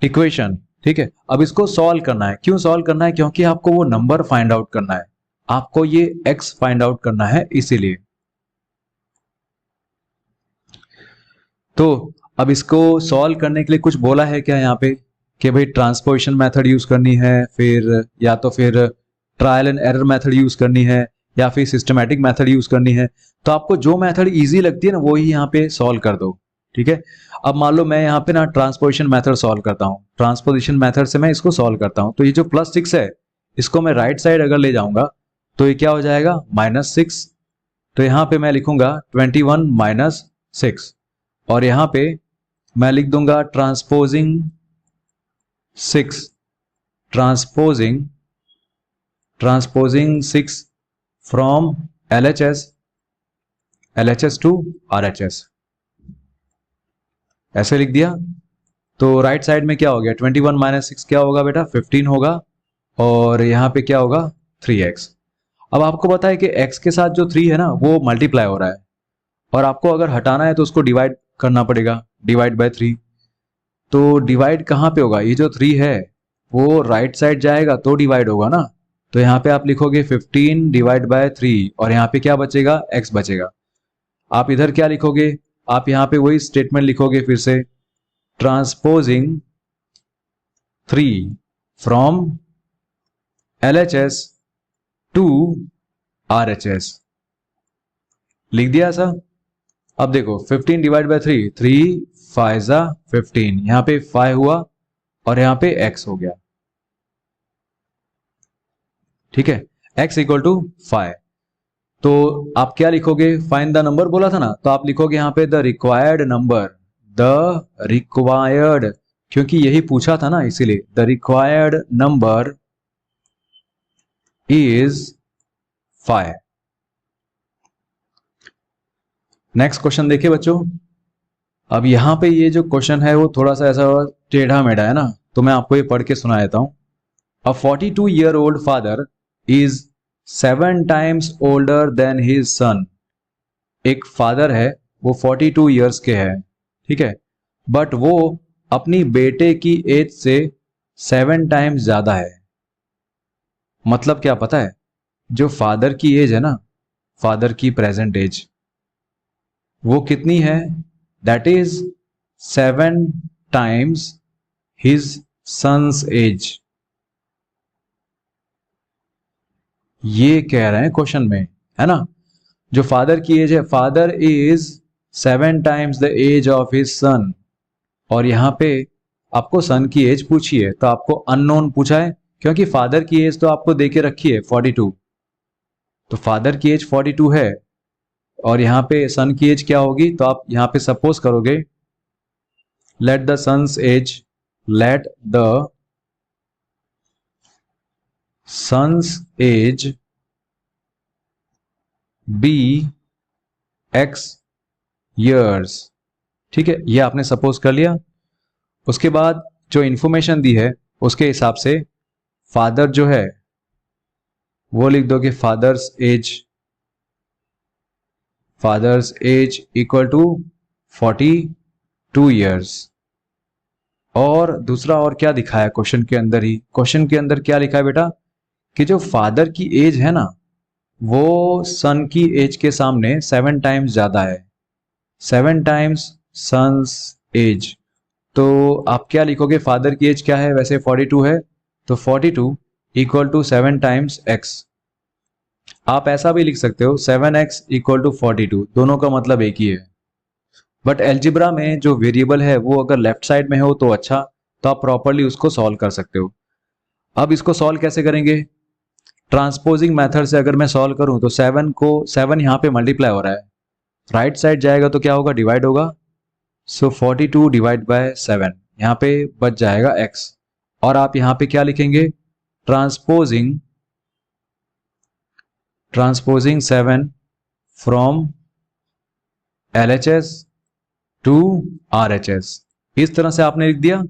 इक्वेशन। ठीक है, अब इसको सॉल्व करना है, क्यों सॉल्व करना है, क्योंकि आपको वो नंबर फाइंड आउट करना है, आपको ये x फाइंड आउट करना है इसीलिए। तो अब इसको सॉल्व करने के लिए कुछ बोला है क्या यहाँ पे कि भाई ट्रांसपोजिशन मेथड यूज करनी है, फिर या तो फिर trial and error method use करनी है, या फिर सिस्टमैटिक मेथड यूज करनी है। तो आपको जो मेथड इजी लगती है ना वो ही यहाँ पे सॉल्व कर दो। ठीक है, अब मान लो मैं यहाँ पे ना ट्रांसपोजिशन मेथड सॉल्व करता हूँ, ट्रांसपोजिशन मेथड से मैं इसको सॉल्व करता हूँ, तो ये जो +6 है इसको मैं राइट साइड अगर ले जाऊंगा तो ये क्या हो जाएगा, -6। तो यहाँ पे मैं लिखूंगा 21 माइनस 6 और यहां पे मैं लिख दूंगा transposing 6 from LHS to RHS, ऐसे लिख दिया। तो राइट साइड में क्या हो गया, 21 माइनस 6 क्या होगा बेटा, 15 होगा, और यहां पे क्या होगा 3x। अब आपको पता है कि x के साथ जो 3 है ना वो मल्टीप्लाई हो रहा है, और आपको अगर हटाना है तो उसको डिवाइड करना पड़ेगा, डिवाइड बाय 3। तो डिवाइड कहाँ पे होगा, ये जो 3 है वो राइट साइड जाएगा तो डिवाइड होगा ना, तो यहाँ पे आप लिखोगे 15 डिवाइड बाय 3 और यहाँ पे क्या बचेगा, x बचेगा। आप इधर क्या लिखोगे, आप यहाँ पे वही स्टेटमेंट लिखोगे फिर से, transposing 3 from LHS to RHS, लिख दिया ऐसा। अब देखो 15 डिवाइड बाय 3, 3 5 15, यहाँ पे 5 हुआ और यहाँ पे x हो गया। ठीक है, x इक्वल टू 5। तो आप क्या लिखोगे, फाइंड द नंबर बोला था ना, तो आप लिखोगे यहाँ पे the required number, the required, क्योंकि यही पूछा था ना इसीलिए, the required number is 5। Next question देखिए बच्चों। अब यहाँ पे ये जो क्वेश्चन है वो थोड़ा सा ऐसा टेढ़ा मेढ़ा है ना, तो मैं आपको ये पढ़ के सुना देता हूँ। अ 42-year-old father is 7 times older than his son. एक फादर है, वो 42 ईयर्स के है, ठीक है, बट वो अपनी बेटे की एज से 7 टाइम्स ज्यादा है। मतलब क्या पता है, जो फादर की एज है ना, फादर की प्रेजेंट एज, वो कितनी है? That is 7 times his son's age. ये कह रहे हैं क्वेश्चन में, है ना। जो फादर की एज है, father is 7 times the age of his son, और यहां पे आपको सन की एज पूछी है तो आपको अननोन पूछा है, क्योंकि फादर की एज तो आपको देके रखी है 42, तो फादर की एज 42 है, और यहां पे सन की एज क्या होगी, तो आप यहां पे सपोज करोगे let the son's age, let the son's age be x years, ठीक है, ये आपने सपोज कर लिया। उसके बाद जो इंफॉर्मेशन दी है उसके हिसाब से फादर जो है वो लिख दोगे father's age equal to 42 years. और दूसरा और क्या दिखाया क्वेश्चन के अंदर ही, क्वेश्चन के अंदर क्या लिखा है बेटा, कि जो फादर की एज है ना, वो सन की एज के सामने 7 टाइम्स ज्यादा है, 7 टाइम्स सन्स एज। तो आप क्या लिखोगे, फादर की एज क्या है, वैसे 42 है, तो 42 इक्वल टू 7 टाइम्स एक्स। आप ऐसा भी लिख सकते हो 7x इक्वल टू 42, दोनों का मतलब एक ही है। बट एल्जिब्रा में जो वेरिएबल है वो अगर लेफ्ट साइड में हो तो अच्छा, तो आप प्रॉपरली उसको सॉल्व कर सकते हो। अब इसको सॉल्व कैसे करेंगे, ट्रांसपोजिंग मेथड से अगर मैं सॉल्व करूं तो 7 यहाँ पे मल्टीप्लाई हो रहा है, राइट साइड जाएगा तो क्या होगा, डिवाइड होगा। सो 42 डिवाइड बाय 7, यहाँ पे बच जाएगा x, और आप यहाँ पे क्या लिखेंगे, transposing 7 from LHS to RHS, इस तरह से आपने लिख दिया।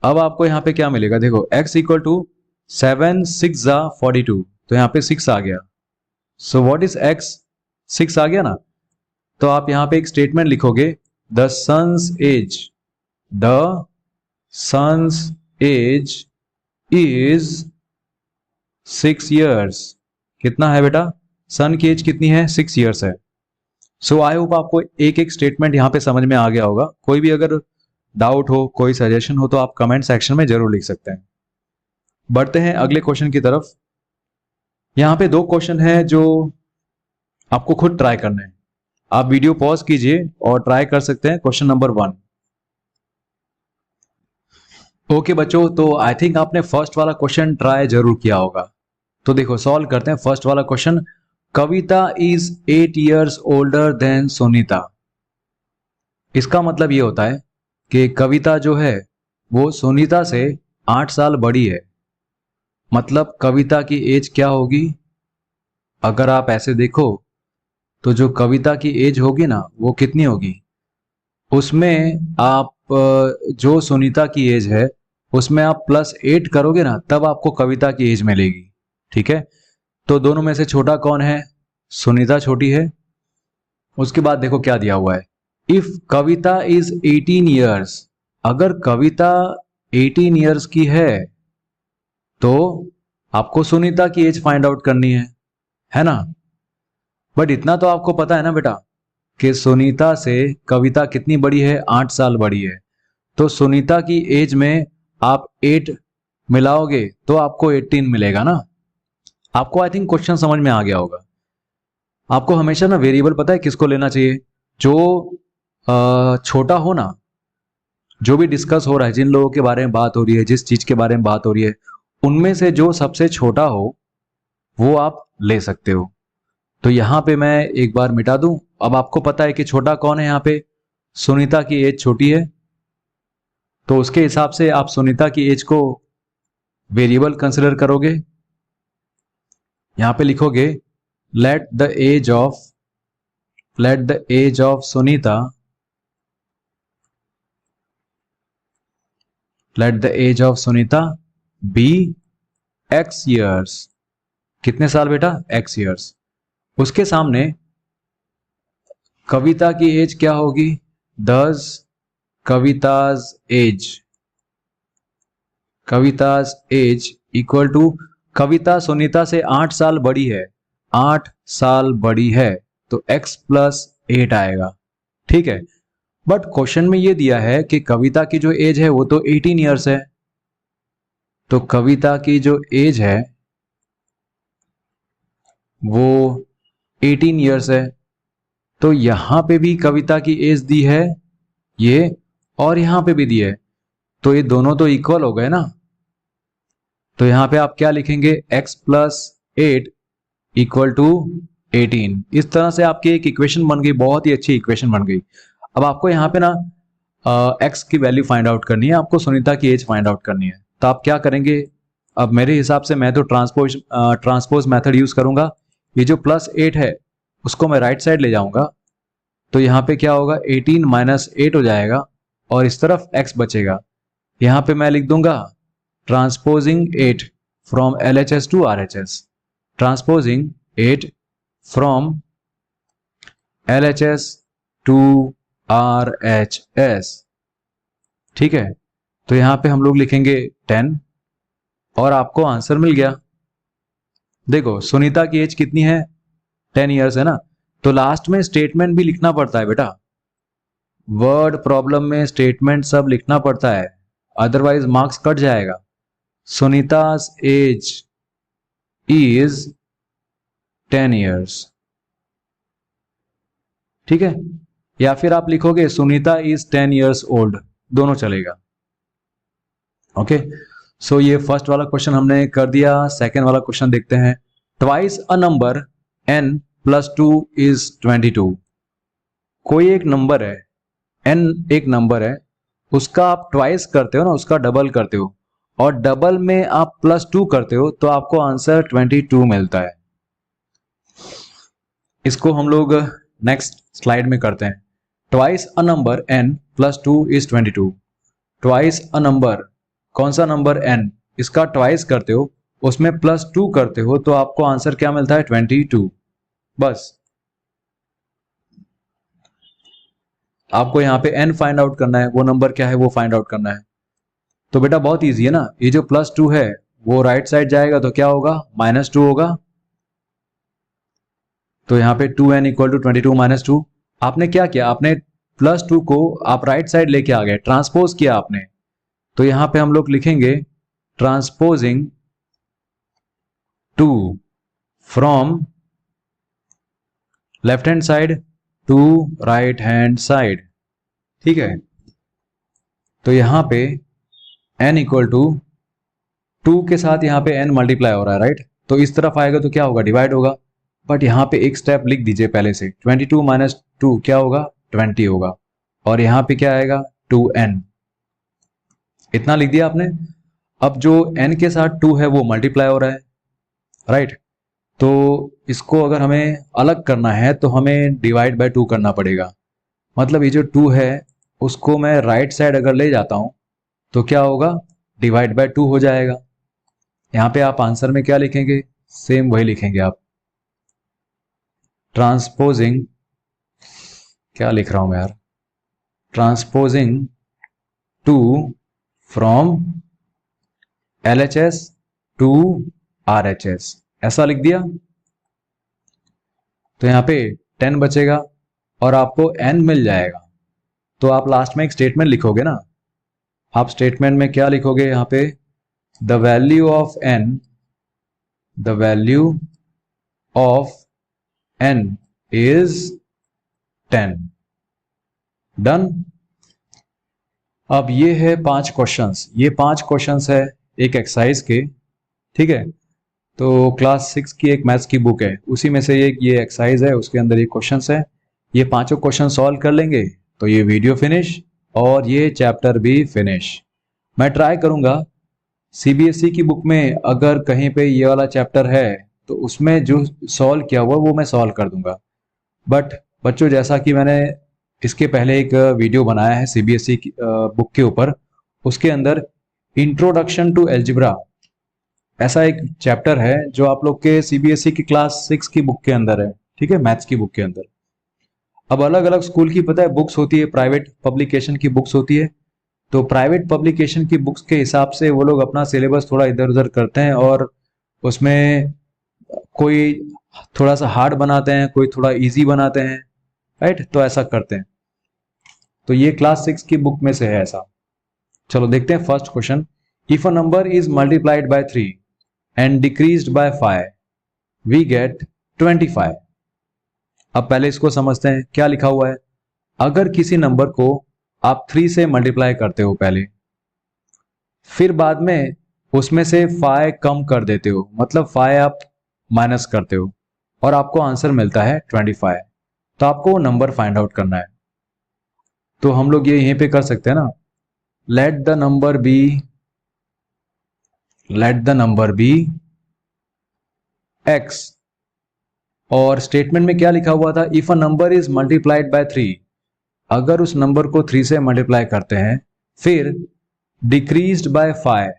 अब आपको यहाँ पे क्या मिलेगा, देखो x इक्वल टू 7 6 42, तो यहाँ पे 6 आ गया। सो व्हाट इज x, 6 आ गया ना, तो आप यहाँ पे एक स्टेटमेंट लिखोगे, the son's age is 6 years. कितना है बेटा, सन की एज कितनी है, 6 ईयर्स है। सो आई होप आपको एक एक स्टेटमेंट यहाँ पे समझ में आ गया होगा। कोई भी अगर डाउट हो, कोई सजेशन हो, तो आप कमेंट सेक्शन में जरूर लिख सकते हैं। बढ़ते हैं अगले क्वेश्चन की तरफ। यहाँ पे 2 क्वेश्चन है जो आपको खुद ट्राई करना है। आप वीडियो पॉज कीजिए और ट्राई कर सकते हैं। Question number 1। ओके बच्चों, तो आई थिंक आपने फर्स्ट वाला क्वेश्चन ट्राई जरूर किया होगा। तो देखो सॉल्व करते हैं फर्स्ट वाला question. Kavita is 8 years older than Sunita. इसका मतलब ये होता है कि कविता जो है वो सुनीता से 8 साल बड़ी है। मतलब कविता की एज क्या होगी, अगर आप ऐसे देखो तो जो कविता की एज होगी ना वो कितनी होगी, उसमें आप जो सुनीता की एज है उसमें आप +8 करोगे ना, तब आपको कविता की एज मिलेगी। ठीक है, तो दोनों में से छोटा कौन है, सुनीता छोटी है। उसके बाद देखो क्या दिया हुआ है, इफ कविता इज 18 ईयर्स। अगर कविता 18 ईयर्स की है तो आपको सुनीता की एज फाइंड आउट करनी है ना। बट इतना तो आपको पता है ना बेटा कि सुनीता से कविता कितनी बड़ी है, 8 साल बड़ी है। तो सुनीता की एज में आप 8 मिलाओगे तो आपको 18 मिलेगा ना। आपको आई थिंक क्वेश्चन समझ में आ गया होगा। आपको हमेशा ना वेरिएबल पता है किसको लेना चाहिए, जो छोटा हो ना। जो भी डिस्कस हो रहा है, जिन लोगों के बारे में बात हो रही है, जिस चीज के बारे में बात हो रही है, उनमें से जो सबसे छोटा हो वो आप ले सकते हो। तो यहां पे मैं एक बार मिटा दूं। अब आपको पता है कि छोटा कौन है, यहाँ पे सुनीता की एज छोटी है, तो उसके हिसाब से आप सुनीता की एज को वेरिएबल कंसिडर करोगे। यहां पे लिखोगे let the age of Sunita, let the age of Sunita be x years, कितने साल बेटा, x ईयर्स। उसके सामने कविता की एज क्या होगी, 10 Kavita's age, Kavita's age equal to, Kavita Sunita से 8 साल बड़ी है, 8 साल बड़ी है, तो x प्लस 8 आएगा, ठीक है। बट क्वेश्चन में ये दिया है कि कविता की जो एज है वो तो 18 ईयर्स है, तो कविता की जो एज है वो 18 ईयर्स है, तो यहां पे भी कविता की एज दी है ये, और यहां पे भी दी है, तो ये दोनों तो इक्वल हो गए ना। तो यहां पे आप क्या लिखेंगे, x प्लस 8 इक्वल टू 18। इस तरह से आपकी एक इक्वेशन बन गई, बहुत ही अच्छी इक्वेशन बन गई। अब आपको यहाँ पे ना x की वैल्यू फाइंड आउट करनी है, आपको सुनीता की एज फाइंड आउट करनी है। तो आप क्या करेंगे, अब मेरे हिसाब से मैं तो ट्रांसपोज मेथड यूज करूंगा। ये जो प्लस 8 है उसको मैं राइट साइड ले जाऊंगा, तो यहाँ पे क्या होगा, 18 माइनस 8 हो जाएगा, और इस तरफ x बचेगा। यहाँ पे मैं लिख दूंगा transposing 8 from LHS to RHS, transposing 8 from LHS to RHS, ठीक है। तो यहां पे हम लोग लिखेंगे 10, और आपको आंसर मिल गया। देखो सुनीता की एज कितनी है, 10 ईयर्स है ना। तो लास्ट में स्टेटमेंट भी लिखना पड़ता है बेटा, वर्ड प्रॉब्लम में स्टेटमेंट सब लिखना पड़ता है, अदरवाइज मार्क्स कट जाएगा। सुनीता's एज इज 10 ईयर्स, ठीक है, या फिर आप लिखोगे सुनीता इज 10 ईयर्स ओल्ड, दोनों चलेगा। ओके, सो ये फर्स्ट वाला क्वेश्चन हमने कर दिया। सेकेंड वाला क्वेश्चन देखते हैं। Twice a number n plus 2 is 22। कोई एक नंबर है, n एक नंबर है, उसका आप ट्वाइस करते हो ना, उसका डबल करते हो, और डबल में आप प्लस 2 करते हो, तो आपको आंसर 22 मिलता है। इसको हम लोग नेक्स्ट स्लाइड में करते हैं। Twice a number n plus 2 is 22। Twice a number, कौन सा नंबर n, इसका ट्वाइस करते हो, उसमें प्लस 2 करते हो, तो आपको आंसर क्या मिलता है, 22। बस आपको यहाँ पे n फाइंड आउट करना है, वो नंबर क्या है वो फाइंड आउट करना है। तो बेटा बहुत इजी है ना, ये जो प्लस 2 है वो राइट साइड जाएगा तो क्या होगा, -2 होगा। तो यहाँ पे 2n इक्वल टू 22 माइनस 2। आपने क्या किया, आपने प्लस 2 को आप राइट साइड लेके आ गए, ट्रांसपोज किया आपने। तो यहाँ पे हम लोग लिखेंगे transposing 2 from left hand side to right hand side, ठीक है। तो यहाँ पे n इक्वल टू 2 के साथ यहाँ पे n मल्टीप्लाई हो रहा है, राइट। तो इस तरफ आएगा तो क्या होगा, डिवाइड होगा। बट यहाँ पे एक स्टेप लिख दीजिए पहले से, 22 माइनस 2 क्या होगा, 20 होगा, और यहाँ पे क्या आएगा, 2n। इतना लिख दिया आपने। अब जो n के साथ 2 है वो मल्टीप्लाई हो रहा है, राइट। तो इसको अगर हमें अलग करना है तो हमें डिवाइड बाय 2 करना पड़ेगा। मतलब ये जो 2 है उसको मैं राइट साइड अगर ले जाता हूं तो क्या होगा, डिवाइड बाय 2 हो जाएगा। यहाँ पे आप आंसर में क्या लिखेंगे, सेम वही लिखेंगे आप, ट्रांसपोजिंग, क्या लिख रहा हूं मैं यार, transposing 2 from LHS to RHS, ऐसा लिख दिया। तो यहाँ पे 10 बचेगा और आपको n मिल जाएगा। तो आप लास्ट में एक स्टेटमेंट लिखोगे ना, आप स्टेटमेंट में क्या लिखोगे, यहाँ पे the value of n, the value of n is 10। Done. अब ये है 5 क्वेश्चंस, ये 5 क्वेश्चंस है एक एक्सरसाइज के, ठीक है। तो क्लास 6 की एक मैथ्स की बुक है, उसी में से ये एक्सरसाइज है, उसके अंदर ये क्वेश्चंस है। ये पांचों क्वेश्चन सॉल्व कर लेंगे तो ये वीडियो फिनिश और ये चैप्टर भी फिनिश। मैं ट्राई करूंगा CBSE की बुक में अगर कहीं पे ये वाला चैप्टर है तो उसमें जो सॉल्व किया हुआ वो मैं सॉल्व कर दूंगा। बट बच्चों, जैसा कि मैंने इसके पहले एक वीडियो बनाया है CBSE की बुक के ऊपर, उसके अंदर इंट्रोडक्शन टू एल्जिब्रा ऐसा एक चैप्टर है जो आप लोग के सीबीएसई की क्लास 6 की बुक के अंदर है, ठीक है, मैथ्स की बुक के अंदर। अब अलग अलग स्कूल की पता है बुक्स होती है, प्राइवेट पब्लिकेशन की बुक्स होती है। तो प्राइवेट पब्लिकेशन की बुक्स के हिसाब से वो लोग अपना सिलेबस थोड़ा इधर उधर करते हैं और उसमें कोई थोड़ा सा हार्ड बनाते हैं, कोई थोड़ा इजी बनाते हैं, राइट, तो ऐसा करते हैं। तो ये क्लास 6 की बुक में से है ऐसा। चलो देखते हैं first question. If a number is multiplied by 3 and decreased by 5 we get 25। अब पहले इसको समझते हैं क्या लिखा हुआ है। अगर किसी नंबर को आप 3 से मल्टीप्लाई करते हो पहले, फिर बाद में उसमें से 5 कम कर देते हो, मतलब 5 आप माइनस करते हो और आपको आंसर मिलता है 25, तो आपको वो नंबर फाइंड आउट करना है। तो हम लोग ये यहीं पे कर सकते हैं ना, let the number be x, और स्टेटमेंट में क्या लिखा हुआ था, if a number is multiplied by 3, अगर उस नंबर को 3 से मल्टीप्लाई करते हैं, फिर डिक्रीज्ड बाय 5,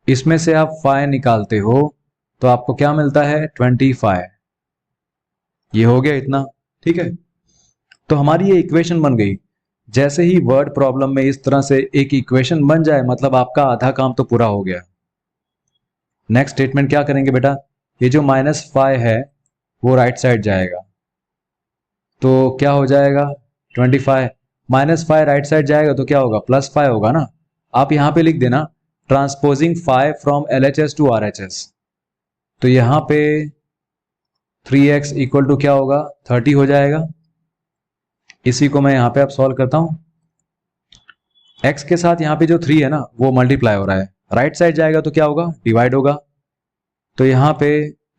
इसमें से आप 5 निकालते हो तो आपको क्या मिलता है 25। ये हो गया इतना, ठीक है। तो हमारी ये इक्वेशन बन गई। जैसे ही वर्ड प्रॉब्लम में इस तरह से एक इक्वेशन बन जाए, मतलब आपका आधा काम तो पूरा हो गया। नेक्स्ट स्टेटमेंट क्या करेंगे बेटा, ये जो -5 है वो राइट साइड जाएगा, तो क्या हो जाएगा 25, -5 राइट साइड जाएगा तो क्या होगा +5 होगा ना। आप यहां पे लिख देना transposing 5 from LHS to RHS, तो यहां पे 3x इक्वल टू क्या होगा 30 हो जाएगा। इसी को मैं यहां पे अब सॉल्व करता हूं। x के साथ यहां पे जो 3 है ना वो मल्टीप्लाई हो रहा है, राइट साइड जाएगा तो क्या होगा डिवाइड होगा, तो यहां पे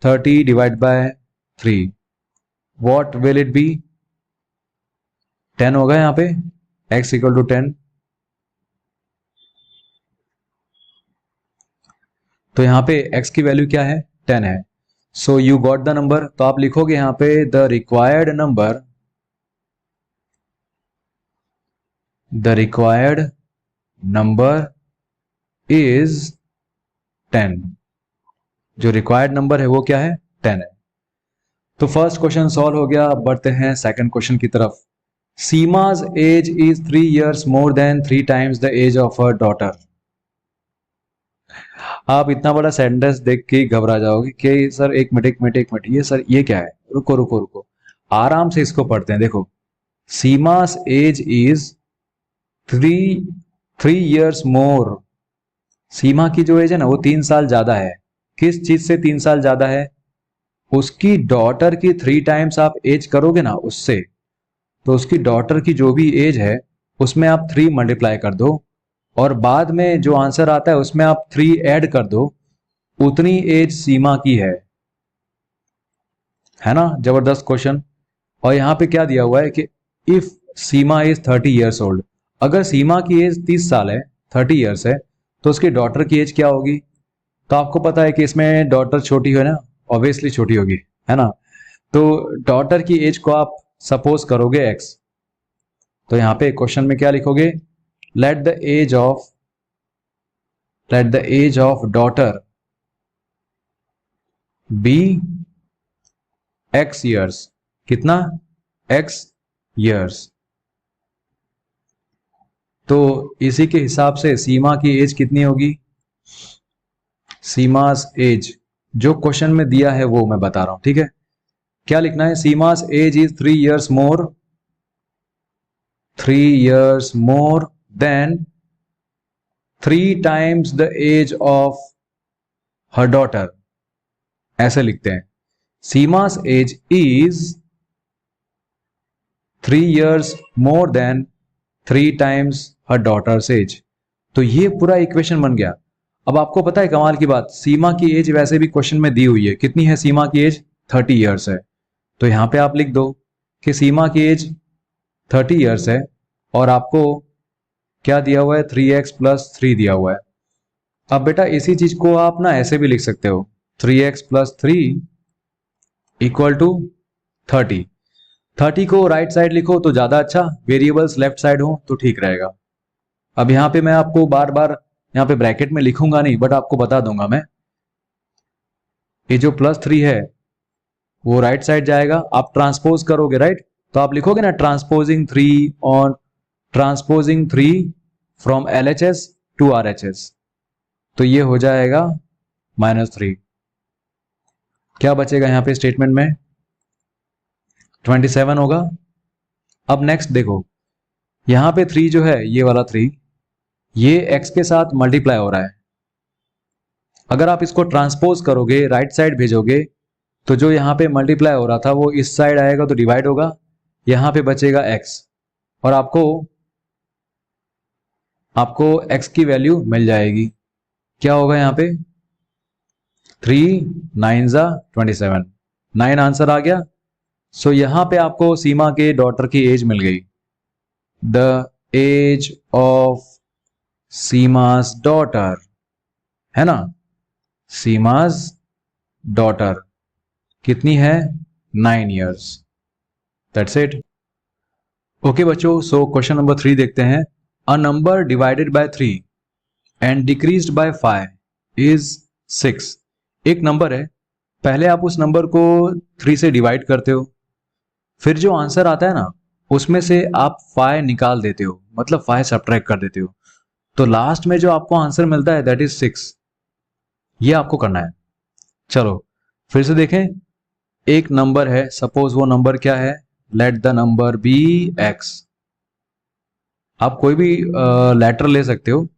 30 divide by 3, what will it be, 10 होगा यहां पे, x इक्वल टू 10। तो यहां पे x की वैल्यू क्या है 10 है, so you got the number. तो आप लिखोगे यहां पे द रिक्वायर्ड नंबर इज 10। जो रिक्वायर्ड नंबर है वो क्या है 10 है। तो फर्स्ट क्वेश्चन सॉल्व हो गया। अब बढ़ते हैं सेकंड क्वेश्चन की तरफ। Seema's age is 3 years more than 3 times the age of her daughter. आप इतना बड़ा सेंटेंस देख के घबरा जाओगे कि सर एक मिनट ये सर ये क्या है, रुको रुको रुको, आराम से इसको पढ़ते हैं। देखो, सीमा's एज इज 3 years मोर, सीमा की जो एज है ना वो 3 साल ज्यादा है। किस चीज से 3 साल ज्यादा है, उसकी डॉटर की 3 times आप एज करोगे ना उससे, तो उसकी डॉटर की जो भी एज है उसमें आप 3 मल्टीप्लाई कर दो और बाद में जो आंसर आता है उसमें आप 3 ऐड कर दो, उतनी एज सीमा की है ना। जबरदस्त क्वेश्चन। और यहां पे क्या दिया हुआ है कि if Seema is 30 years old, अगर सीमा की एज 30 साल है, 30 years है, तो उसकी डॉटर की एज क्या होगी। तो आपको पता है कि इसमें डॉटर छोटी है ना, ऑब्वियसली छोटी होगी, है ना। तो डॉटर की एज को आप सपोज करोगे x, तो यहां पे क्वेश्चन में क्या लिखोगे, let the age of daughter be x years, कितना x years। तो इसी के हिसाब से सीमा की एज कितनी होगी, सीमास एज जो क्वेश्चन में दिया है वो मैं बता रहा हूं, ठीक है। क्या लिखना है, Seema's age is 3 years more than 3 times the age of her daughter, ऐसे लिखते हैं। Seema's age is 3 years more than 3 times her daughter's age. तो ये पूरा इक्वेशन बन गया। अब आपको पता है कमाल की बात, सीमा की एज वैसे भी क्वेश्चन में दी हुई है, कितनी है सीमा की एज 30 years है। तो यहां पे आप लिख दो कि सीमा की एज 30 years है और आपको क्या दिया हुआ है 3x + 3 दिया हुआ है। अब बेटा इसी चीज को आप ना ऐसे भी लिख सकते हो, 3x + 3 इक्वल टू 30। 30 को राइट साइड लिखो तो ज्यादा अच्छा, वेरिएबल्स लेफ्ट साइड हो तो ठीक रहेगा। अब यहाँ पे मैं आपको बार बार यहाँ पे ब्रैकेट में लिखूंगा नहीं, बट आपको बता दूंगा मैं ये जो +3 है वो राइट साइड जाएगा, आप ट्रांसपोज करोगे राइट, तो आप लिखोगे ना transposing 3 from LHS to RHS, तो ये हो जाएगा -3। क्या बचेगा यहाँ पे स्टेटमेंट में? 27 होगा। अब नेक्स्ट देखो, यहाँ पे 3 जो है, ये वाला 3, ये x के साथ मल्टीप्लाई हो रहा है। अगर आप इसको ट्रांसपोज करोगे, राइट साइड भेजोगे, तो जो यहाँ पे मल्टीप्लाई हो रहा था वो इस साइड आएगा तो डिवाइड होगा, यहाँ पे बचेगा x, और आपको x की वैल्यू मिल जाएगी। क्या होगा यहाँ पे? 3 9 27, 9 आंसर आ गया। सो यहाँ पे आपको सीमा के डॉटर की एज मिल गई। The age of Sima's daughter, है ना, सीमा's डॉटर कितनी है? 9 years। That's it. ओके बच्चों, सो क्वेश्चन नंबर 3 देखते हैं। A number divided by 3 and decreased by 5 is 6। एक नंबर है, पहले आप उस नंबर को 3 से डिवाइड करते हो, फिर जो आंसर आता है ना उसमें से आप 5 निकाल देते हो, मतलब 5 सब्ट्रैक्ट कर देते हो, तो लास्ट में जो आपको आंसर मिलता है दैट इज 6। ये आपको करना है। चलो फिर से देखें। एक नंबर है, सपोज वो नंबर क्या है? Let the number be x। आप कोई भी लेटर ले सकते हो।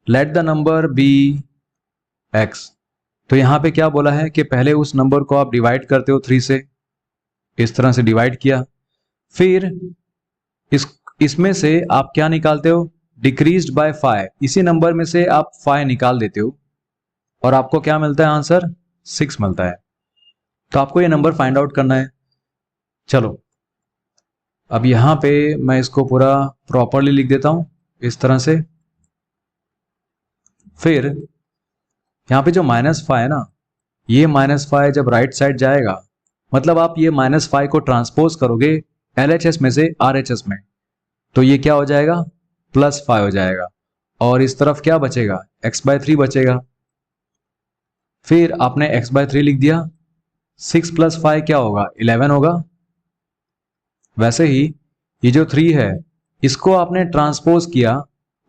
Let the number be x। तो यहां पे क्या बोला है कि पहले उस नंबर को आप डिवाइड करते हो 3 से, इस तरह से डिवाइड किया, फिर इसमें से आप क्या निकालते हो? Decreased by 5। इसी नंबर में से आप 5 निकाल देते हो और आपको क्या मिलता है? आंसर 6 मिलता है। तो आपको ये नंबर फाइंड आउट करना है। चलो अब यहां पे मैं इसको पूरा प्रॉपरली लिख देता हूं इस तरह से। फिर यहां पे जो -5 है ना, ये -5 जब राइट साइड जाएगा, मतलब आप ये -5 को ट्रांसपोज करोगे LHS में से RHS में, तो ये क्या हो जाएगा? +5 हो जाएगा। और इस तरफ क्या बचेगा? x/3 बचेगा। फिर आपने x/3 लिख दिया, 6 + 5 क्या होगा? 11 होगा। वैसे ही ये जो 3 है इसको आपने ट्रांसपोज किया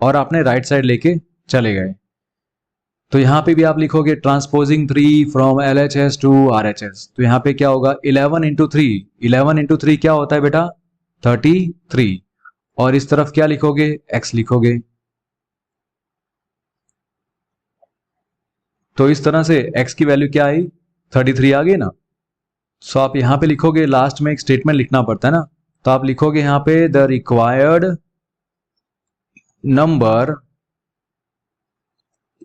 और आपने राइट साइड लेके चले गए, तो यहां पे भी आप लिखोगे transposing 3 from LHS to RHS, तो यहां पे क्या होगा? 11 × 3। 11 × 3 क्या होता है बेटा? 33। और इस तरफ क्या लिखोगे? x लिखोगे। तो इस तरह से x की वैल्यू क्या आई? 33 आ गई ना। सो आप यहां पे लिखोगे, लास्ट में एक स्टेटमेंट लिखना पड़ता है ना, तो आप लिखोगे यहां पे the required number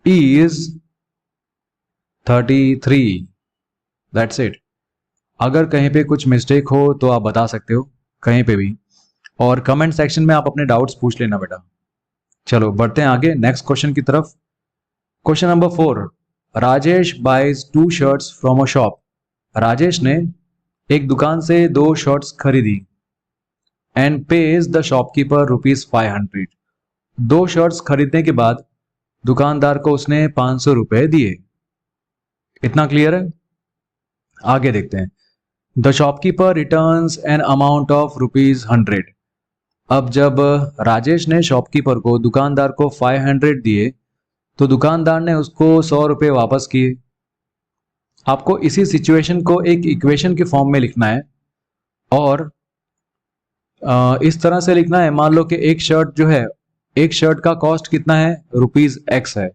is 33। That's it. अगर कहीं पे कुछ मिस्टेक हो तो आप बता सकते हो कहीं पे भी, और कमेंट सेक्शन में आप अपने डाउट्स पूछ लेना बेटा। चलो बढ़ते हैं आगे नेक्स्ट क्वेश्चन की तरफ। Question number 4। Rajesh buys 2 shirts from a shop. Rajesh ने एक दुकान से 2 शर्ट्स खरीदी and pays the shopkeeper ₹500। 2 shirts खरीदने के बाद दुकानदार को उसने 500 रुपए दिए। इतना क्लियर है? आगे देखते हैं। The shopkeeper returns an amount of ₹100। अब जब राजेश ने शॉपकीपर को, दुकानदार को 500 दिए, तो दुकानदार ने उसको 100 रुपए वापस किए। आपको इसी सिचुएशन को एक इक्वेशन के फॉर्म में लिखना है और इस तरह से लिखना है। मान लो कि एक शर्ट जो है, एक शर्ट का कॉस्ट कितना है? ₹X है,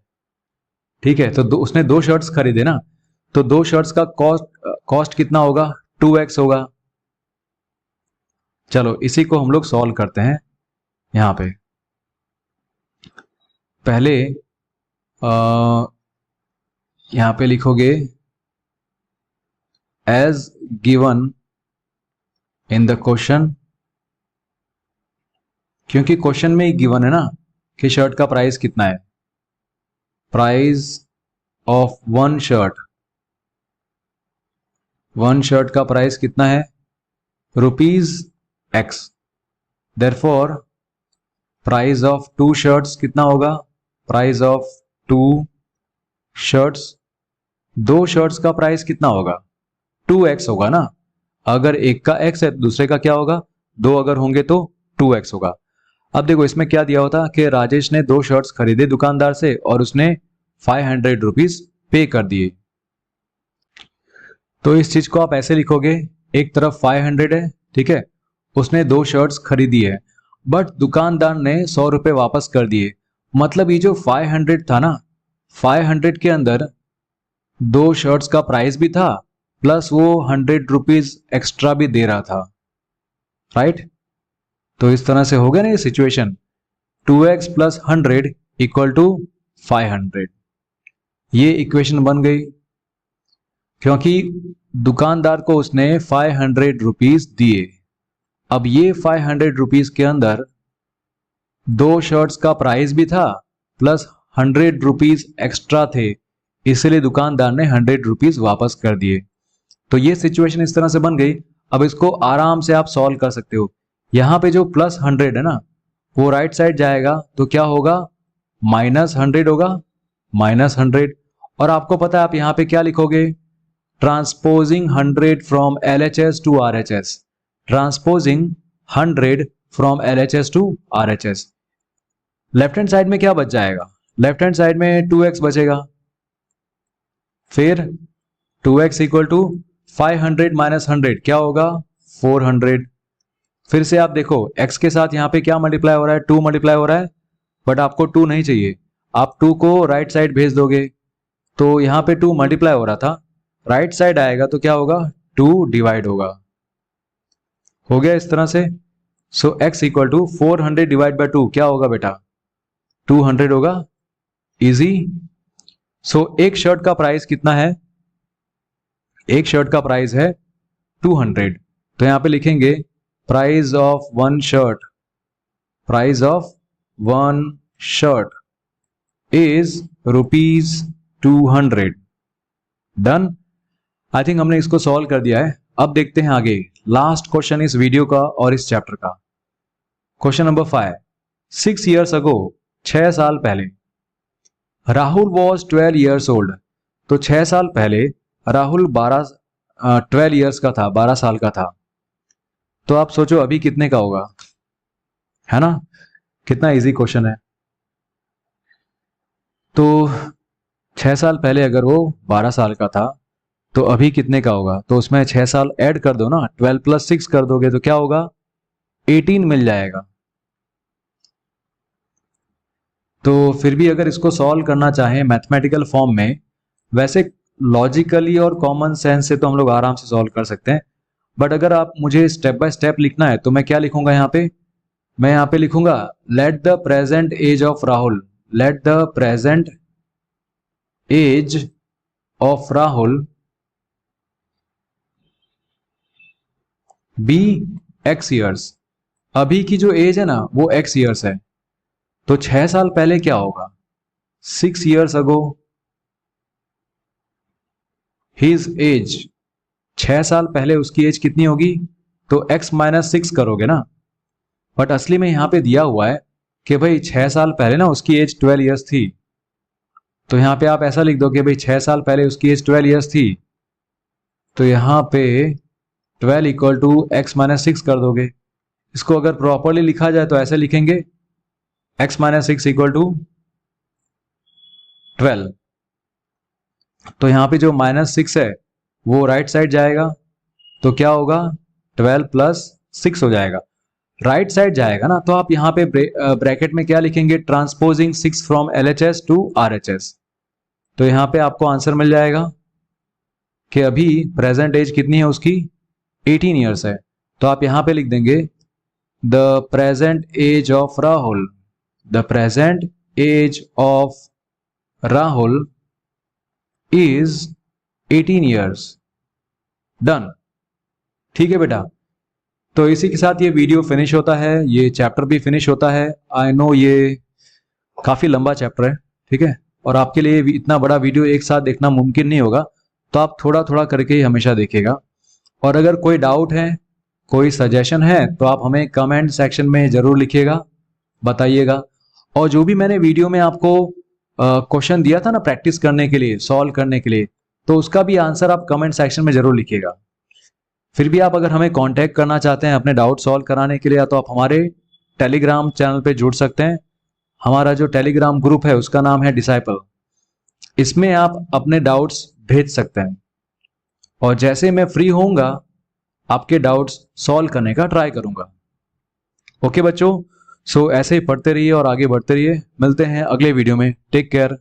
ठीक है। तो उसने 2 शर्ट्स खरीदे ना, तो 2 शर्ट्स का कॉस्ट कितना होगा? 2x होगा। चलो इसी को हम लोग सॉल्व करते हैं। यहां पे पहले यहां पे लिखोगे as given in the question, क्योंकि क्वेश्चन में ही गिवन है ना कि शर्ट का प्राइस कितना है। प्राइस ऑफ वन शर्ट का प्राइस कितना है? ₹X। Therefore price of 2 shirts कितना होगा? प्राइस ऑफ 2 शर्ट्स दो शर्ट्स का प्राइस कितना होगा? 2x होगा ना। अगर एक का x है दूसरे का क्या होगा? दो अगर होंगे तो 2x होगा। अब देखो इसमें क्या दिया होता कि राजेश ने दो शर्ट्स खरीदे दुकानदार से और उसने 500 रुपीज पे कर दिए। तो इस चीज को आप ऐसे लिखोगे, एक तरफ 500 है, ठीक है, उसने दो शर्ट्स खरीदी है, बट दुकानदार ने 100 रुपए वापस कर दिए। मतलब ये जो 500 था ना, 500 के अंदर दो शर्ट्स का प्राइस भी था प्लस वो 100 रुपीज एक्स्ट्रा भी दे रहा था, राइट। तो इस तरह से हो गया ना ये situation, 2x plus 100 equal to 500। ये इक्वेशन बन गई क्योंकि दुकानदार को उसने 500 रुपीज दिए। अब ये 500 रुपीज के अंदर दो शर्ट्स का प्राइस भी था प्लस 100 रुपीज एक्स्ट्रा थे, इसलिए दुकानदार ने 100 रुपीज वापस कर दिए। तो ये सिचुएशन इस तरह से बन गई। अब इसको आराम से आप सॉल्व कर सकते हो। यहां पे जो प्लस 100 है ना, वो राइट साइड जाएगा तो क्या होगा? माइनस 100 होगा, माइनस 100। और आपको पता है आप यहां पे क्या लिखोगे? Transposing 100 from LHS to RHS, transposing 100 from LHS to RHS। Left hand side में क्या बच जाएगा? लेफ्ट हैंड साइड में 2x बचेगा, फिर 2x इक्वल टू 500 माइनस 100 क्या होगा? 400। फिर से आप देखो x के साथ यहाँ पे क्या मल्टीप्लाई हो रहा है? 2 मल्टीप्लाई हो रहा है, बट आपको 2 नहीं चाहिए, आप 2 को राइट साइड भेज दोगे। तो यहाँ पे 2 मल्टीप्लाई हो रहा था, राइट साइड आएगा तो क्या होगा? 2 डिवाइड होगा। हो गया इस तरह से। So x equal to 400 divide by 2 क्या होगा बेटा? 200 होगा। इजी। सो एक शर्ट का प्राइस कितना है? एक शर्ट का प्राइस है 200। तो यहां पे लिखेंगे price of one shirt, price of one shirt is ₹200। Done. I think हमने इसको सॉल्व कर दिया है। अब देखते हैं आगे लास्ट क्वेश्चन इस वीडियो का और इस चैप्टर का। Question number 5। 6 years ago, 6 साल पहले, राहुल वॉज 12 years old। तो 6 साल पहले राहुल 12 years का था, 12 साल का था। तो आप सोचो अभी कितने का होगा, है ना। कितना इजी क्वेश्चन है। तो 6 साल पहले अगर वो 12 साल का था तो अभी कितने का होगा? तो उसमें 6 साल ऐड कर दो ना, 12 प्लस 6 कर दोगे तो क्या होगा? 18 मिल जाएगा। तो फिर भी अगर इसको सॉल्व करना चाहें मैथमेटिकल फॉर्म में, वैसे लॉजिकली और कॉमन सेंस से तो हम लोग आराम से सॉल्व कर सकते हैं, बट अगर आप मुझे स्टेप बाय स्टेप लिखना है तो मैं क्या लिखूंगा यहाँ पे? मैं यहाँ पे लिखूंगा let the present age of Rahul, let the present age of Rahul be x years। अभी की जो एज है ना वो x years है। तो 6 साल पहले क्या होगा? 6 years ago his age, 6 साल पहले उसकी एज कितनी होगी? तो x माइनस 6 करोगे ना। बट असली में यहां पे दिया हुआ है कि भाई 6 साल पहले ना उसकी एज 12 years थी। तो यहां पे आप ऐसा लिख दो कि भाई 6 साल पहले उसकी एज 12 years थी। तो यहां पे 12 इक्वल टू x माइनस 6 कर दोगे। इसको अगर प्रॉपरली लिखा जाए तो ऐसे लिखेंगे x माइनस 6 इक्वल टू 12। तो यहां पे जो माइनस 6 है वो राइट साइड जाएगा तो क्या होगा? 12 प्लस 6 हो जाएगा। राइट साइड जाएगा ना तो आप यहां पे ब्रैकेट में क्या लिखेंगे? Transposing 6 from LHS to RHS। तो यहां पे आपको आंसर मिल जाएगा कि अभी प्रेजेंट एज कितनी है उसकी? 18 ईयर्स है। तो आप यहां पे लिख देंगे the present age of Rahul, the present age of Rahul is 18 years. Done. ठीक है बेटा। तो इसी के साथ ये वीडियो फिनिश होता है, ये चैप्टर भी फिनिश होता है। आई नो ये काफी लंबा चैप्टर है, ठीक है, और आपके लिए इतना बड़ा वीडियो एक साथ देखना मुमकिन नहीं होगा, तो आप थोड़ा थोड़ा करके ही हमेशा देखिएगा। और अगर कोई डाउट है, कोई सजेशन है तो आप हमें कमेंट सेक्शन में जरूर लिखिएगा, बताइएगा। और जो भी मैंने वीडियो में आपको क्वेश्चन दिया था ना प्रैक्टिस करने के लिए, सॉल्व करने के लिए, तो उसका भी आंसर आप कमेंट सेक्शन में जरूर लिखिएगा। फिर भी आप अगर हमें कांटेक्ट करना चाहते हैं अपने डाउट सॉल्व कराने के लिए, तो आप हमारे टेलीग्राम चैनल पे जुड़ सकते हैं। हमारा जो टेलीग्राम ग्रुप है उसका नाम है डिसाइपल। इसमें आप अपने डाउट्स भेज सकते हैं और जैसे मैं फ्री होऊंगा आपके डाउट्स सॉल्व करने का ट्राई करूंगा। ओके बच्चों, सो ऐसे ही पढ़ते रहिए और आगे बढ़ते रहिए। मिलते हैं अगले वीडियो में। Take care.